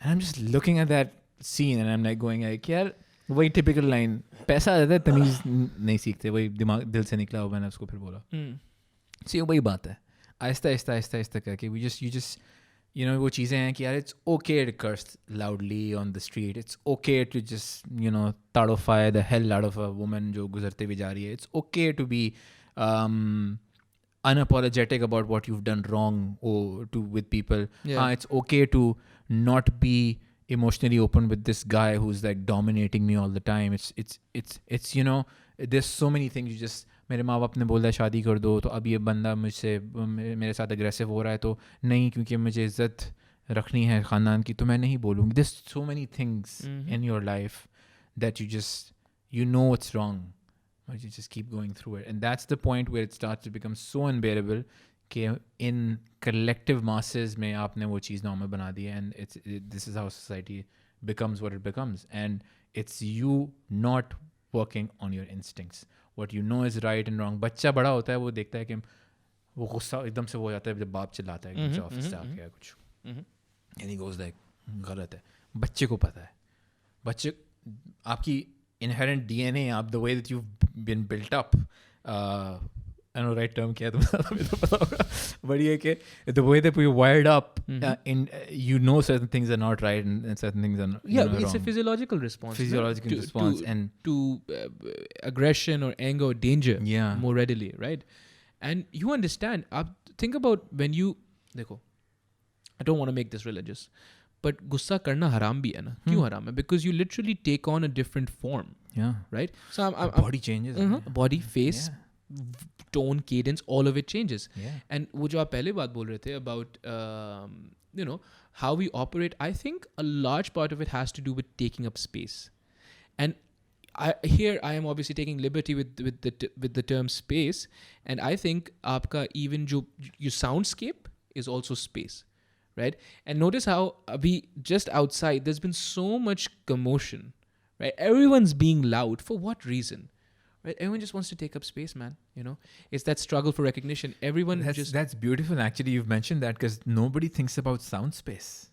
And I'm just looking at that scene and I'm like going like यार वही टिपिकल लाइन पैसा आ जाता है तमीज़ नहीं सीखते. वही दिमाग दिल से निकला हो. मैंने उसको फिर बोला सी वही बात है. आहिस्ता करके यू जस्ट वो चीज़ें हैं कि यार it's okay to curse loudly on the street. It's okay to just ताड़ोफाई the hell out of a woman जो गुजरते हुए जा रही है. It's okay to be unapologetic about what you've done wrong with people. It's okay to not be emotionally open with this guy who's like dominating me all the time. It's there's so many things you just मेरे माँ बाप ने बोला शादी कर दो तो अब ये बंदा मुझसे मेरे साथ अग्रेसिव हो रहा है तो नहीं क्योंकि मुझे इज्जत रखनी है ख़ानदान की तो मैं नहीं बोलूँगी. there's so many things in your life that you know it's wrong but you just keep going through it. And that's the point where it starts to become so unbearable कि in collective masses में आपने वो चीज़ normal बना दी है. And this is how society becomes what it becomes. And it's you not working on your instincts. What you know is right and wrong. बच्चा बड़ा होता है वो देखता है कि वो गुस्सा एकदम से हो जाता है जब बाप चिल्लाता है एकदम से ऑफिस से आके या कुछ. And he goes like गलत है. बच्चे को पता है. बच्चे आपकी inherent DNA आप the way that you've been built up I know right term क्या है तुम्हें तो पता होगा but ये कि the way that we wired up certain things are not right and certain things are it's wrong. a physiological response and to aggression or anger or danger more readily, right? And you understand think about when you देखो I don't want to make this religious but गुस्सा करना हराम भी है ना. क्यों हराम है? Because you literally take on a different form, right? So body changes, body, face, tone, cadence, all of it changes. And वो जो आप पहले बात बोल रहे थे about how we operate, I think a large part of it has to do with taking up space. And I am obviously taking liberty with the term space, and I think आपका even जो your soundscape is also space, right? And notice how we just outside there's been so much commotion, right? Everyone's being loud for what reason, right? Everyone just wants to take up space, man. You know, it's that struggle for recognition. Everyone That's beautiful. Actually, you've mentioned that because nobody thinks about sound space.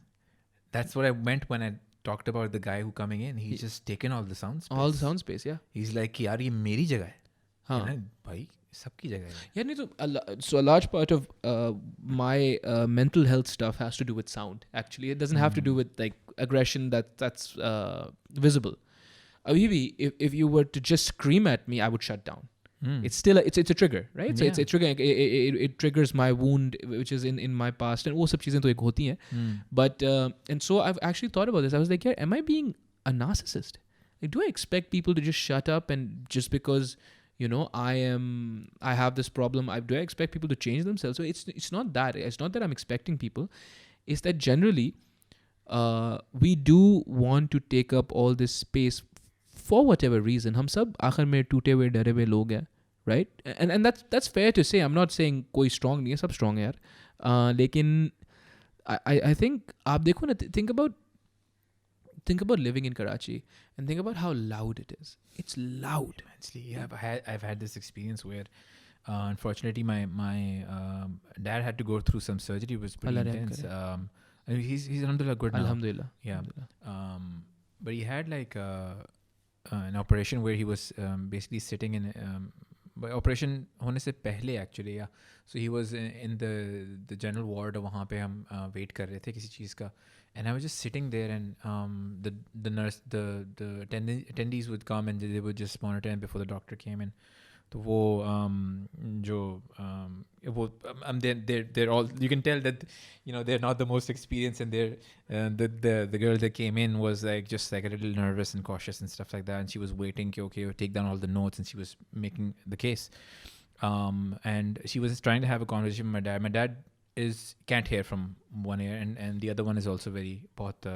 That's what I meant when I talked about the guy who coming in. He's just taken all the sound space. all the sound space, yeah. He's like, यार ये मेरी जगह है. हाँ. है ना? भाई सबकी जगह है. Yeah, no, so a large part of my mental health stuff has to do with sound. Actually, it doesn't have to do with like aggression that's visible. Abhi bhi, if you were to just scream at me, I would shut down. It's still it's a trigger, right? So it's a trigger. It triggers my wound, which is in my past, and वो सब चीजें तो एक होती हैं. But and so I've actually thought about this. I was like, yeah, am I being a narcissist? Like, do I expect people to just shut up and just because you know I have this problem? Do I expect people to change themselves? So it's not that. It's not that I'm expecting people. It's that generally we do want to take up all this space for whatever reason. हम सब आखिर में टूटे हुए डरे हुए लोग हैं, right? And that's fair to say. I'm not saying कोई strong नहीं है, सब strong है यार. लेकिन I think आप देखो ना, think about living in Karachi and think about how loud it is. It's loud. Immensely. Yeah, I've had this experience where unfortunately my dad had to go through some surgery. It was pretty intense. I mean, he's alhamdulillah good now. Alhamdulillah. Yeah. Alhamdulillah. But he had like an operation where he was basically sitting in by operation होने से पहले actually, yeah. So he was in the general ward. वहाँ पे हम wait कर रहे थे किसी चीज़ का, and I was just sitting there, and the nurse, the attendees would come and they would just monitor him before the doctor came in. तो वो जो वो they're all, you can tell that you know they're not the most experienced, and they're the girl that came in was like just like a little nervous and cautious and stuff like that, and she was waiting okay take down all the notes, and she was making the case, and she was trying to have a conversation with my dad. My dad can't hear from one ear, and the other one is also very बहुत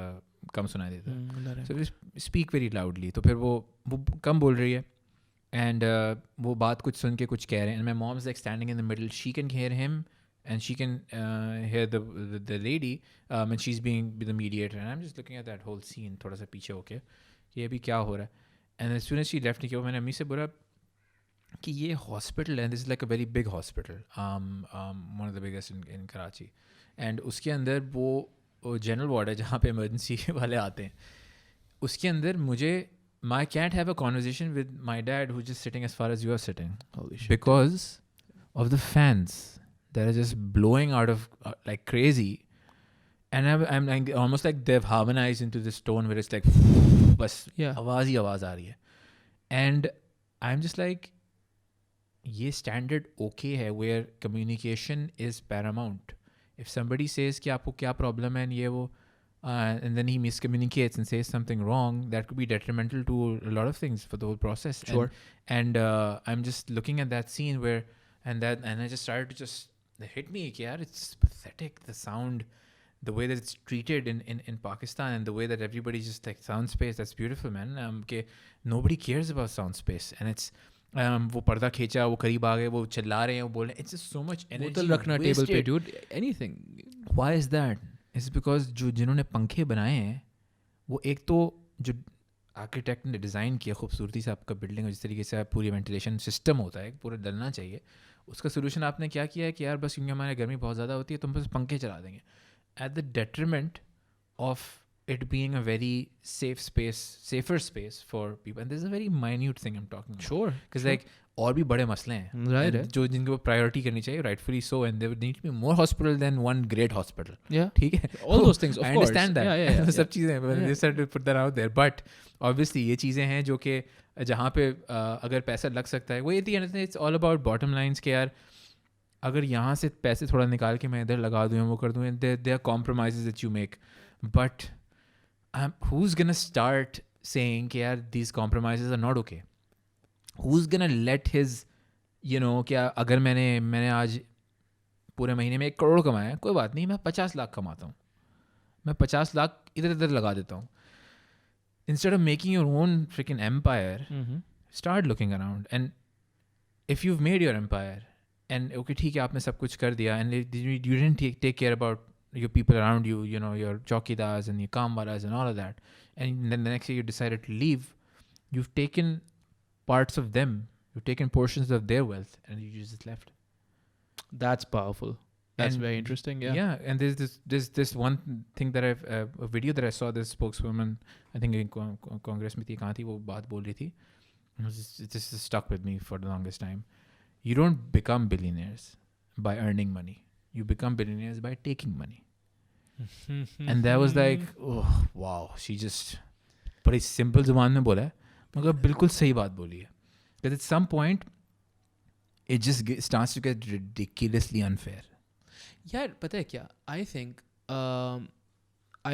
कम सुनाई देता है, so we speak very loudly. तो फिर वो कम बोल रही है, and वो बात कुछ सुन के कुछ कह रहे हैं, and my mom's like standing in the middle. She can hear him and she can hear the lady, and she's being the mediator, and I'm just looking at that whole scene थोड़ा सा पीछे होके कि अभी क्या हो रहा है. And as soon as she left, मैंने अम्मी से बोला कि ये हॉस्पिटल है, this is like a very big hospital, one of the biggest in Karachi, and उसके अंदर वो जनरल वार्ड है जहाँ पे इमरजेंसी वाले आते हैं. उसके अंदर मुझे I can't have a conversation with my dad who's just sitting as far as you are sitting. Holy shit. Because of the fans that are just blowing out of like crazy. And I'm like, almost like they've harmonized into this tone where it's like बस आवाज़ ही आवाज़ आ रही है. And I'm just like, ये standard okay है where communication is paramount. If somebody says कि आपको क्या problem है, ये वो and then he miscommunicates and says something wrong, that could be detrimental to a lot of things for the whole process. Sure. And I'm just looking at that scene where and I just started to just hit me कि यार it's pathetic, the sound, the way that it's treated in Pakistan, and the way that everybody just like sound space. That's beautiful, man. Okay, nobody cares about sound space, and it's वो पर्दा खींचा, वो करीब आ गए, वो चिल्ला रहे हैं, वो बोल रहे हैं. It's just so much energy बोतल रखना टेबल पे, dude. Anything. Why is that? It's because जिन्होंने पंखे बनाए हैं वो एक तो जो आर्किटेक्ट ने डिज़ाइन किया खूबसूरती से आपका बिल्डिंग, जिस तरीके से पूरी वेंटिलेशन सिस्टम होता है पूरा डलना चाहिए, उसका सोल्यूशन आपने क्या किया है कि यार बस क्योंकि हमारे गर्मी बहुत ज़्यादा होती है तो हम बस पंखे चला देंगे, at the detriment of it being a very safer space for people. And this is a very minute thing I'm talking about. Sure. Because like और भी बड़े मसले हैं, right, जो जिनको प्रायोरिटी करनी चाहिए, rightfully so, and there would need to be more hospital than one great hospital. Yeah. ठीक है. All those things, of I course. understand that. Yeah. सब चीज़ें, but they said to put that out there. But obviously ये चीज़ें हैं जो कि जहाँ पे अगर पैसा लग सकता है, वो ये थी, it's all about bottom lines के यार अगर यहाँ से पैसे थोड़ा निकाल के मैं इधर लगा दूँ, वो कर दूँ, there are compromises that you make. But who's gonna start saying कि यार these compromises are not okay? Who's gonna let his, you know, क्या अगर मैंने आज पूरे महीने में 1 करोड़ कमाया, कोई बात नहीं, मैं 50 लाख कमाता हूँ, मैं 50 लाख इधर लगा देता हूँ. instead of making your own freaking empire, Mm-hmm. start looking around. And if you've made your empire and okay, ठीक है आपने सब कुछ कर दिया and you didn't take care about your people around you, you know, your chowkidars and your kamwalas and all of that, and then the next year you decided to leave, you've taken parts of them, you've taken portions of their wealth, and you just left. That's powerful. That's And very interesting. Yeah. Yeah, and there's this one thing that I've a video that I saw, this spokeswoman, I think in Congress में थी, कहाँ थी वो बात बोल रही थी. It just stuck with me for the longest time. You don't become billionaires by earning money. You become billionaires by taking money. And that was like, oh wow, she just बड़ी simple ज़ुबान में बोला है, मगर बिल्कुल सही बात बोली है. Because at some point, it just starts to get ridiculously unfair. Yeah, पता है क्या? I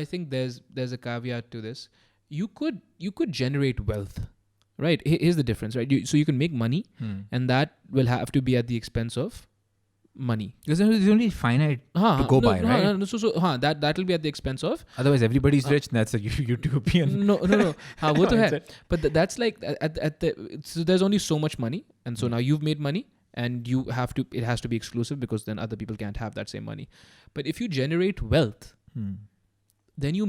think there's a caveat to this. You could generate wealth, right? Here's the difference, right? So you can make money, and that will have to be at the expense of money. Because there's only finite to go by, right? So that will be at the expense of. Otherwise, everybody's rich. And that's a utopian. No. वो तो है. mindset. But that's like at the. So there's only so much money, and so now you've made money. And you have to, it has to be exclusive because then other people can't have that same money. But if you generate wealth, then you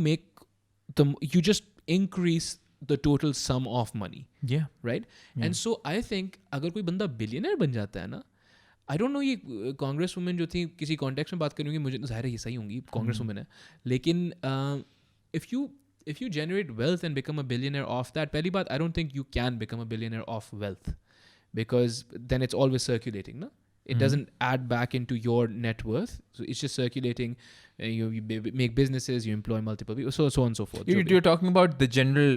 just increase the total sum of money. Yeah. Right? Yeah. And so I think अगर कोई बंदा billionaire बन जाता है ना, I don't know ये Congress women जो थी किसी कॉन्टेक्स्ट में बात करूँगी, मुझे ज़ाहिर है ये सही होंगी, कांग्रेस वुमेन है. लेकिन if you generate wealth and become a billionaire off that, पहली बात, I don't think you can become a billionaire off wealth. Because then it's always circulating, no? It doesn't add back into your net worth. So it's just circulating. You make businesses, you employ multiple people, so on and so forth. You're talking about the general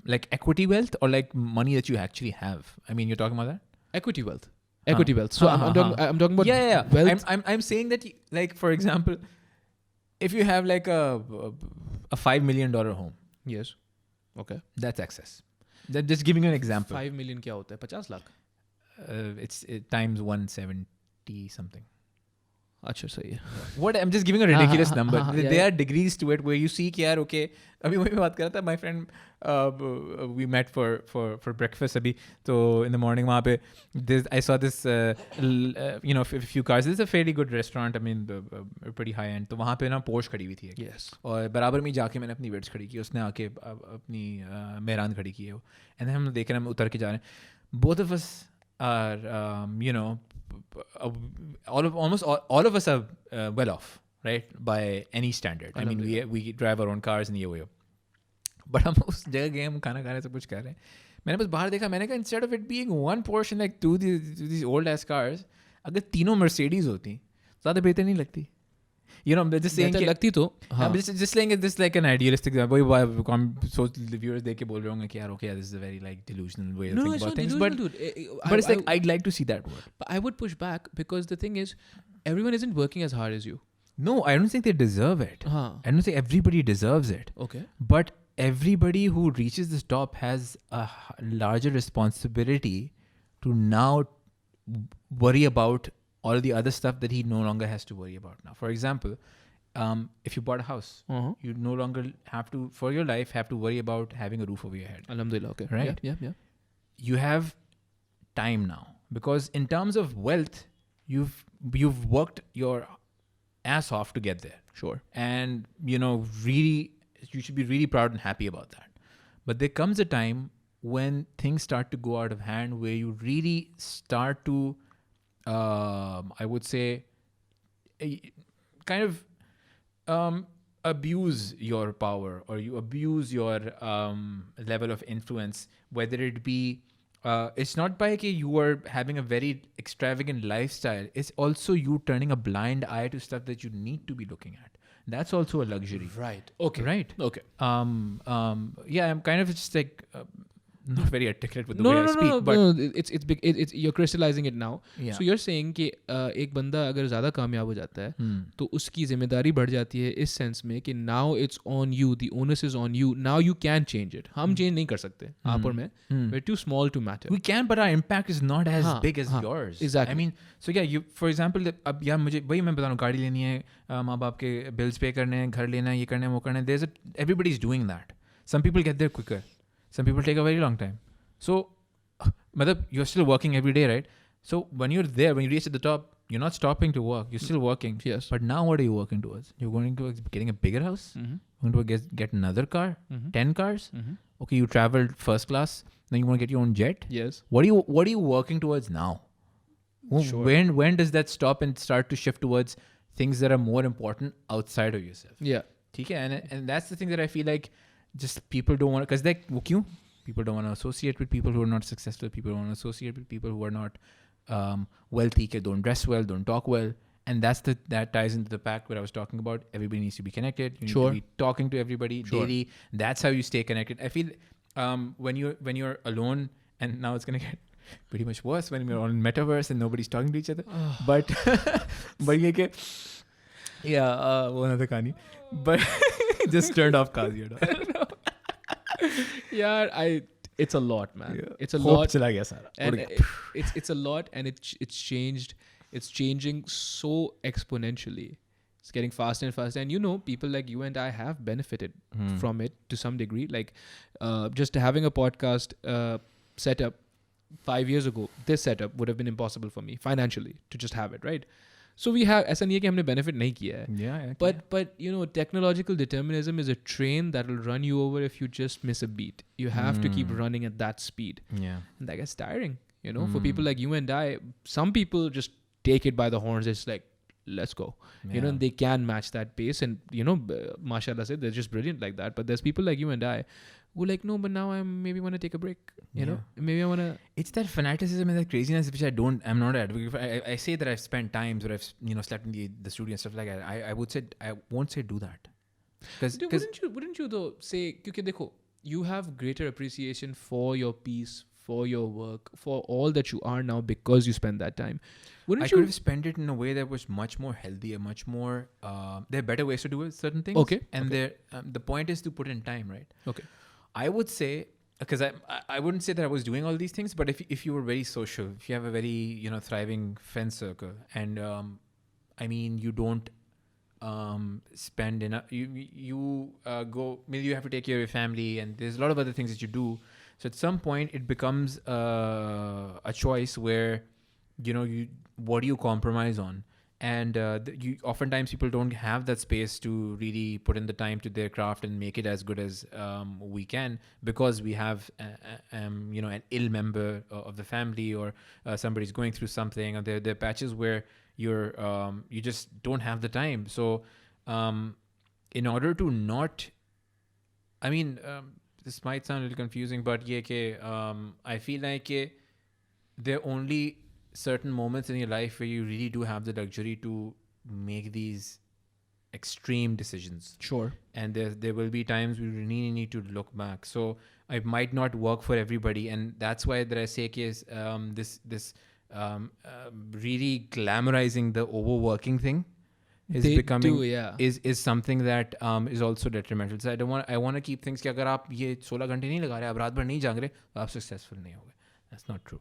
like equity wealth or like money that you actually have? I mean, you're talking about that? Equity wealth. So I'm talking about wealth. I'm saying that, like, for example, if you have like a $5 million home. Yes. Okay. That's excess. Just giving you an example. 5 million क्या होता है? 50 lakh? It's times 170 something. अच्छा सही है. What, I'm just giving a ridiculous number. There are yeah. degrees to it where you see कि यार okay, अभी वही बात कर रहा था, my friend we met for breakfast अभी, तो in the morning वहाँ पे I saw this you know, a few cars. This is a fairly good restaurant, I mean pretty high end. तो वहाँ पे ना Porsche खड़ी हुई थी एक. Yes. और बराबर में जाके मैंने अपनी Vitz खड़ी की, उसने आके अपनी मेहरान खड़ी की है वो. And then हम देख रहे हैं, हम उतर के जा रहे हैं. Both of us are you know, almost all of us are well off, right, by any standard. I mean, we drive our own cars and ये. But हम उस जगह गए, हम खाना खा रहे, सब कुछ कर रहे हैं. मैंने बस बाहर देखा, मैंने कहा instead of it being one portion like these old ass cars, अगर तीनों Mercedes होती ज़्यादा बेहतर नहीं लगती. You know, I'm just saying कि लगती तो I'm just saying it this like an idealistic example. So the viewers देख के बोल रहे होंगे कि यार okay, this is a very like delusional way of thinking about things. But it's like I'd like to see that work. But I would push back because the thing is, everyone isn't working as hard as you. No, I don't think they deserve it. I don't think everybody deserves it. Okay. But everybody who reaches this top has a larger responsibility to now worry about all the other stuff that he no longer has to worry about now. For example, if you bought a house, you no longer have to, for your life, have to worry about having a roof over your head. Alhamdulillah, okay. Right? Yeah. You have time now. Because in terms of wealth, you've worked your ass off to get there. Sure. And, you know, really, you should be really proud and happy about that. But there comes a time when things start to go out of hand, where you really start to I would say, kind of abuse your power, or you abuse your level of influence, whether it be, it's not by you are having a very extravagant lifestyle, it's also you turning a blind eye to stuff that you need to be looking at. That's also a luxury. Right. Okay. Right. Okay. Yeah, I'm kind of just like... not very articulate with the way I speak. No, but it's big. It's you're crystallizing it now. Yeah. So you're saying कि एक बंदा अगर ज़्यादा कामयाब हो जाता है, तो उसकी जिम्मेदारी बढ़ जाती है इस सेंस में कि now it's on you, the onus is on you. Now you can change it. हम change नहीं कर सकते. आप और मैं, we're too small to matter. We can, but our impact is not as big as yours. Exactly. I mean, so yeah, you, for example, अब यार मुझे वही मैं बता रहा हूँ, गाड़ी लेनी है, माँ बाप के bills pay करने हैं, घर लेना है, ये करना है, वो करना है. Everybody's doing that. Some people get there quicker. Some people take a very long time. So, you're still working every day, right? So when you're there, when you reach at the top, you're not stopping to work. You're still working. Yes. But now what are you working towards? You're going towards getting a bigger house? You're going to get another car? 10 cars? Okay, you traveled first class. Then you want to get your own jet? Yes. What are you working towards now? Sure. When does that stop and start to shift towards things that are more important outside of yourself? Yeah. Okay? And that's the thing that I feel like just people don't want to, because people don't want to associate with people who are not successful. People don't want to associate with people who are not wealthy, don't dress well, don't talk well. And that ties into the pact where I was talking about. Everybody needs to be connected. You need to be talking to everybody daily. That's how you stay connected. I feel when you're alone, and now it's gonna get pretty much worse when you're on metaverse and nobody's talking to each other. But another kani. But just turned off Kazi. Yeah, it's a lot, man. Yeah. It's a Hope lot. chala gaya sara. And it's a lot, and it's changed. It's changing so exponentially. It's getting faster and faster. And people like you and I have benefited from it to some degree. Like just having a podcast setup 5 years ago, this setup would have been impossible for me financially to just have it, right? So we have, ऐसा नहीं है कि हमने benefit नहीं किया है. Yeah. But technological determinism is a train that will run you over if you just miss a beat. You have to keep running at that speed. Yeah. And that gets tiring. For people like you and I, some people just take it by the horns. It's like, let's go. Yeah. And they can match that pace. And, mashallah say, they're just brilliant like that. But there's people like you and I who are like, no, but now I maybe want to take a break. Maybe I want to... It's that fanaticism and that craziness which I'm not an advocate for. I say that I've spent times where I've slept in the studio and stuff like that. I won't say do that. Because wouldn't you though say, because dekho, you have greater appreciation for your piece, for your work, for all that you are now because you spend that time. I could have spent it in a way that was much more healthy and much more... there are better ways to do certain things. Okay. And the point is to put in time, right? Okay. I would say, because I wouldn't say that I was doing all these things, but if you were very social, if you have a very thriving friend circle, and you don't spend enough, you go, maybe you have to take care of your family, and there's a lot of other things that you do. So at some point it becomes a choice where what do you compromise on? And oftentimes people don't have that space to really put in the time to their craft and make it as good as we can, because we have an ill member of the family, or somebody's going through something, or there are patches where you just don't have the time. So in order to not, this might sound a little confusing, but I feel like there are only certain moments in your life where you really do have the luxury to make these extreme decisions. Sure. And there will be times we really need to look back. So it might not work for everybody, and that's why that I say is this really glamorizing the overworking thing is something that is also detrimental. So I want to keep things कि अगर आप ये 16 घंटे नहीं लगा रहे, आप रात भर नहीं जाग रहे, तो आप successful नहीं होगे. That's not true.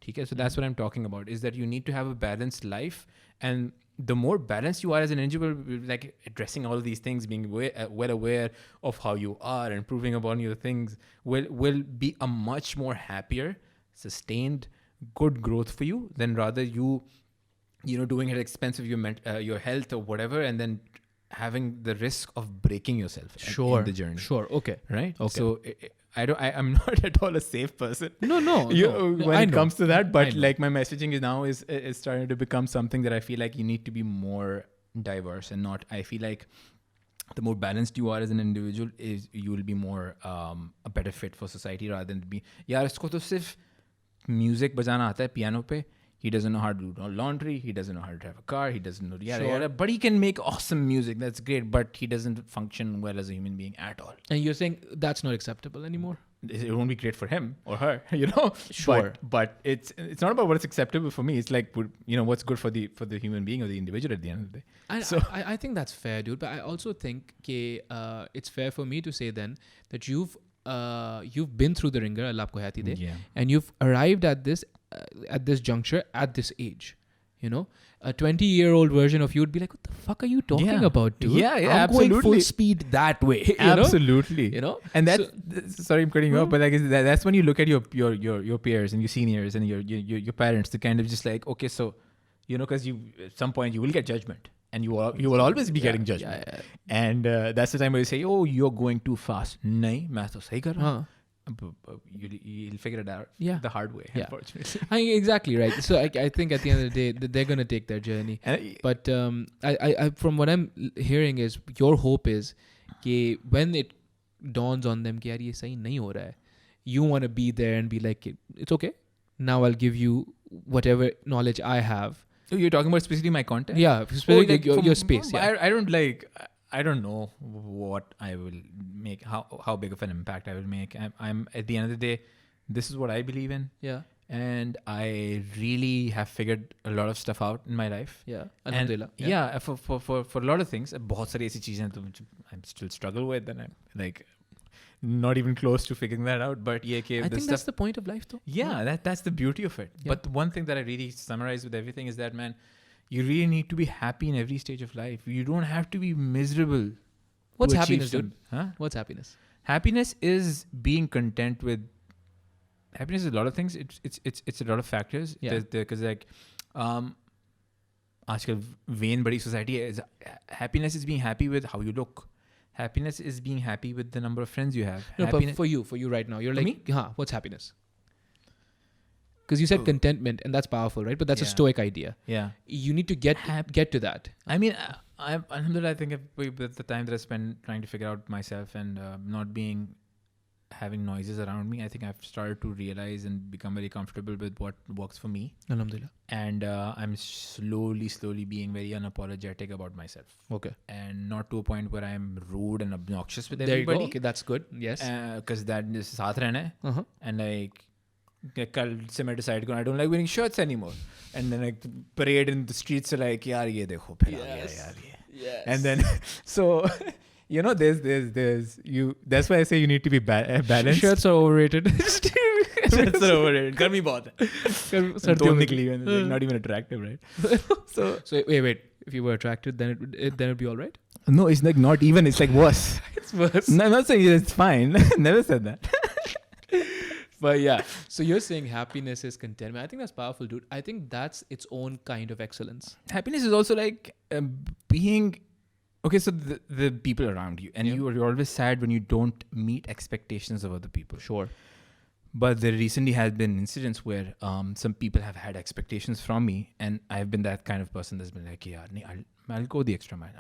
Okay, so that's what I'm talking about, is that you need to have a balanced life, and the more balanced you are as an individual, like addressing all of these things, being well aware of how you are and improving upon your things, will be a much more happier, sustained, good growth for you than rather you doing it at the expense of your health or whatever, and then having the risk of breaking yourself in the journey. Sure. Okay. Right. Okay. So I'm not at all a safe person. No. When it comes to that, but like my messaging is starting to become something that I feel like you need to be more diverse, and not. I feel like the more balanced you are as an individual, is you will be more a better fit for society, rather than be यार इसको तो सिर्फ music बजाना आता है piano पे. He doesn't know how to do laundry. He doesn't know how to drive a car. He doesn't know yada. But he can make awesome music. That's great. But he doesn't function well as a human being at all. And you're saying that's not acceptable anymore? It won't be great for him or her, Sure. But it's not about what's acceptable for me. It's like what's good for the human being or the individual at the end of the day. I think that's fair, dude. But I also think it's fair for me to say then that you've been through the ringer, Allah aapko hayati de, and you've arrived at this juncture at this age. You know, a 20-year-old version of you would be like, what the fuck are you talking about, dude? Yeah, I'm absolutely. going full speed that way. You know? Absolutely. You know? And sorry, I'm cutting you off, but like that's when you look at your peers and your seniors and your parents to kind of just like, okay, so, you know, because you at some point you will get judgment. And you will always be getting judgment. Yeah. And that's the time where you say, oh, you're going too fast. Nahin, main to sahi kar raha hu. You'll figure it out the hard way, unfortunately. Exactly right. So I think at the end of the day, they're going to take their journey. But I from what I'm hearing is your hope is that when it dawns on them that ये सही नहीं हो रहा है, you want to be there and be like, it's okay. Now I'll give you whatever knowledge I have. You're talking about specifically my content? Yeah, specifically your space. Yeah. I don't know what I will make, how big of an impact I will make. I'm at the end of the day, this is what I believe in. Yeah. And I really have figured a lot of stuff out in my life. Yeah. Alhamdulillah. Yeah. For a lot of things, बहुत सारी ऐसी चीजें तो I'm still struggle with, and I'm like not even close to figuring that out. But yeah, I think that's the point of life, though. Yeah, that's the beauty of it. Yeah. But the one thing that I really summarize with everything is that, man, you really need to be happy in every stage of life. You don't have to be miserable. What's happiness, dude? Huh? What's happiness? Happiness is being content with. Happiness is a lot of things. It's a lot of factors. Yeah. Because like, आजकल vain बड़ी society is happiness is being happy with how you look. Happiness is being happy with the number of friends you have. No, but for you right now, you're like, what's happiness? Because you said contentment, and that's powerful, right? But that's a stoic idea. Yeah. You need to get to that. I mean, alhamdulillah, I think with the time that I spent trying to figure out myself and not having noises around me, I think I've started to realize and become very comfortable with what works for me. Alhamdulillah. And I'm slowly being very unapologetic about myself. Okay. And not to a point where I'm rude and obnoxious with everybody. There you go. Okay, that's good. Yes. Because that is साथ रहना है. And like, कल से मैं decide करूँ I don't like wearing shirts anymore. And then like parade in the streets like यार ये देखो फिर आ गया यार ये. Yes. And then so. You know, there's you. That's why I say you need to be balanced. Shirts are overrated. Shirts are overrated. गर्मी बहुत है. Don't निकली है. Not even attractive, right? So wait. If you were attracted, then it'd be all right. No, it's like not even. It's like worse. It's worse. No, I'm not saying it's fine. Never said that. But yeah, so you're saying happiness is contentment. I think that's powerful, dude. I think that's its own kind of excellence. Happiness is also like being. Okay, so the people around you, and you're always sad when you don't meet expectations of other people. Sure. But there recently has been incidents where some people have had expectations from me, and I've been that kind of person that's been like, yeah, I'll go the extra mile.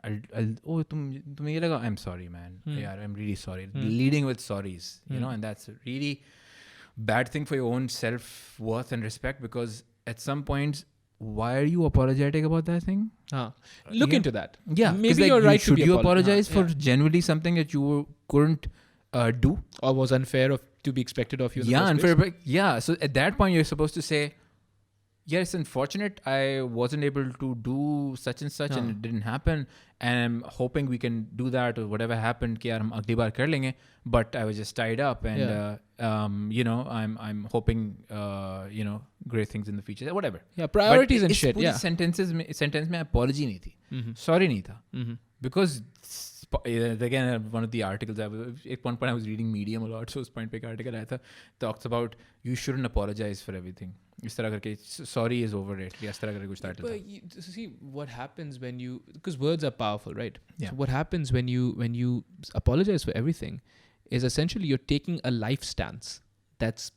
tum ye laga? I'm sorry, man. Yeah, I'm really sorry. Leading with sorries, you know, and that's a really bad thing for your own self-worth and respect, because at some points, why are you apologetic about that thing? Look into that. Yeah. Maybe you're right should to be you apologize for genuinely something that you couldn't do? Or was unfair to be expected of you in the first unfair. place? Yeah. So at that point, you're supposed to say, yeah, it's unfortunate I wasn't able to do such and such and it didn't happen. And I'm hoping we can do that or whatever happened. Ki yaar, hum agli baar kar lenge. But I was just tied up and, you know, I'm hoping, you know, great things in the future. Whatever. Yeah, priorities and shit. Yeah. Sentence mein apology nahi thi. Sorry nahi tha. Because again, one of the articles, at one point I was reading Medium a lot, so उस point पे एक article आया था, talks about you shouldn't apologize for everything. इस तरह करके sorry is overrated. इस तरह करके कुछ title था. But see what happens when you, because words are powerful, right? Yeah. So what happens when you apologize for everything is essentially you're taking a life stance that's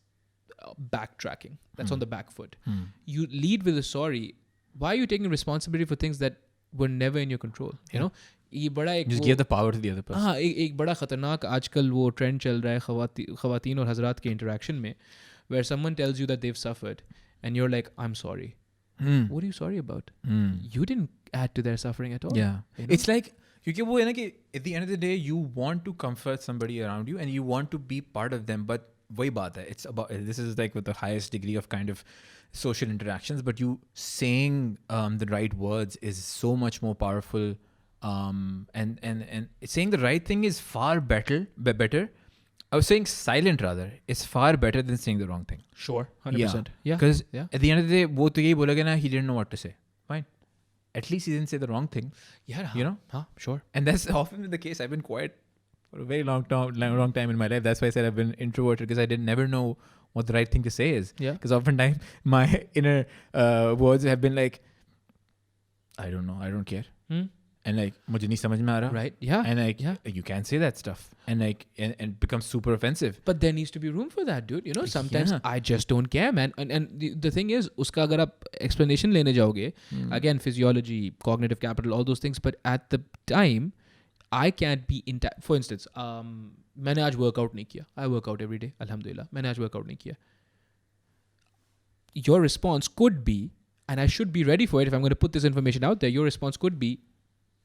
backtracking. That's on the back foot. You lead with a sorry. Why are you taking responsibility for things that were never in your control? You know? ये बड़ा एक just give the power to the other person. हाँ, एक बड़ा खतरनाक आजकल वो trend चल रहा है ख़वातीन और हज़रात के इंटरेक्शन में, where someone tells you that they've suffered and you're like, I'm sorry. What are you sorry about? You didn't add to their suffering at all. Yeah. You know? It's like, क्योंकि वो है ना कि at the end of the day you want to comfort somebody around you and you want to be part of them, but वही बात है, it's about, this is like with the highest degree of kind of social interactions, but you saying the right words is so much more powerful. And saying the right thing is far better. I was saying silent rather is far better than saying the wrong thing. Sure, 100%. Yeah. Because at the end of the day, वो तो यही बोलेगा ना, he didn't know what to say. at least he didn't say the wrong thing. Yeah, You know? Sure. And that's often the case. I've been quiet for a very long time in my life. That's why I said I've been introverted, because I didn't never know what the right thing to say is. Yeah. Because oftentimes my inner words have been like, I don't know, I don't care. And like, mujhe nahi samajh mein aa raha. Right. Yeah. And like, you can't say that stuff. And like, and it becomes super offensive. But there needs to be room for that, dude. You know, sometimes I just don't care, man. And the thing is, uska agar aap explanation lene jaoge, again, physiology, cognitive capital, all those things. But at the time, I can't be for instance, मैंने आज workout नहीं किया. I work out every day, alhamdulillah. मैंने आज workout नहीं किया. Your response could be, and I should be ready for it if I'm going to put this information out there, your response could be,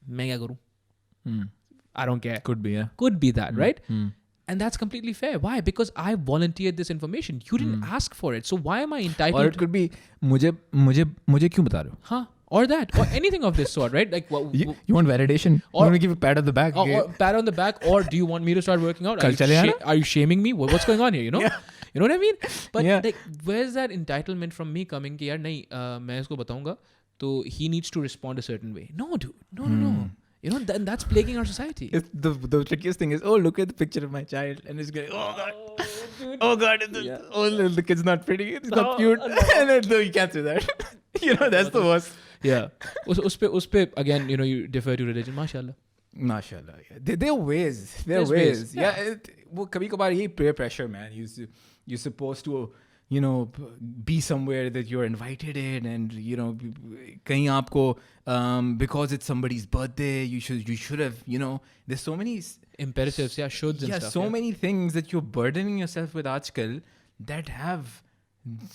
मैं क्या करूं? I don't care. Could be, yeah. Could be that, right? And that's completely fair. Why? Because I volunteered this information. You didn't ask for it. So why am I entitled? Or it could be, मुझे क्यों बता रहे हो? Huh? Or that, or anything of this sort, right? Like, you want validation? Or, you want to give a pat on the back? Or pat on the back, or do you want me to start working out? Are you shaming me? What's going on here? You know, you know what I mean? But like, where's that entitlement from me coming? कि यार नहीं, मैं इसको बताऊंगा, तो he needs to respond a certain way. No, dude, no. You know, that's plaguing our society. The trickiest thing is, oh, look at the picture of my child, and it's going, oh god, the kid's not pretty, it's not cute, and then, no, you can't say that. You know, that's the worst. Yeah. Uspe again, you know, you defer to religion. Mashallah. Yeah. There are ways. There's ways. Yeah. Well, kabhi kabar ye peer pressure, man. You're supposed to, you know, be somewhere that you're invited in, and you know, kahin aapko because it's somebody's birthday, you should have, you know, there's so many imperatives, shoulds and stuff. So many things that you're burdening yourself with aajkal that have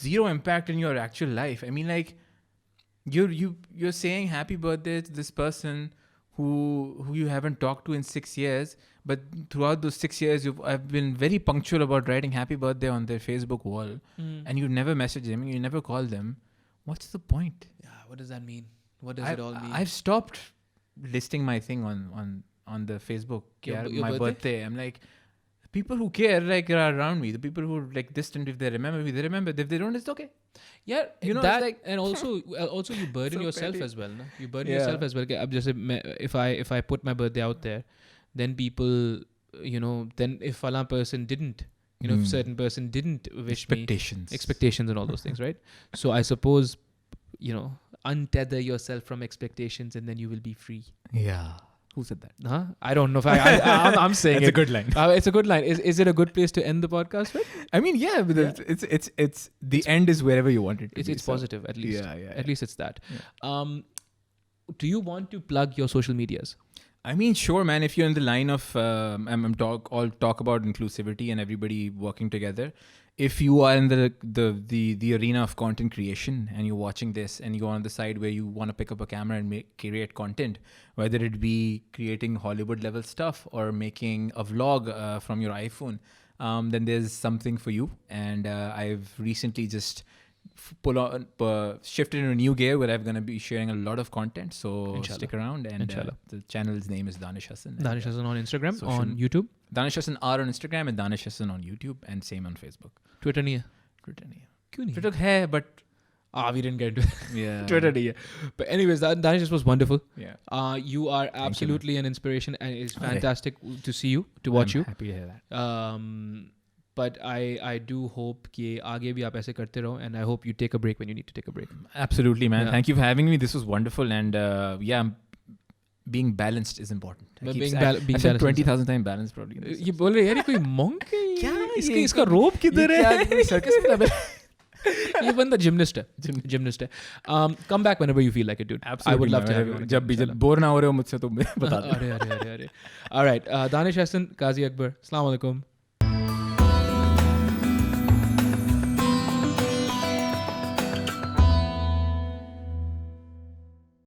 zero impact in your actual life. I mean, like, you're saying happy birthday to this person who you haven't talked to in 6 years, but throughout those 6 years I've been very punctual about writing happy birthday on their Facebook wall, and you never message them, you never call them. What's the point? Yeah, what does that mean? What does it all mean? I've stopped listing my thing on the Facebook. My birthday. I'm like, people who care, like, are around me. The people who are like distant, if they remember me, they remember. If they don't, it's okay. Yeah, you know, that, like, and also you burden so yourself petty. as well. No? You burden yourself as well. If I put my birthday out there, then people, you know, then if Fala person didn't, you know, if certain person didn't wish me, expectations and all those things, right? So I suppose, you know, untether yourself from expectations, and then you will be free. Yeah. Who said that? Huh? I don't know if I'm saying it's a good line. It's a good line. Is it a good place to end the podcast with? I mean, yeah, but it's the end is wherever you want it to be. It's positive, at least. Yeah. At least it's that. Yeah. Do you want to plug your social medias? I mean, sure, man. If you're in the line of talk about inclusivity and everybody working together. If you are in the arena of content creation and you're watching this and you're on the side where you want to pick up a camera and create content, whether it be creating Hollywood level stuff or making a vlog from your iPhone, then there's something for you. And I've recently just shifted into a new gear where I'm going to be sharing a lot of content. So Inshallah. Stick around. And the channel's name is Danish Hasan. Danish Hasan on Instagram, on YouTube. Danish Hasan R on Instagram and Danish Hasan on YouTube, and same on Facebook. Twitter nahi hai? Twitter nahi hai. Kyun nahi? Twitter hai, but we didn't get into it. Yeah. Twitter nahi hai. But anyways, Danish was wonderful. Yeah. You are absolutely an inspiration, and it's fantastic to see you, to watch you. Happy to hear that. But I do hope कि आगे भी आप ऐसे करते रहो, and I hope you take a break when you need to take a break. Absolutely, man. Thank you for having me. This was wonderful, and being balanced is important. I said 20,000 times balanced probably. ये बोल रहे यार ये कोई monk है? क्या इसका rope किधर है? Circus में लगा ये बंदा gymnast है. Come back whenever you feel like it, dude. Absolutely, I would love to have you. जब भी बोर ना हो रहे हो मुझसे तो बता दो. अरे. All right, Danish Hasan, Kazi Akbar. Assalamu alaikum.